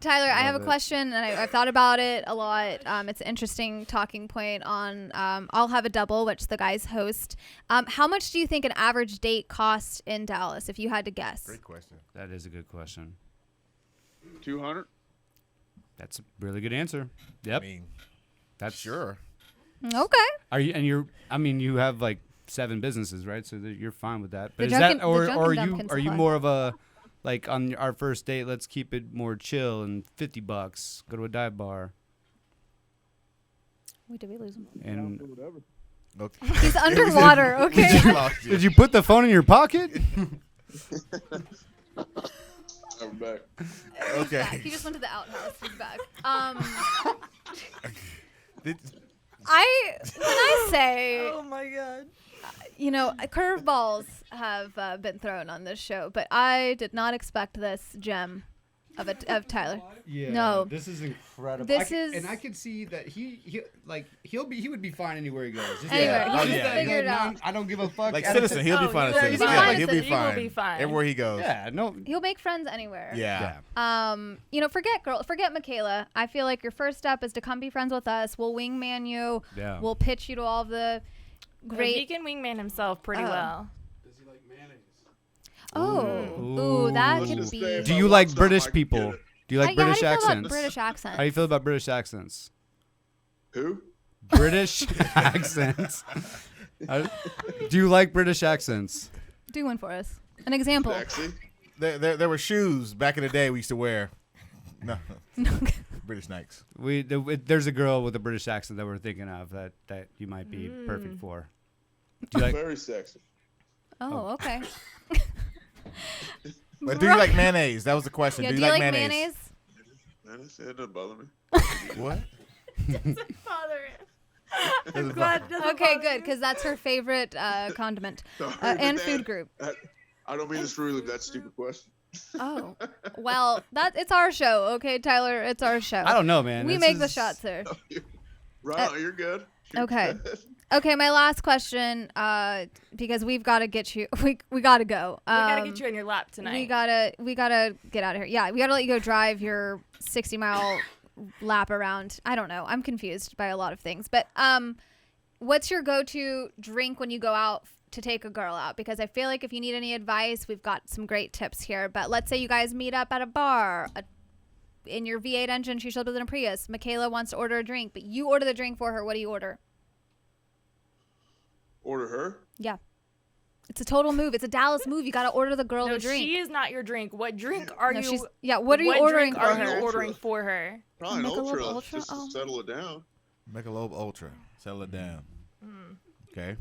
Speaker 1: Tyler, I have a
Speaker 2: Love it.
Speaker 1: question, and I've thought about it a lot. It's an interesting talking point on I'll Have a Double, which the guys host. How much do you think an average date costs in Dallas, if you had to guess?
Speaker 5: Great question.
Speaker 2: That is a good question.
Speaker 4: 200.
Speaker 2: That's a really good answer.
Speaker 5: I
Speaker 2: Yep.
Speaker 5: mean,
Speaker 2: That's
Speaker 5: sure.
Speaker 1: Okay.
Speaker 2: Are you and you're? I mean, you have like 7 businesses, right? So that you're fine with that. But
Speaker 1: The
Speaker 2: is
Speaker 1: Drunken-
Speaker 2: that or
Speaker 1: the
Speaker 2: or
Speaker 1: Drunken
Speaker 2: you
Speaker 1: Dump
Speaker 2: are you
Speaker 1: can
Speaker 2: more of a like on our first date? Let's keep it more chill and $50. Go to a dive bar
Speaker 1: Wait, did we lose him?
Speaker 2: and.
Speaker 5: Okay.
Speaker 1: He's underwater. Okay.
Speaker 5: We lost you.
Speaker 2: Did you put the phone in your pocket?
Speaker 4: I'm back.
Speaker 1: He's back.
Speaker 5: Okay.
Speaker 1: He just went to the outhouse. He's back.
Speaker 5: Did-
Speaker 1: when I say,
Speaker 3: Oh my god.
Speaker 1: you know, curveballs have been thrown on this show, but I did not expect this gem of Tyler.
Speaker 2: Yeah.
Speaker 1: No.
Speaker 2: This is incredible.
Speaker 1: This is-
Speaker 2: and I could see that he would be fine anywhere he goes. Just
Speaker 1: Anywhere.
Speaker 5: He
Speaker 2: like,
Speaker 5: just
Speaker 2: that,
Speaker 1: figured it
Speaker 2: like,
Speaker 1: out.
Speaker 2: I don't give a fuck.
Speaker 5: like
Speaker 2: attitude.
Speaker 5: Citizen, he'll be
Speaker 3: Oh,
Speaker 5: fine.
Speaker 3: he'll
Speaker 5: At
Speaker 3: be
Speaker 5: Citizen.
Speaker 3: fine.
Speaker 5: Yeah, he'll be
Speaker 3: He will
Speaker 5: fine.
Speaker 3: be fine.
Speaker 5: Everywhere he goes.
Speaker 2: Yeah. No.
Speaker 1: He'll make friends anywhere.
Speaker 5: Yeah.
Speaker 1: You know, forget Michaela. I feel like your first step is to come be friends with us. We'll wingman you.
Speaker 2: Yeah.
Speaker 1: We'll pitch you to all of the
Speaker 3: He
Speaker 1: great.
Speaker 3: can wingman himself pretty
Speaker 1: Oh.
Speaker 3: well.
Speaker 6: Does he like mayonnaise?
Speaker 1: Ooh, that
Speaker 4: Let's
Speaker 1: could
Speaker 4: just
Speaker 1: be.
Speaker 4: say if
Speaker 2: Do
Speaker 4: I
Speaker 2: you
Speaker 4: want
Speaker 2: like
Speaker 4: some,
Speaker 2: British
Speaker 4: I can
Speaker 2: people?
Speaker 4: get it.
Speaker 2: Do you like
Speaker 1: Yeah,
Speaker 2: British
Speaker 1: how do you feel about
Speaker 2: accents?
Speaker 1: British accents.
Speaker 2: How do you feel about British accents?
Speaker 4: Who?
Speaker 2: British accents. Do you like British accents?
Speaker 1: Do one for us. An example.
Speaker 4: Sexy.
Speaker 5: There were shoes back in the day we used to wear. No. British Nikes.
Speaker 2: There's a girl with a British accent that we're thinking of that you might be perfect for. Do you like?
Speaker 4: Very sexy.
Speaker 1: Oh, okay.
Speaker 5: But do you like mayonnaise? That was the question.
Speaker 1: Yeah,
Speaker 5: do you like mayonnaise?
Speaker 1: mayonnaise?
Speaker 4: Man, it doesn't bother me.
Speaker 5: What?
Speaker 3: I'm glad it doesn't
Speaker 1: Okay,
Speaker 3: bother
Speaker 1: good,
Speaker 3: me.
Speaker 1: because that's her favorite condiment
Speaker 4: Sorry,
Speaker 1: and
Speaker 4: but
Speaker 1: food group.
Speaker 4: I don't mean this rudely, but that's a stupid question.
Speaker 1: Oh, well, it's our show, okay, Tyler? It's our show.
Speaker 2: I don't know, man.
Speaker 1: We
Speaker 2: This
Speaker 1: make the
Speaker 2: is-
Speaker 1: shots, sir.
Speaker 4: Right, you're good. You're
Speaker 1: Okay.
Speaker 4: good.
Speaker 1: Okay, my last question, because we've got to get you. We got to go.
Speaker 3: We gotta get you on your lap tonight.
Speaker 1: We gotta get out of here. Yeah, we gotta let you go drive your 60-mile lap around. I don't know. I'm confused by a lot of things. But what's your go-to drink when you go out to take a girl out? Because I feel like if you need any advice, we've got some great tips here. But let's say you guys meet up at a bar. In your V8 engine, she shows up in a Prius. Michaela wants to order a drink, but you order the drink for her. What do you order?
Speaker 4: Order her?
Speaker 1: Yeah. It's a total move. It's a Dallas move. You got to order the girl
Speaker 3: no,
Speaker 1: a drink.
Speaker 3: she is not your drink. What drink are
Speaker 1: No,
Speaker 3: you?
Speaker 1: she's- yeah, what are you
Speaker 3: what
Speaker 1: ordering
Speaker 3: drink
Speaker 1: for
Speaker 3: are
Speaker 1: her?
Speaker 3: you
Speaker 4: Ultra.
Speaker 3: ordering for her?
Speaker 4: Probably an
Speaker 1: Michelob
Speaker 4: ultra,
Speaker 1: Ultra?
Speaker 4: just to
Speaker 1: Oh.
Speaker 4: settle it down.
Speaker 5: Michelob Ultra. Settle it down. Okay.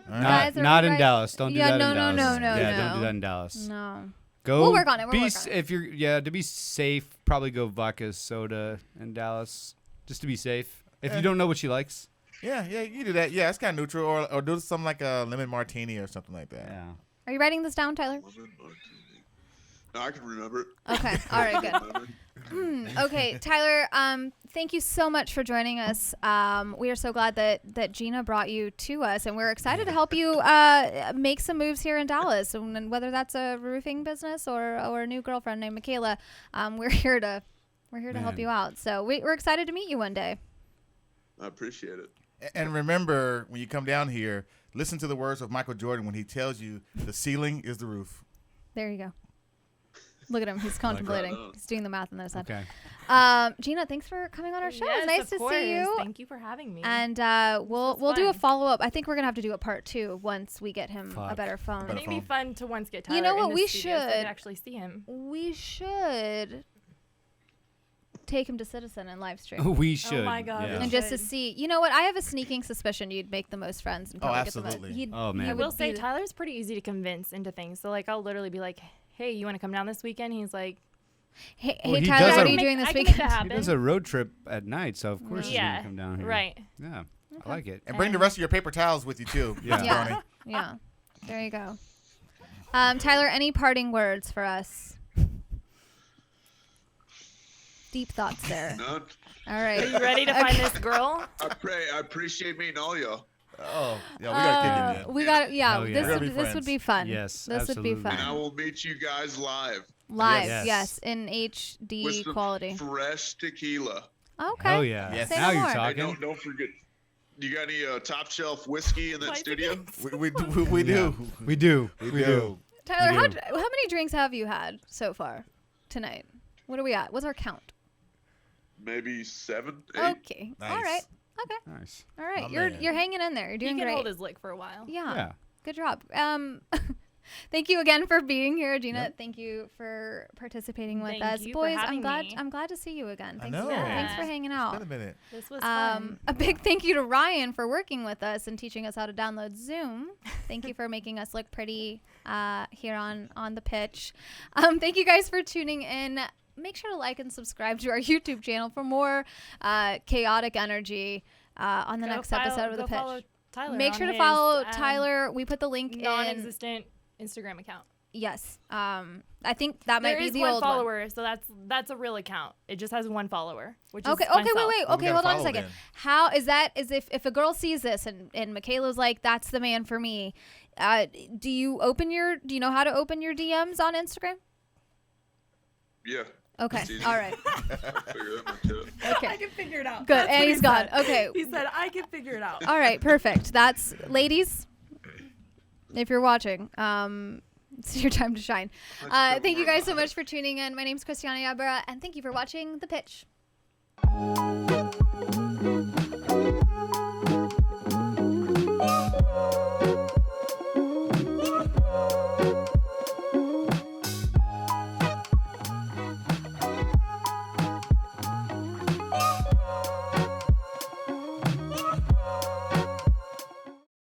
Speaker 1: Guys, are
Speaker 2: Not
Speaker 1: we
Speaker 2: in
Speaker 1: right?
Speaker 2: Dallas. Don't do
Speaker 1: Yeah,
Speaker 2: that
Speaker 1: no,
Speaker 2: in
Speaker 1: no,
Speaker 2: Dallas.
Speaker 1: no,
Speaker 2: Yeah,
Speaker 1: no.
Speaker 2: don't do that in Dallas.
Speaker 1: No.
Speaker 2: Go.
Speaker 1: We'll work on it, we'll
Speaker 2: be
Speaker 1: work
Speaker 2: s-
Speaker 1: on it.
Speaker 2: If you're to be safe, probably go vodka soda in Dallas, just to be safe. If you don't know what she likes.
Speaker 5: Yeah, you do that. Yeah, it's kind of neutral. Or do something like a lemon martini or something like that.
Speaker 2: Yeah.
Speaker 1: Are you writing this down, Tyler?
Speaker 4: No, I can remember it.
Speaker 1: Okay. All right, good. Okay, Tyler, thank you so much for joining us. We are so glad that Gina brought you to us, and we're excited to help you make some moves here in Dallas. And whether that's a roofing business or a new girlfriend named Michaela, we're here to help
Speaker 2: Man.
Speaker 1: you out. So we're excited to meet you one day.
Speaker 4: I appreciate it.
Speaker 5: And remember, when you come down here, listen to the words of Michael Jordan when he tells you the ceiling is the roof.
Speaker 1: There you go. Look at him. He's contemplating.
Speaker 4: that.
Speaker 1: He's doing the math on the other side.
Speaker 2: Okay.
Speaker 1: Gina, thanks for coming on our show.
Speaker 3: Yes,
Speaker 1: It's nice
Speaker 3: of
Speaker 1: to
Speaker 3: course.
Speaker 1: see you.
Speaker 3: Thank you for having me.
Speaker 1: And we'll
Speaker 3: was
Speaker 1: do a
Speaker 3: fun.
Speaker 1: follow up. I think we're gonna have to do a part 2 once we get him a
Speaker 2: Fuck.
Speaker 1: better phone.
Speaker 5: Better
Speaker 3: I think it'd be fun to once get Tyler
Speaker 1: You know
Speaker 3: in
Speaker 1: what?
Speaker 3: the
Speaker 1: We
Speaker 3: studio so we
Speaker 1: should.
Speaker 3: could actually see him.
Speaker 1: We should take him to Citizen and live stream.
Speaker 2: We should.
Speaker 3: my God,
Speaker 2: Yeah.
Speaker 3: we
Speaker 1: And just to
Speaker 3: should.
Speaker 1: see, you know what? I have a sneaking suspicion you'd make the most friends. And
Speaker 5: Oh,
Speaker 1: probably get the most-
Speaker 5: absolutely.
Speaker 1: he'd-
Speaker 2: Oh, man.
Speaker 1: he
Speaker 3: I
Speaker 1: would
Speaker 3: will say
Speaker 1: be-
Speaker 3: Tyler's pretty easy to convince into things. So like I'll literally be like, "Hey, you want to come down this weekend?" He's like,
Speaker 1: Hey,
Speaker 2: Well,
Speaker 1: hey
Speaker 2: he
Speaker 1: Tyler,
Speaker 2: does
Speaker 1: what
Speaker 2: a-
Speaker 1: are you doing this
Speaker 3: I can make
Speaker 1: weekend?
Speaker 3: that happen.
Speaker 2: He does a road trip at night, so of course he's
Speaker 3: Yeah,
Speaker 2: gonna come down here.
Speaker 3: right.
Speaker 2: Yeah, I like it.
Speaker 5: And bring the rest of your paper towels with you too.
Speaker 2: Yeah.
Speaker 1: Yeah.
Speaker 5: Tony.
Speaker 1: Yeah. There you go. Tyler, any parting words for us? Deep thoughts there.
Speaker 4: None.
Speaker 1: All
Speaker 3: Are
Speaker 1: right.
Speaker 3: you ready to find this girl?
Speaker 4: I appreciate meeting all y'all.
Speaker 5: Oh, yeah, we gotta kick it in.
Speaker 1: We got yeah.
Speaker 2: Hell yeah.
Speaker 1: This
Speaker 2: We're
Speaker 1: would
Speaker 5: gonna be
Speaker 1: this would
Speaker 5: friends.
Speaker 1: be fun.
Speaker 2: Yes,
Speaker 1: this
Speaker 2: absolutely.
Speaker 1: would be
Speaker 4: And I
Speaker 1: fun.
Speaker 4: will meet you guys live
Speaker 1: Live,
Speaker 2: Yes.
Speaker 1: yes, in HD
Speaker 4: with some
Speaker 1: quality.
Speaker 4: fresh tequila.
Speaker 1: Okay.
Speaker 2: Oh yeah.
Speaker 5: Yes.
Speaker 1: Say
Speaker 2: Now
Speaker 1: no
Speaker 2: you're
Speaker 1: more.
Speaker 4: Hey,
Speaker 2: talking.
Speaker 4: don't forget. You got any top shelf whiskey in that
Speaker 3: Twice
Speaker 4: studio?
Speaker 3: again.
Speaker 5: We do.
Speaker 2: We do. We do.
Speaker 1: Tyler,
Speaker 2: We
Speaker 1: how
Speaker 2: do.
Speaker 1: many drinks have you had so far tonight? What are we at? What's our count?
Speaker 4: Maybe 7, 8.
Speaker 1: Okay.
Speaker 5: Nice.
Speaker 1: All right. Okay.
Speaker 2: Nice.
Speaker 1: All right.
Speaker 5: My
Speaker 1: You're
Speaker 5: man.
Speaker 1: you're hanging in there. You're
Speaker 3: He
Speaker 1: doing
Speaker 3: can
Speaker 1: great.
Speaker 3: hold his lick for a while.
Speaker 1: Yeah.
Speaker 2: Yeah.
Speaker 1: Good job. Thank you again for being here, Gina. Thank you for participating with
Speaker 3: Thank
Speaker 1: us,
Speaker 3: you for
Speaker 1: boys.
Speaker 3: having
Speaker 1: I'm
Speaker 3: me.
Speaker 1: glad to see you again.
Speaker 5: I
Speaker 1: Thanks,
Speaker 5: know.
Speaker 1: thanks for
Speaker 3: Yeah.
Speaker 1: hanging
Speaker 5: It's
Speaker 1: out.
Speaker 5: been a minute.
Speaker 3: This was fun.
Speaker 1: A big thank you to Ryan for working with us and teaching us how to download Zoom. Thank you for making us look pretty here on the pitch. Thank you guys for tuning in. Make sure to like and subscribe to our YouTube channel for more chaotic energy on the next episode of the
Speaker 3: follow
Speaker 1: pitch.
Speaker 3: Tyler
Speaker 1: Make
Speaker 3: on
Speaker 1: sure to
Speaker 3: his,
Speaker 1: follow Tyler. We put the link in.
Speaker 3: non-existent Instagram account.
Speaker 1: Yes. I think that might
Speaker 3: There
Speaker 1: be
Speaker 3: is
Speaker 1: the
Speaker 3: one
Speaker 1: old one.
Speaker 3: follower, so that's a real account. It just has one follower, which is
Speaker 1: Okay,
Speaker 3: myself.
Speaker 1: wait.
Speaker 5: Well, we
Speaker 1: Okay,
Speaker 5: gotta
Speaker 1: hold on a
Speaker 5: follow
Speaker 1: second.
Speaker 5: then.
Speaker 1: How is that? Is if a girl sees this and Michaela's like, that's the man for me. Do you know how to open your DMs on Instagram?
Speaker 4: Yeah.
Speaker 1: Okay.
Speaker 4: It's easy.
Speaker 1: All right.
Speaker 4: I'll figure that one too.
Speaker 1: Okay.
Speaker 3: I can figure it out.
Speaker 1: Good.
Speaker 3: That's
Speaker 1: And
Speaker 3: what
Speaker 1: he's
Speaker 3: he
Speaker 1: gone.
Speaker 3: said.
Speaker 1: Okay.
Speaker 3: He said I can figure it out.
Speaker 1: All right. Perfect. That's ladies. If you're watching, it's your time to shine. Thank you guys so much for tuning in. My name's Christiana Yabra, and thank you for watching The Pitch.